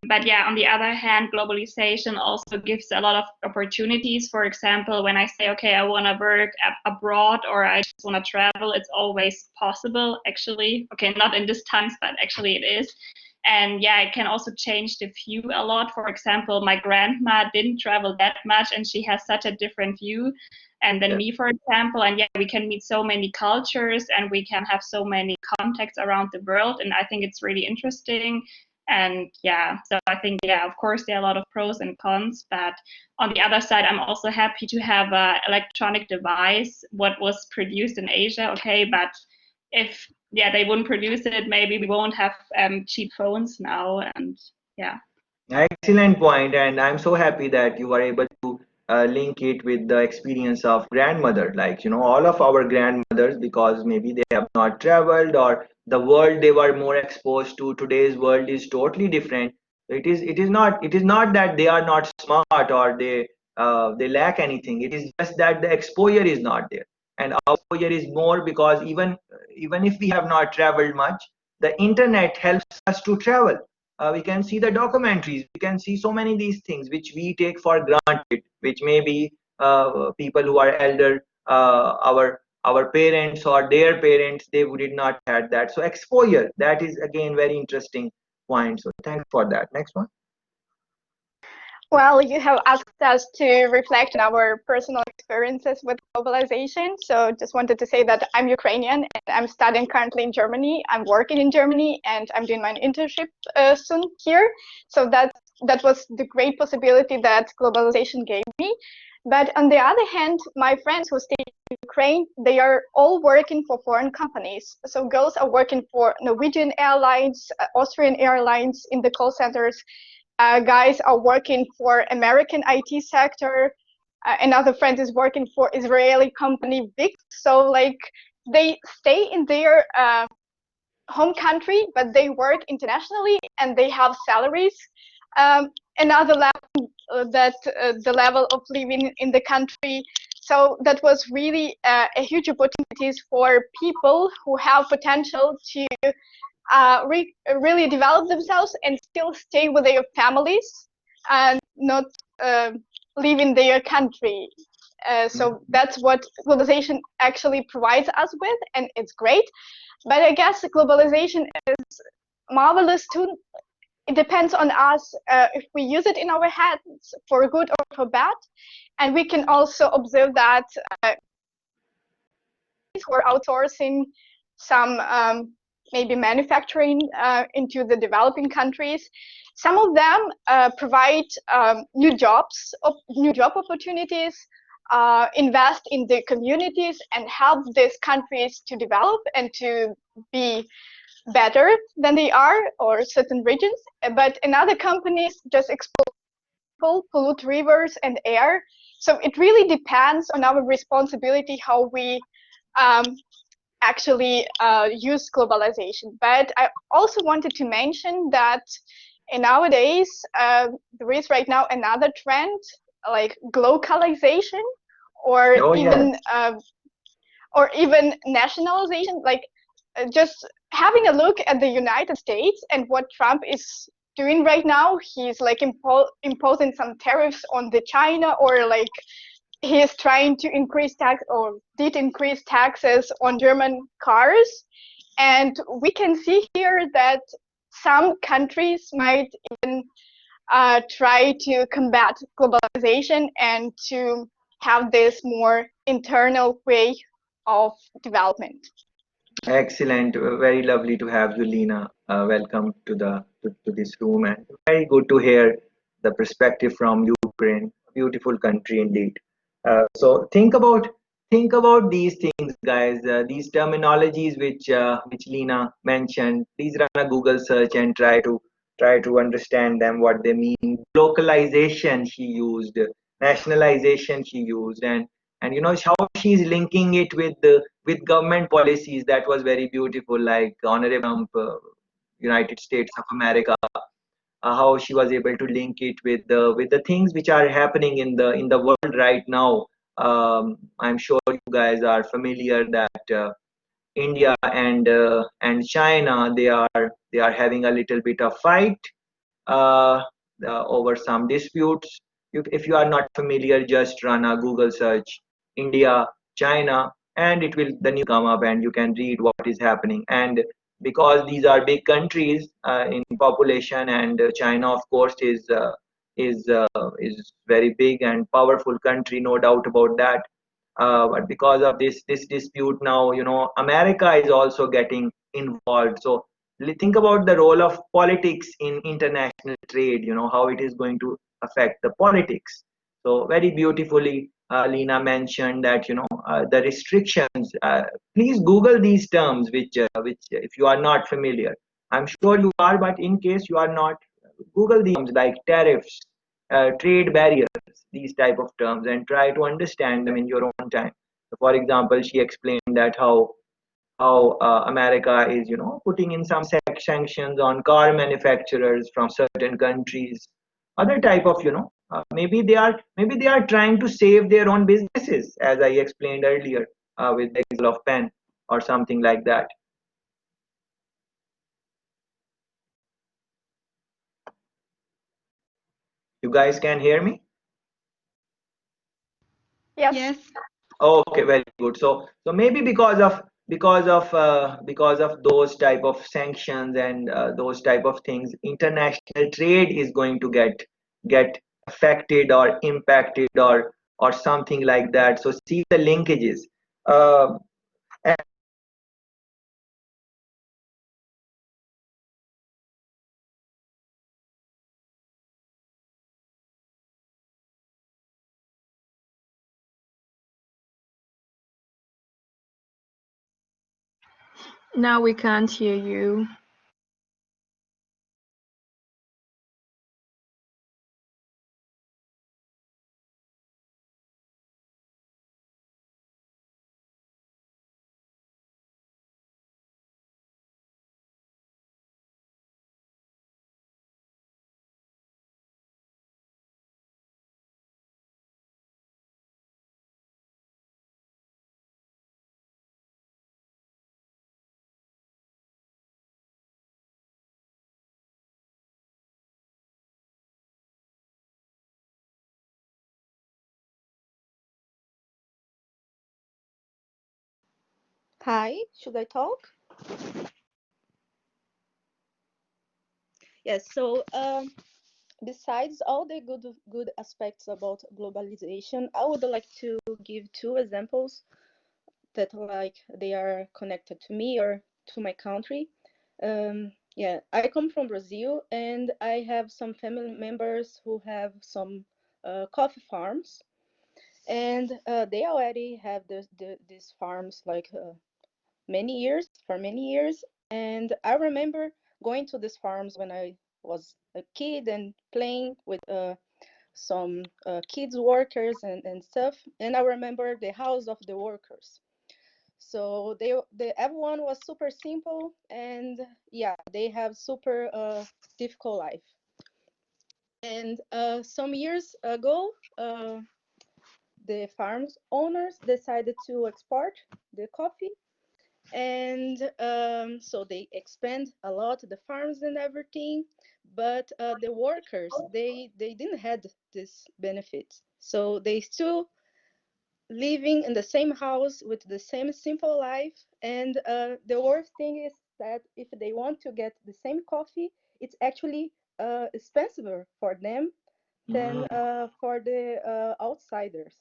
But yeah, on the other hand, globalization also gives a lot of opportunities. For example, when I say, okay, I want to work abroad or I just want to travel, it's always possible, actually. Okay, not in these times, but actually it is. And yeah, it can also change the view a lot. For example, my grandma didn't travel that much and she has such a different view and than me, for example. And yeah, we can meet so many cultures and we can have so many contacts around the world. And I think it's really interesting. And yeah, so I think, yeah, of course, there are a lot of pros and cons. But on the other side, I'm also happy to have an electronic device, what was produced in Asia. Okay, but if they wouldn't produce it, maybe we won't have cheap phones now. And yeah. Excellent point, and I'm so happy that you were able to link it with the experience of grandmother. Like, all of our grandmothers, because maybe they have not traveled or the world they were more exposed to, today's world is totally different. It is not that they are not smart or they lack anything. It is just that the exposure is not there, and our exposure is more because even if we have not traveled much, the internet helps us to travel. We can see the documentaries, we can see so many of these things which we take for granted, which maybe people who are elder, our parents or their parents, they would not had that. So exposure, that is again very interesting point. So thanks for that. Next one. Well, you have asked us to reflect on our personal experiences with globalization. So just wanted to say that I'm Ukrainian and I'm studying currently in Germany. I'm working in Germany and I'm doing my internship soon here. So that was the great possibility that globalization gave me. But on the other hand, my friends who stay in Ukraine, they are all working for foreign companies. So girls are working for Norwegian Airlines, Austrian Airlines in the call centers. Guys are working for American IT sector. Another friend is working for Israeli company VIX. So like they stay in their home country, but they work internationally and they have salaries. Another level the level of living in the country. So that was really a huge opportunities for people who have potential to really develop themselves and still stay with their families and not leave in their country. So that's what globalization actually provides us with, and it's great. But I guess globalization is marvelous too. It depends on us if we use it in our hands for good or for bad. And we can also observe that who are outsourcing some maybe manufacturing into the developing countries. Some of them provide new job opportunities, invest in the communities and help these countries to develop and to be better than they are, or certain regions. But in other companies just exploit people, pollute rivers and air. So it really depends on our responsibility how we actually use globalization. But I also wanted to mention that nowadays there is right now another trend like globalization, or or even nationalization. Like just having a look at the United States and what Trump is doing right now. He's like imposing some tariffs on the China, or like he is trying to increase tax, or did increase taxes on German cars. And we can see here that some countries might even try to combat globalization and to have this more internal way of development. Excellent. Very lovely to have you, Lena. Welcome to to this room, and very good to hear the perspective from Ukraine. Beautiful country indeed. So think about these things, guys. These terminologies which Lena mentioned. Please run a Google search and try to understand them, what they mean. Localization she used, nationalization she used, and you know how she's linking it with government policies. That was very beautiful, like Honorable Trump, United States of America, how she was able to link it with the things which are happening in the world right now. I'm sure you guys are familiar that India and China, they are having a little bit of fight uh, over some disputes. If you are not familiar, just run a Google search, India, China, and it will the news come up, and you can read what is happening. And because these are big countries in population, and China, of course, is very big and powerful country, no doubt about that. But because of this dispute now, you know, America is also getting involved. So think about the role of politics in international trade, you know, how it is going to affect the politics. So very beautifully, Lena mentioned that, you know, the restrictions. Please Google these terms, which if you are not familiar, I'm sure you are, but in case you are not, Google these terms like tariffs, trade barriers, these type of terms, and try to understand them in your own time. So for example, she explained that how America is, you know, putting in some sanctions on car manufacturers from certain countries. Other type of, you know, maybe they are trying to save their own businesses, as I explained earlier, with the example of pen or something like that. You guys can hear me? Yes. Okay, very good. So maybe because of those type of sanctions and those type of things, international trade is going to get affected or impacted or something like that. So see the linkages. Uh, Now we can't hear you. Hi, should I talk? Yes, so besides all the good aspects about globalization, I would like to give two examples that like they are connected to me or to my country. Yeah, I come from Brazil, and I have some family members who have some coffee farms, and they already have these farms like for many years. And I remember going to these farms when I was a kid and playing with some kids workers and stuff. And I remember the house of the workers. So everyone was super simple, and yeah, they have super difficult life. And some years ago, the farms owners decided to export the coffee, and so they expand a lot the farms and everything, but the workers, they didn't had this benefits, so they still living in the same house with the same simple life. And the worst thing is that if they want to get the same coffee, it's actually expensive for them than for the outsiders.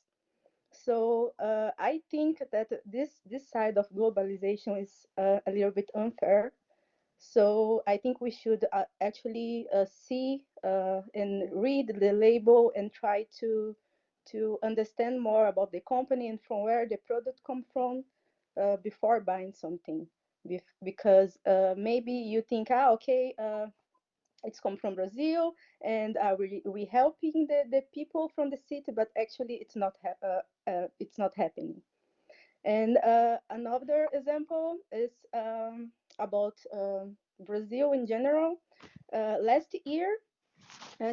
So I think that this side of globalization is a little bit unfair. So I think we should actually see and read the label and try to understand more about the company and from where the product come from before buying something. Because maybe you think, okay, it's come from Brazil, and we helping the people from the city, but actually it's not happening. And another example is about Brazil in general. Last year,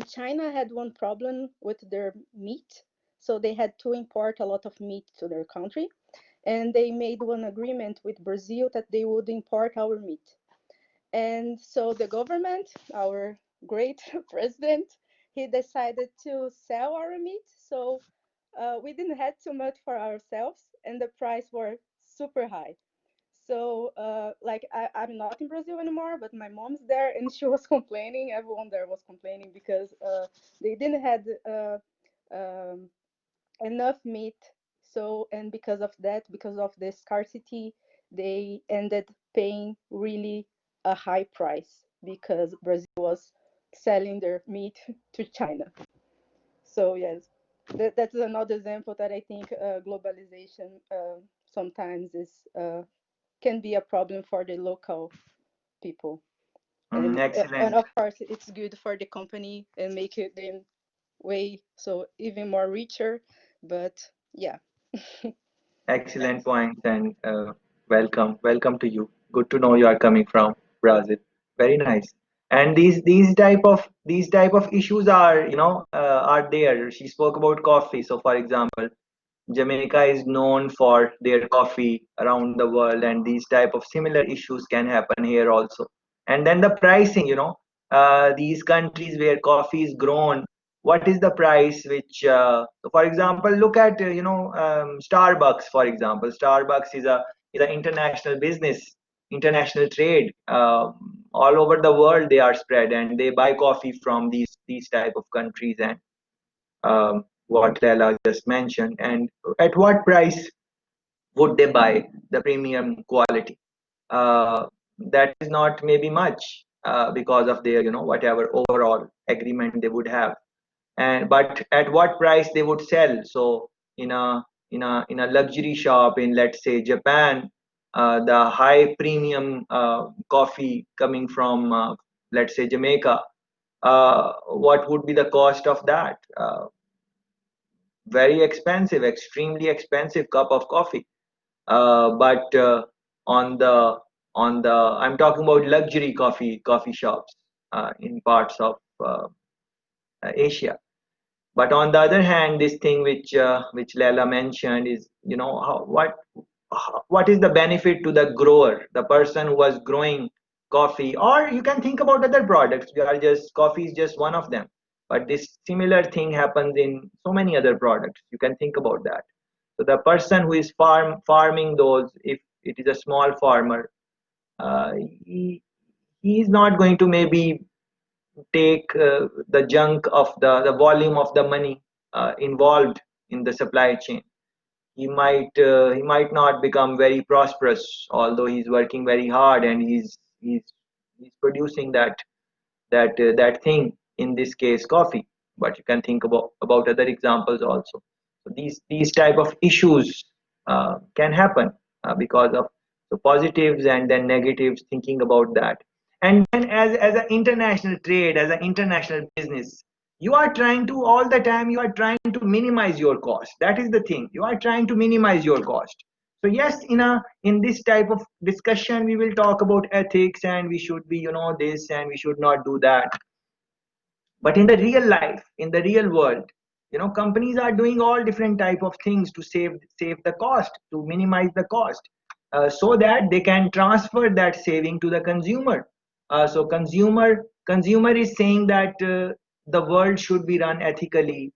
China had one problem with their meat, so they had to import a lot of meat to their country, and they made one agreement with Brazil that they would import our meat. And so the government, our great president, he decided to sell our meat. So we didn't have too much for ourselves, and the price were super high. So like I'm not in Brazil anymore, but my mom's there, and she was complaining. Everyone there was complaining because they didn't had um, enough meat. So, and because of that, because of the scarcity, they ended paying really a high price because Brazil was selling their meat to China. So yes, that's another example that I think globalization sometimes is can be a problem for the local people. And Excellent. of course, it's good for the company and make it them way so even more richer. But yeah. Excellent points, and welcome to you. Good to know you are coming from Brazil. Very nice. And these type of issues are, are there. She spoke about coffee. So, for example, Jamaica is known for their coffee around the world, and these type of similar issues can happen here also. And then the pricing, these countries where coffee is grown, what is the price? Which, for example, look at Starbucks. For example, Starbucks is an international business, international trade. All over the world they are spread, and they buy coffee from these type of countries, and what Leila just mentioned. And at what price would they buy the premium quality? That is not maybe much because of their, whatever overall agreement they would have. And but at what price they would sell? So in a luxury shop in, let's say, Japan, the high premium coffee coming from, let's say, Jamaica, what would be the cost of that? Very expensive, extremely expensive cup of coffee. But on the I'm talking about luxury coffee shops in parts of Asia. But on the other hand, this thing which Leila mentioned is, what is the benefit to the grower, the person who was growing coffee? Or you can think about other products. We are just Coffee is just one of them, but this similar thing happens in so many other products. You can think about that. So the person who is farming those, if it is a small farmer, uh, he he is not going to maybe take the junk of the volume of the money involved in the supply chain. He might not become very prosperous, although he's working very hard, and he's producing that thing, in this case coffee. But you can think about other examples also. So these type of issues can happen because of the positives and then negatives, thinking about that. And then as an international trade, as an international business, you are trying to, all the time you are trying to minimize your cost. That is the thing, you are trying to minimize your cost. So yes, in this type of discussion we will talk about ethics, and we should be, this, and we should not do that. But in the real life, in the real world, Companies are doing all different type of things to save the cost, to minimize the cost, so that they can transfer that saving to the consumer. So consumer is saying that the world should be run ethically,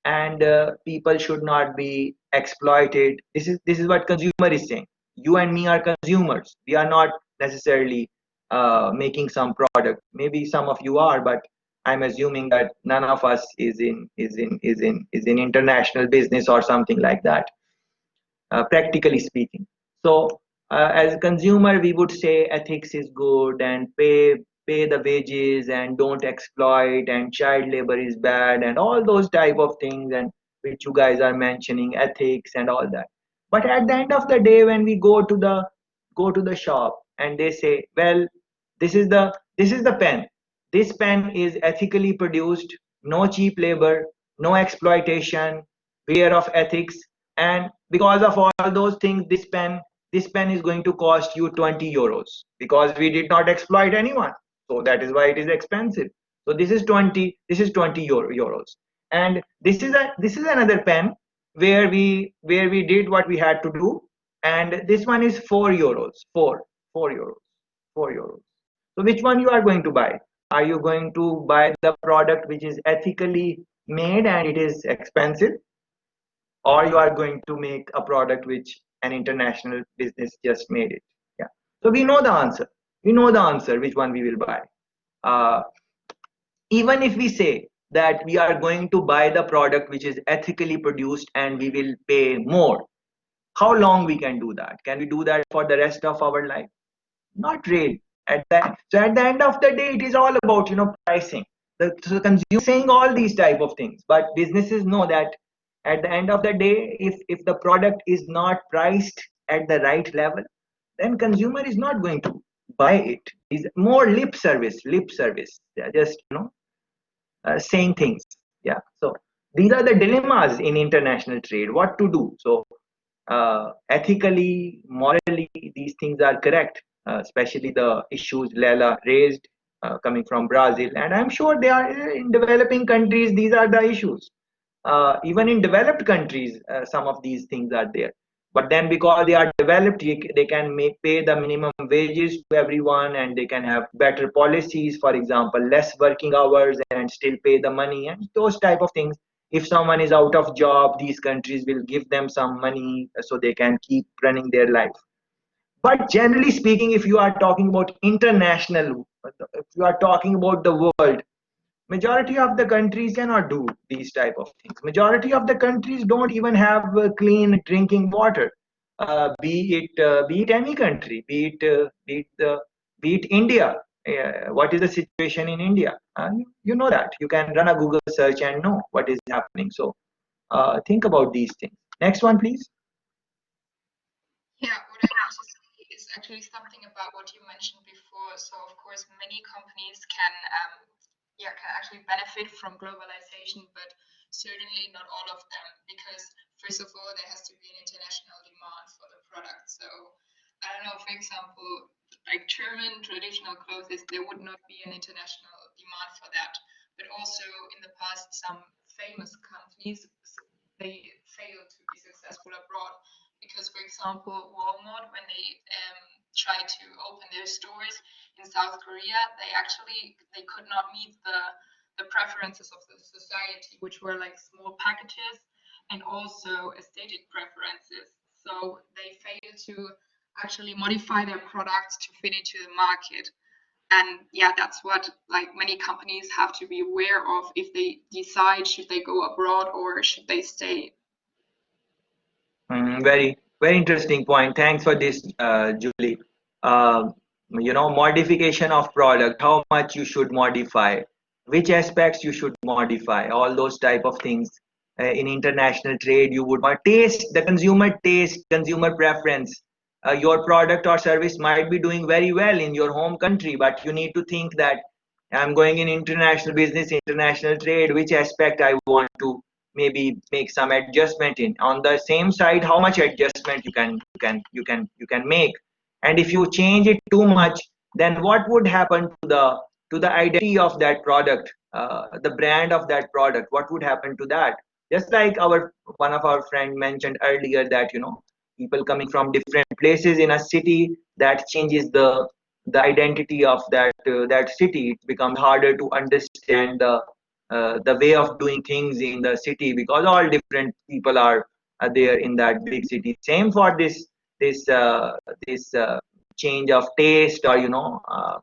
and people should not be exploited. This is what consumer is saying. You and me are consumers. We are not necessarily making some product. Maybe some of you are, but I'm assuming that none of us is in international business or something like that, practically speaking. So, as a consumer, we would say ethics is good, and pay the wages, and don't exploit, and child labor is bad, and all those type of things, and which you guys are mentioning, ethics and all that. But at the end of the day, when we go to the shop, and they say, well, this is the pen. This pen is ethically produced, no cheap labor, no exploitation, aware of ethics, and because of all those things, this pen is going to cost you 20 euros, because we did not exploit anyone. So that is why it is expensive. So this is 20 euros. And this is another pen where we did what we had to do, and this one is 4 euros. 4 euros. 4 euros. So which one you are going to buy? Are you going to buy the product which is ethically made and it is expensive, or you are going to make a product which an international business just made it? Yeah. So we know the answer. We know the answer which one we will buy. Uh, Even if we say that we are going to buy the product which is ethically produced and we will pay more, how long we can do that? Can we do that for the rest of our life? Not really. So at the end of the day, it is all about pricing. So consumer saying all these type of things, but businesses know that at the end of the day, if the product is not priced at the right level, then consumer is not going to buy it. It's more lip service. Lip service. They're just saying things. Yeah. So these are the dilemmas in international trade. What to do? So ethically, morally, these things are correct, especially the issues Leila raised, coming from Brazil. And I'm sure they are in developing countries, these are the issues. Even in developed countries, some of these things are there. But then because they are developed, they can pay the minimum wages to everyone, and they can have better policies, for example, less working hours and still pay the money, and those type of things. If someone is out of job, these countries will give them some money so they can keep running their life. But generally speaking, if you are talking about international, if you are talking about the world, majority of the countries cannot do these type of things. Majority of the countries don't even have clean drinking water. Be it any country, be it India. What is the situation in India? You know that. You can run a Google search and know what is happening. So think about these things. Next one, please. Yeah, what I want to say is actually something about what you mentioned before. So of course, many companies can actually benefit from globalization, but certainly not all of them, because first of all, there has to be an international demand for the product. So I don't know, for example, like German traditional clothes, there would not be an international demand for that. But also in the past, some famous companies, they failed to be successful abroad. Because, for example, Walmart, when they tried to open their stores in South Korea, they could not meet the preferences of the society, which were like small packages and also aesthetic preferences. So they failed to actually modify their products to fit into the market. And yeah, that's what like many companies have to be aware of if they decide should they go abroad or should they stay. Very, very interesting point. Thanks for this, Julie. Uh, modification of product, how much you should modify, which aspects you should modify, all those type of things. In international trade, you would taste, the consumer taste, consumer preference. Your product or service might be doing very well in your home country, but you need to think that I'm going in international business, international trade, which aspect I want to maybe make some adjustment in. On the same side, how much adjustment you can make. And if you change it too much, then what would happen to the identity of that product, the brand of that product? What would happen to that? Just like one of our friend mentioned earlier that people coming from different places in a city, that changes the identity of that city. It becomes harder to understand the way of doing things in the city because all different people are there in that big city. Same for this uh, this change of taste, or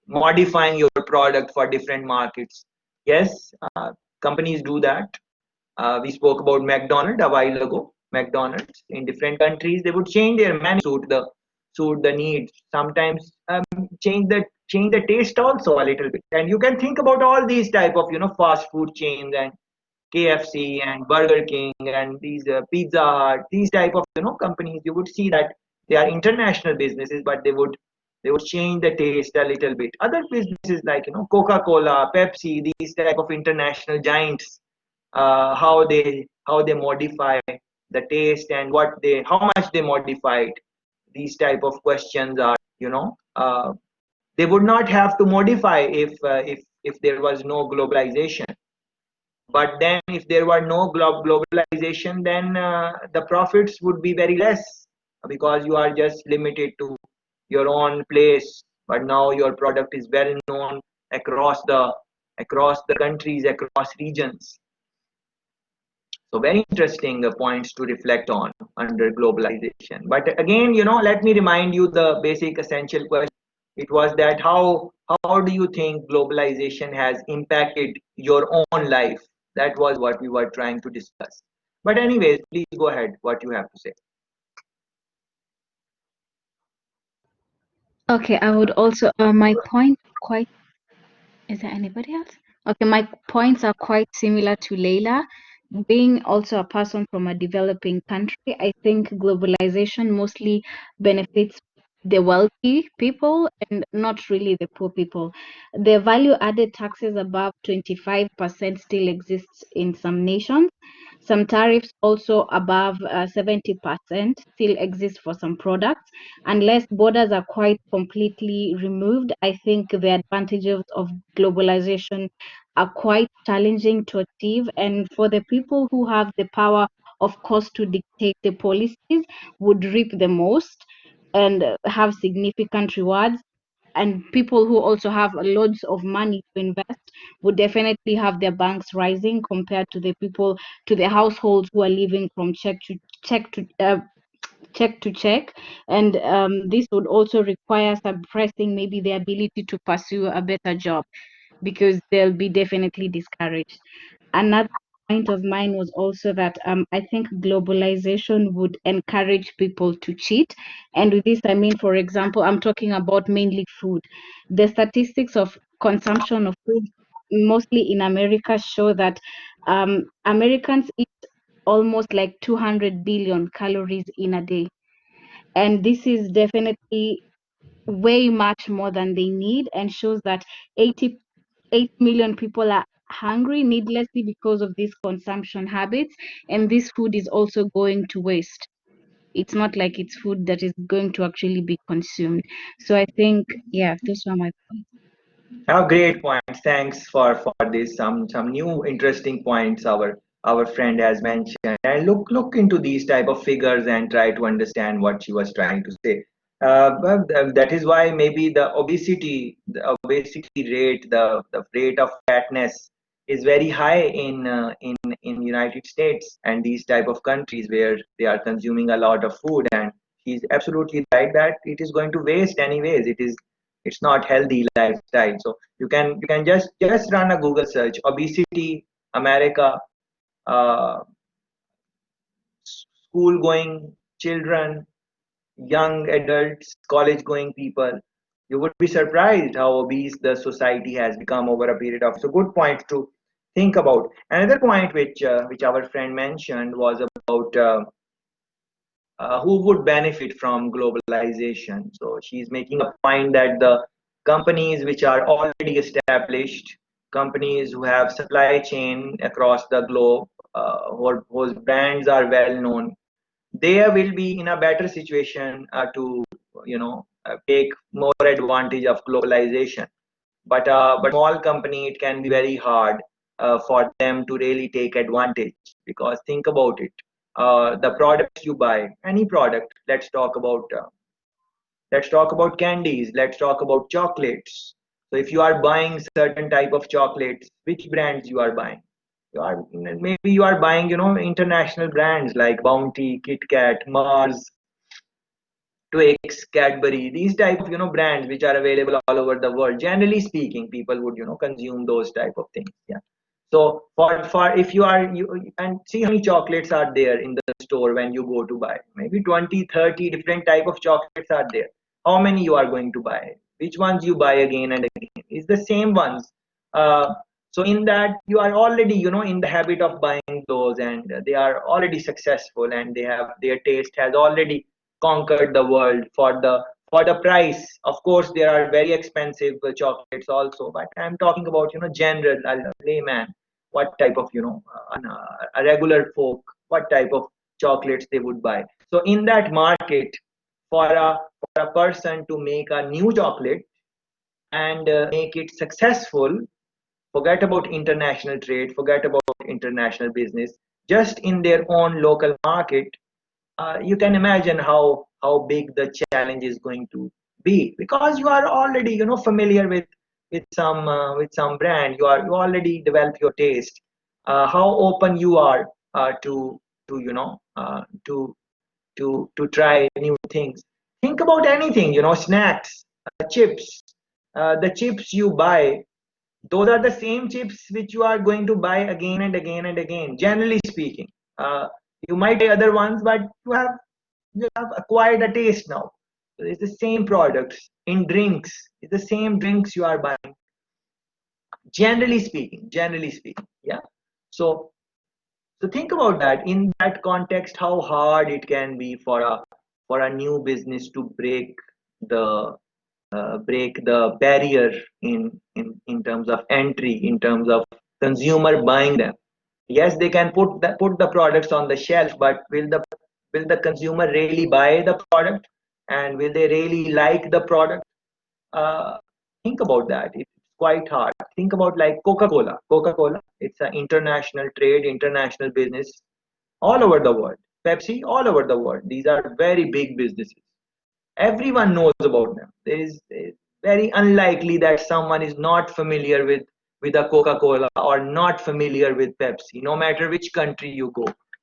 modifying your product for different markets. Yes, companies do that. We spoke about McDonald's a while ago. McDonald's in different countries, they would change their menu suit the needs. Sometimes change the taste also a little bit. And you can think about all these type of fast food chains and KFC and Burger King and these Pizza Hut, these type of companies. You would see that they are international businesses, but they would change the taste a little bit. Other businesses like Coca-Cola, Pepsi, these type of international giants, how they modify the taste and how much they modified. These type of questions are they would not have to modify if there was no globalization. But then if there were no globalization, then the profits would be very less because you are just limited to your own place. But now your product is well known across the countries, across regions. So very interesting points to reflect on under globalization. But again, let me remind you the basic essential question. It was that how do you think globalization has impacted your own life? That was what we were trying to discuss. But anyways, please go ahead. What you have to say. Okay, I would also my point quite. Is there anybody else? Okay, my points are quite similar to Leila. Being also a person from a developing country, I think globalization mostly benefits the wealthy people and not really the poor people. The value added taxes above 25% still exists in some nations. Some tariffs also above 70% still exist for some products. Unless borders are quite completely removed, I think the advantages of globalization are quite challenging to achieve. And for the people who have the power, of course, to dictate the policies, would reap the most and have significant rewards. And people who also have loads of money to invest would definitely have their banks rising compared to the households who are living from check to check. And this would also require suppressing maybe the ability to pursue a better job because they'll be definitely discouraged. Another point of mine was also that I think globalization would encourage people to cheat. And with this, I mean, for example, I'm talking about mainly food. The statistics of consumption of food, mostly in America, show that Americans eat almost like 200 billion calories in a day. And this is definitely way much more than they need and shows that 8 million people are hungry needlessly because of these consumption habits, and this food is also going to waste. It's not like it's food that is going to actually be consumed. So I think, yeah, those are my points. Oh, great points. Thanks for this. Some new interesting points our friend has mentioned. And look into these type of figures and try to understand what she was trying to say. But that is why maybe the obesity rate, the rate of fatness is very high in United States and these type of countries where they are consuming a lot of food. And she's absolutely right that it is going to waste anyways. It's not healthy lifestyle. So you can just run a Google search: obesity America, uh, school going children, young adults, college going people. You would be surprised how obese the society has become over a period of. So good point to think about. Another point which our friend mentioned was about who would benefit from globalization. So she's making a point that the companies which are already established, companies who have supply chain across the globe, whose brands are well known, they will be in a better situation to take more advantage of globalization. But small company, it can be very hard for them to really take advantage. Because think about it, the products you buy, any product, let's talk about candies, let's talk about chocolates. So if you are buying certain type of chocolates, which brands you are buying? You are, maybe you are buying, international brands like Bounty, Kit Kat, Mars, Twix, Cadbury, these type of brands which are available all over the world. Generally speaking, people would consume those type of things. Yeah. So for if you are and see how many chocolates are there in the store when you go to buy. Maybe 20, 30 different type of chocolates are there. How many you are going to buy? Which ones you buy again and again? It's the same ones. So in that you are already in the habit of buying those, and they are already successful, and their taste has already conquered the world for the price. Of course, there are very expensive chocolates also, but I'm talking about general layman, what type of a regular folk, what type of chocolates they would buy. So in that market, for a person to make a new chocolate and make it successful, forget about international trade, forget about international business, just in their own local market, you can imagine how big the challenge is going to be, because you are already familiar with some brand. You already develop your taste, how open you are to to try new things. Think about anything, snacks, chips, the chips you buy, those are the same chips which you are going to buy again and again and again, generally speaking. You might buy other ones, but you have acquired a taste now. So it's the same products. In drinks, it's the same drinks you are buying, generally speaking. Yeah. So so think about that. In that context, how hard it can be for a new business to the break the barrier in terms of entry, in terms of consumer buying them. Yes, they can put the products on the shelf, but will the consumer really buy the product, and will they really like the product? uh, think about that. It's quite hard. Think about like Coca-Cola, it's an international trade, international business all over the world. Pepsi, all over the world. These are very big businesses. Everyone knows about them. It's very unlikely that someone is not familiar with a Coca-Cola or not familiar with Pepsi, no matter which country you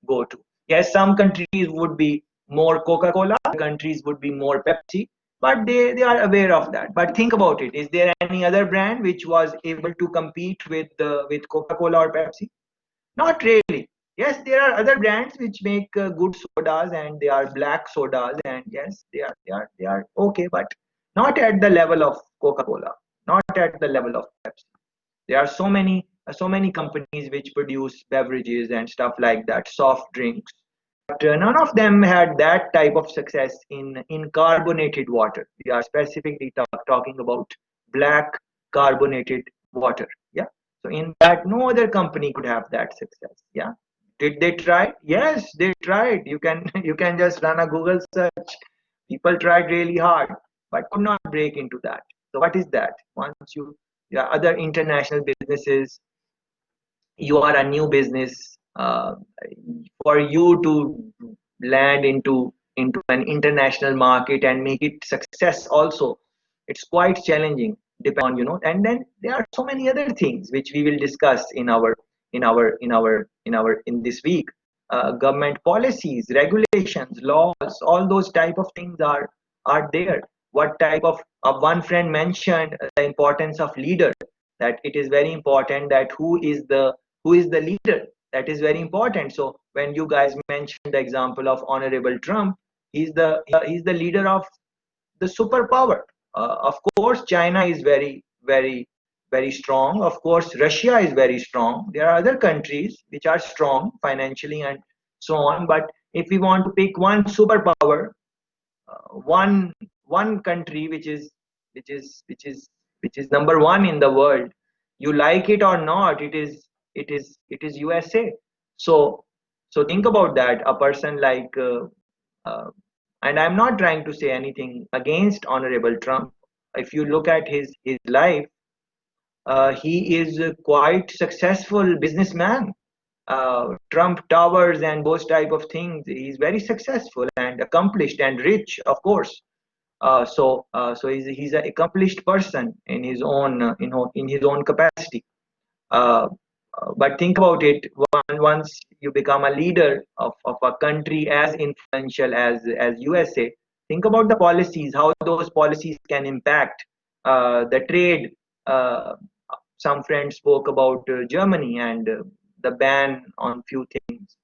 go to. Yes, some countries would be more Coca-Cola, countries would be more Pepsi, but they are aware of that. But think about it. Is there any other brand which was able to compete with Coca-Cola or Pepsi? Not really. Yes, there are other brands which make good sodas, and they are black sodas, and yes, they are okay, but not at the level of Coca-Cola, not at the level of Pepsi. There are so many companies which produce beverages and stuff like that, soft drinks, but none of them had that type of success in carbonated water. We are specifically talking about black carbonated water. Yeah. So in that, no other company could have that success. Yeah. Did they try? Yes, they tried. You can you can just run a Google search. People tried really hard, but could not break into that. So what is that? Once yeah, other international businesses, you are a new business, for you to land into an international market and make it success also, it's quite challenging, depend on and then there are so many other things which we will discuss in this week. Government policies, regulations, laws, all those type of things are there. What type of one friend mentioned the importance of leader, that it is very important that who is the leader. That is very important. So when you guys mentioned the example of Honorable Trump, he's the leader of the superpower. Of course, China is very, very, very strong. Of course, Russia is very strong. There are other countries which are strong financially and so on. But if we want to pick one superpower, one country which is number one in the world, you like it or not, it is USA. So think about that. A person like uh, and I'm not trying to say anything against Honorable Trump. If you look at his life, He is a quite successful businessman. Trump Towers and those type of things. He's very successful and accomplished and rich, of course. So he's an accomplished person in his own in his own capacity. Uh, but think about it, once you become a leader of a country as influential as USA, think about the policies, how those policies can impact the trade. Uh, some friends spoke about Germany and the ban on few things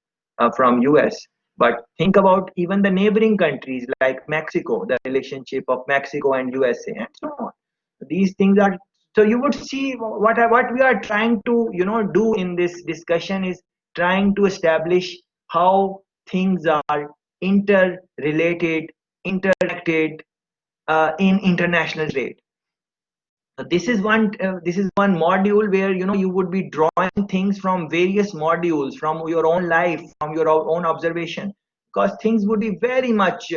from US. But think about even the neighboring countries like Mexico, the relationship of Mexico and USA, and so on. These things are, so you would see what we are trying to do in this discussion is trying to establish how things are interrelated, interconnected in international trade. This is one module where you would be drawing things from various modules, from your own life, from your own observation, because things would be very much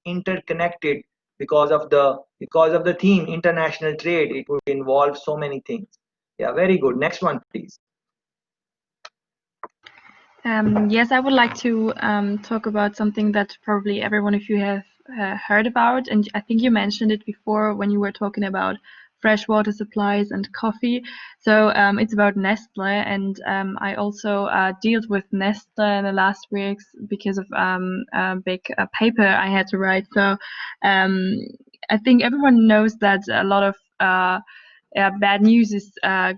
interconnected because of the theme international trade. It would involve so many things. Yeah, very good. Next one, please. Yes, I would like to talk about something that probably every one of you have heard about, and I think you mentioned it before when you were talking about freshwater supplies and coffee. So it's about Nestle, and I also dealt with Nestle in the last weeks because of a big paper I had to write. So I think everyone knows that a lot of bad news is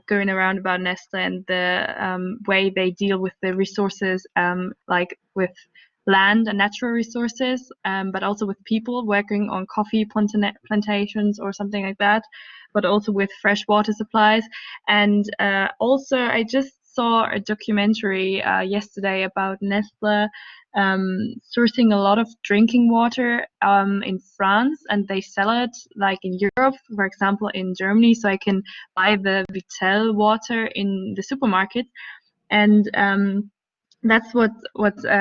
going around about Nestle and the way they deal with the resources, like with land and natural resources, but also with people working on coffee plantations or something like that, but also with fresh water supplies. And also, I just saw a documentary yesterday about Nestle sourcing a lot of drinking water in France, and they sell it like in Europe, for example, in Germany. So I can buy the Vitel water in the supermarket, and that's what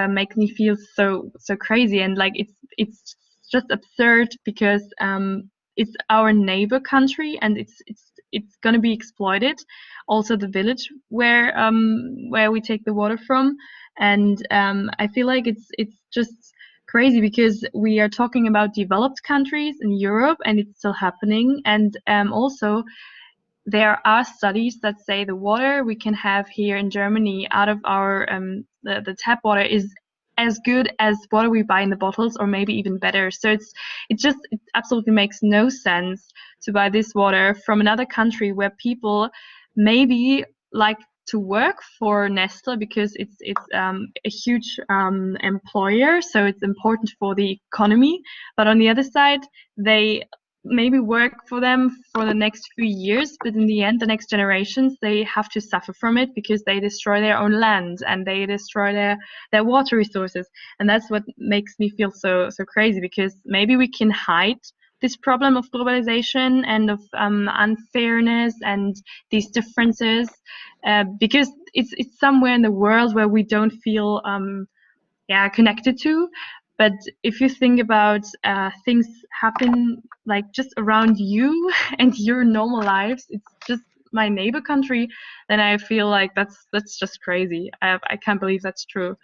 makes me feel so crazy, and like it's just absurd because it's our neighbor country, and it's gonna be exploited. Also, the village where we take the water from, and I feel like it's just crazy because we are talking about developed countries in Europe, and it's still happening, and also there are studies that say the water we can have here in Germany out of our the tap water is as good as water we buy in the bottles, or maybe even better. So it absolutely makes no sense to buy this water from another country where people maybe like to work for Nestle because it's a huge employer, so it's important for the economy. But on the other side, they maybe work for them for the next few years, but in the end, the next generations, they have to suffer from it because they destroy their own land and they destroy their water resources. And that's what makes me feel so crazy, because maybe we can hide this problem of globalization and of unfairness and these differences because it's somewhere in the world where we don't feel connected to. But if you think about things happen like just around you and your normal lives, it's just my neighbor country, then I feel like that's just crazy. I can't believe that's true.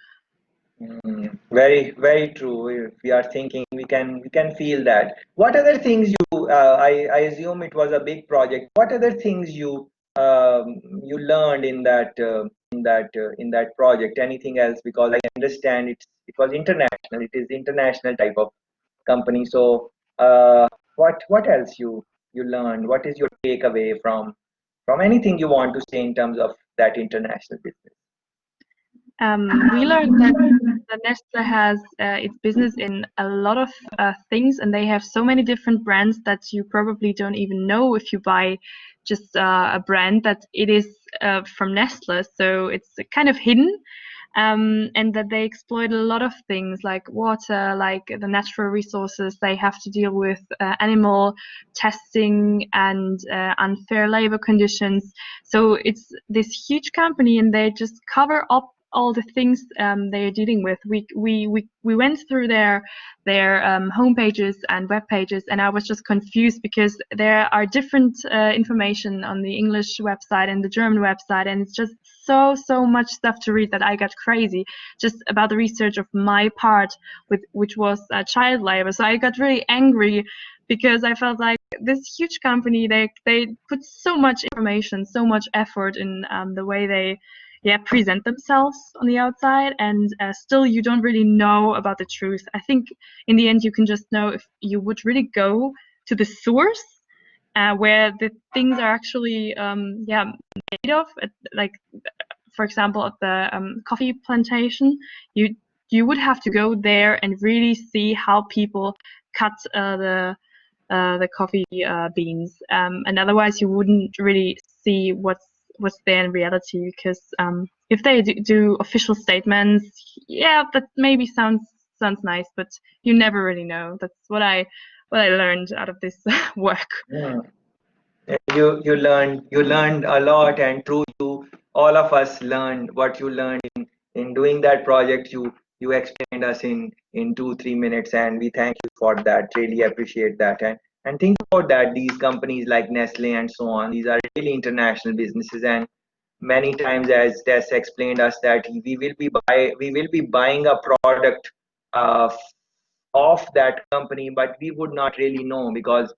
Very, very true. If we are thinking, we can feel that. What other things you? I assume it was a big project. What other things you learned in that project? Anything else? Because I understand it was international. It is international type of company. So what else you learned? What is your takeaway from anything you want to say in terms of that international business? We learned that Nestle has its business in a lot of things, and they have so many different brands that you probably don't even know if you buy just a brand that it is from Nestle. So it's kind of hidden, and that they exploit a lot of things like water, like the natural resources. They have to deal with animal testing and unfair labor conditions. So it's this huge company, and they just cover up all the things they are dealing with. We went through their homepages and web pages, and I was just confused because there are different information on the English website and the German website, and it's just so much stuff to read that I got crazy just about the research of my part, which was child labor. So I got really angry because I felt like this huge company, they put so much information, so much effort in the way they present themselves on the outside, and still you don't really know about the truth. I think in the end you can just know if you would really go to the source where the things are actually made of, like for example at the coffee plantation. You would have to go there and really see how people cut the coffee beans, and otherwise you wouldn't really see what's there in reality, because if they do official statements, that maybe sounds nice, but you never really know. That's what I learned out of this work. Yeah. You learned a lot, and through you, all of us learned what you learned in doing that project. You explained us in 2-3 minutes, and we thank you for that. Really appreciate that. And think about that. These companies like Nestle and so on, these are really international businesses, and many times, as Tess explained us, that we will be buying a product uh, of that company, but we would not really know, because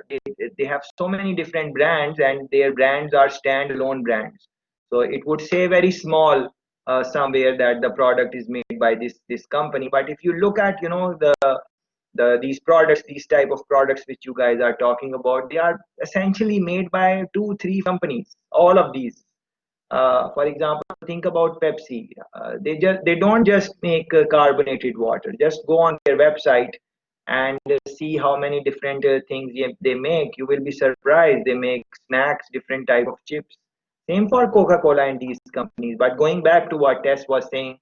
they have so many different brands, and their brands are standalone brands. So it would say very small somewhere that the product is made by this company. But if you look at these products, these type of products which you guys are talking about, they are essentially made by 2-3 companies, all of these. For example, think about Pepsi. They don't just make carbonated water. Just go on their website and see how many different things they make. You will be surprised. They make snacks, different type of chips. Same for Coca-Cola and these companies. But going back to what Tess was saying,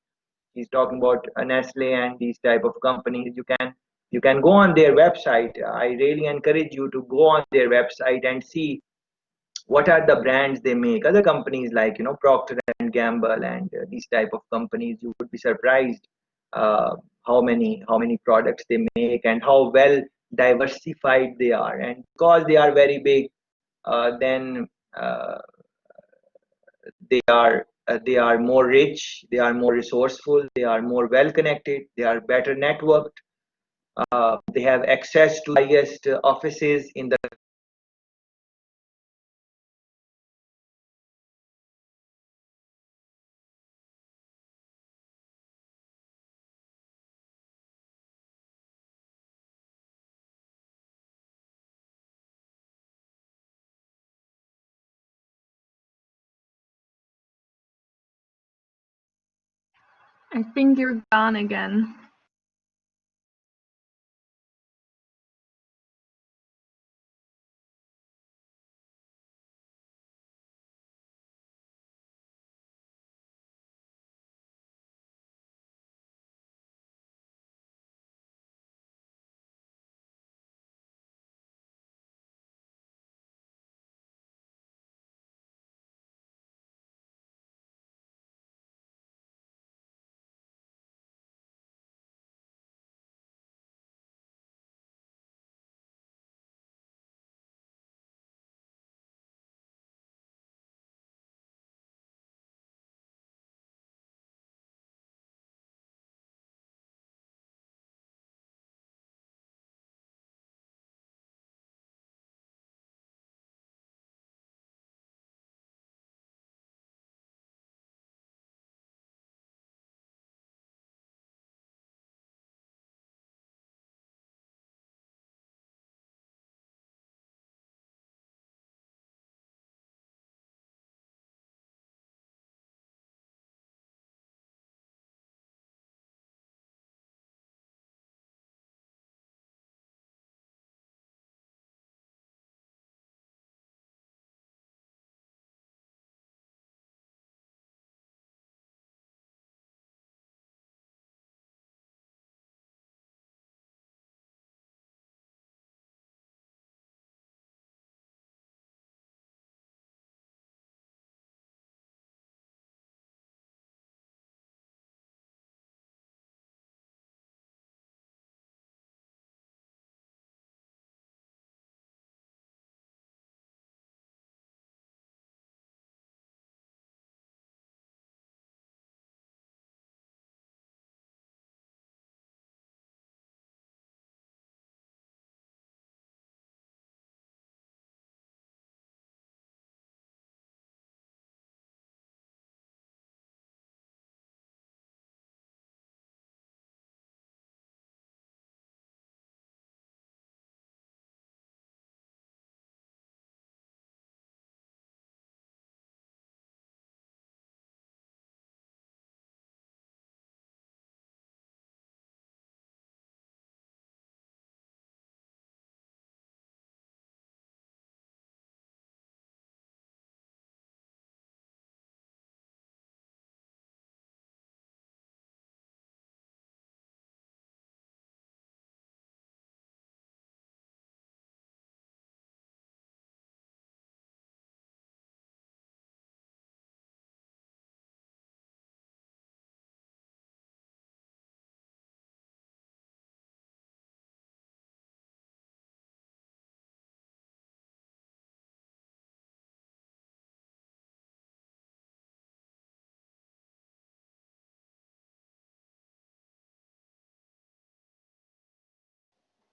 he's talking about Nestle and these type of companies. You can go on their website. I really encourage you to go on their website and see what are the brands they make. Other companies like Procter and Gamble and these type of companies, you would be surprised how many products they make and how well diversified they are. And because they are very big, then they are more rich, they are more resourceful, they are more well connected, they are better networked. They have access to highest offices in the I think you're gone again.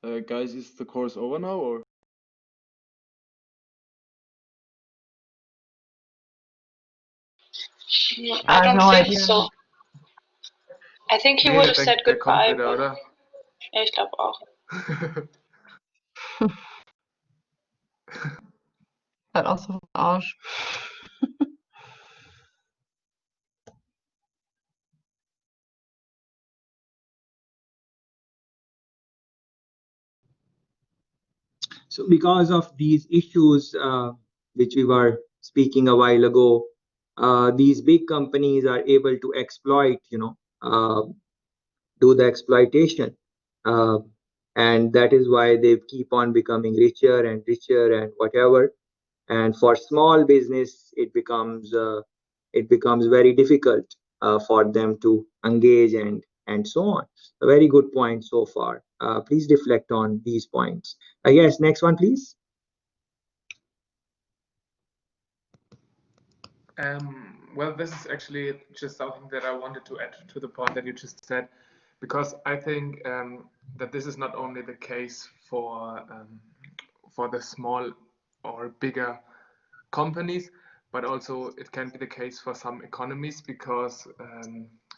Guys, is the course over now or? I I have don't no think idea. so. I think he Nee, would ich have denke, said der kommt goodbye, wieder, but oder? ja, ich glaube auch. Halt auch so vom Arsch. So because of these issues, which we were speaking a while ago, these big companies are able to exploit, do the exploitation. Uh, and that is why they keep on becoming richer and richer and whatever. And for small business, it becomes very difficult for them to engage and so on. A very good point so far. Please reflect on these points. Yes, next one, please. Well, this is actually just something that I wanted to add to the point that you just said, because I think that this is not only the case for the small or bigger companies, but also it can be the case for some economies, because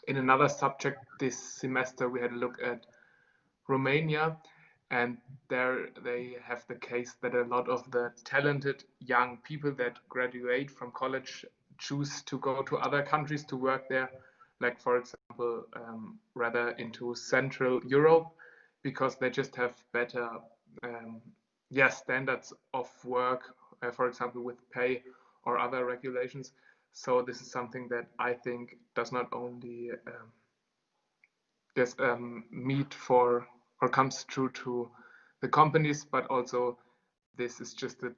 in another subject this semester we had a look at Romania, and there they have the case that a lot of the talented young people that graduate from college choose to go to other countries to work there, like for example rather into Central Europe, because they just have better standards of work, for example with pay or other regulations. So this is something that I think does not only meet for or comes true to the companies, but also this is just a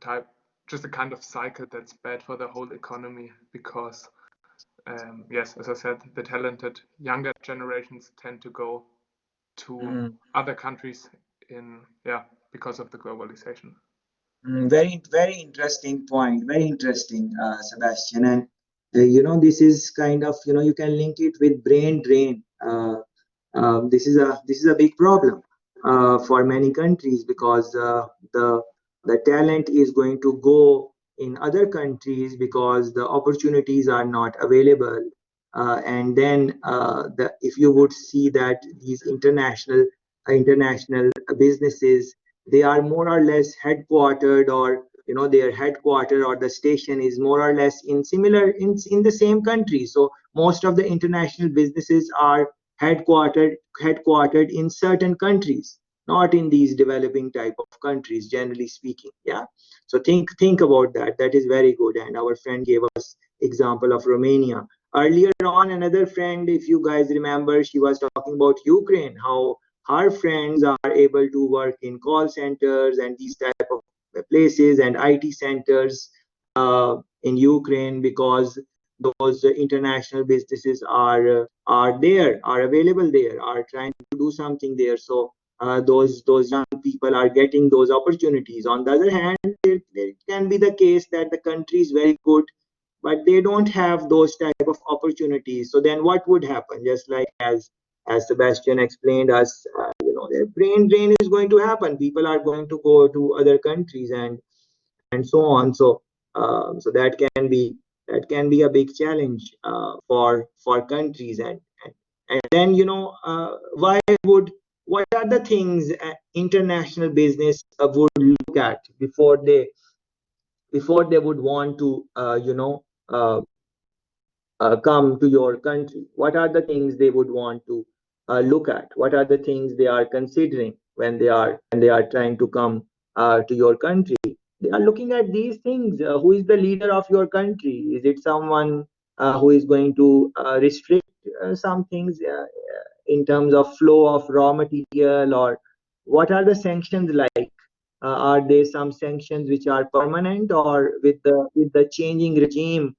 kind of cycle that's bad for the whole economy, because yes, as I said, the talented younger generations tend to go to other countries because of the globalization. Very, very interesting point. Very interesting, Sebastian. And this is kind of, you can link it with brain drain. This is a big problem for many countries, because the talent is going to go in other countries because the opportunities are not available. And then if you would see that these international businesses, they are more or less headquartered, or their headquarter or the station is more or less in similar in the same country. So most of the international businesses are headquartered in certain countries, not in these developing type of countries, generally speaking. Yeah. So think about that. That is very good. And our friend gave us example of Romania. Earlier on, another friend, if you guys remember, she was talking about Ukraine, how her friends are able to work in call centers and these type of places and IT centers in Ukraine, because those international businesses are available there, are trying to do something there. So those young people are getting those opportunities. On the other hand, there can be the case that the country is very good, but they don't have those type of opportunities. So then what would happen? Just like as Sebastian explained us, the brain drain is going to happen. People are going to go to other countries and so on. So that can be a big challenge for countries. And then what are the things international business would look at before they would want to come to your country? What are the things they would want to look at? What are the things they are considering when they are trying to come to your country? They are looking at these things. Who is the leader of your country? Is it someone who is going to restrict some things in terms of flow of raw material, or what are the sanctions like? Are there some sanctions which are permanent, or with the changing regime,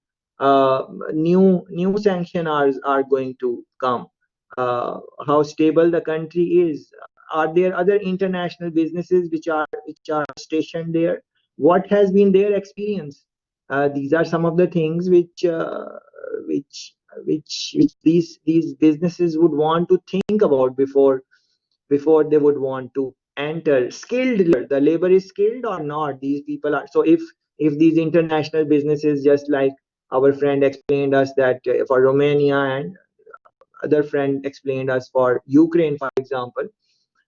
new sanctions are going to come? How stable the country is? Are there other international businesses which are stationed there? What has been their experience? These are some of the things which these businesses would want to think about before they would want to enter skilled labor. The labor is skilled or not. These people are. So if these international businesses, just like our friend explained us that for Romania, and other friend explained us for Ukraine, for example.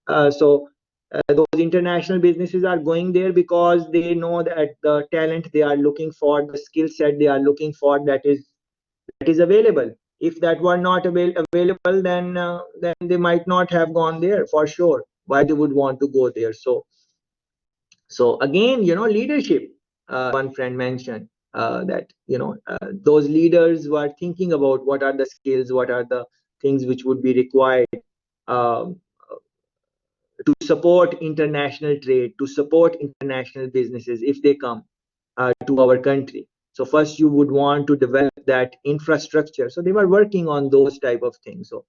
Those international businesses are going there because they know that the talent they are looking for, the skill set they are looking for, that is available. If that were not available, then they might not have gone there for sure. Why they would want to go there? So again, leadership. One friend mentioned that those leaders were thinking about what are the skills, what are the things which would be required um, to support international trade, to support international businesses if they come to our country. So first you would want to develop that infrastructure. So they were working on those type of things. So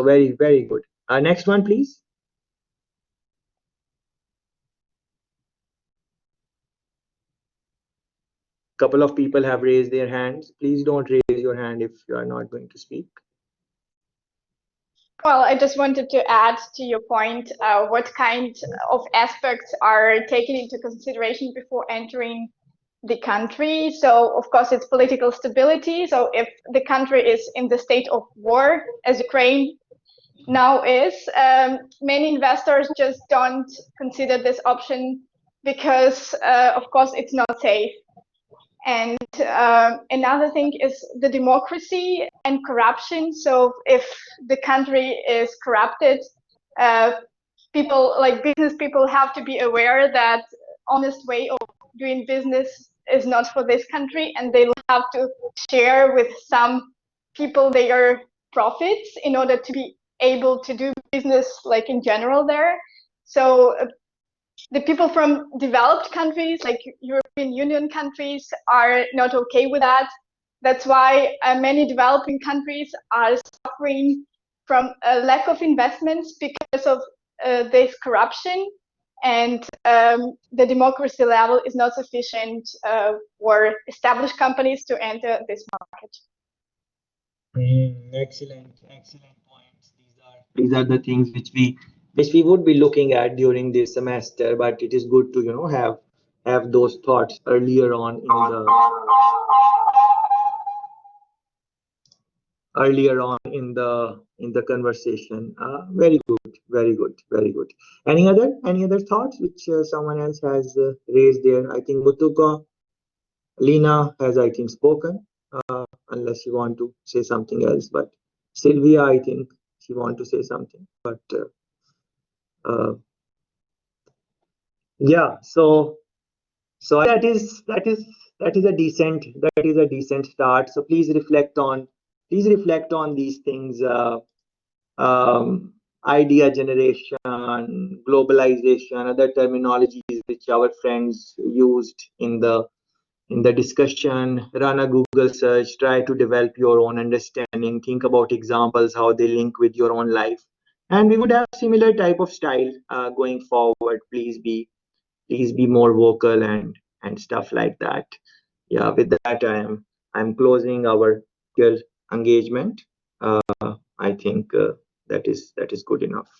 very, very good. Next one, please. Couple of people have raised their hands. Please don't raise your hand if you are not going to speak. Well, I just wanted to add to your point, what kind of aspects are taken into consideration before entering the country. So, of course, it's political stability. So if the country is in the state of war, as Ukraine now is, many investors just don't consider this option because, of course, it's not safe. And another thing is the democracy and corruption. So if the country is corrupted, people like business people have to be aware that honest way of doing business is not for this country, and they will have to share with some people their profits in order to be able to do business like in general there. So the people from developed countries, like European Union countries, are not okay with that. That's why many developing countries are suffering from a lack of investments because of this corruption, and the democracy level is not sufficient for established companies to enter this market. Excellent points. These are the things which we would be looking at during this semester, but it is good to have those thoughts earlier on in the conversation. Very good, very good, very good. Any other thoughts which someone else has raised there? I think Mutuka, Lena has, I think, spoken, unless you want to say something else. But Sylvia, I think she want to say something. But yeah, so that is a decent start. So please reflect on these things. Idea generation, globalization, other terminologies which our friends used in the discussion. Run a Google search, try to develop your own understanding, think about examples, how they link with your own life. And we would have similar type of style going forward. Please be more vocal and stuff like that. Yeah, with that I'm closing our engagement. I think that is good enough.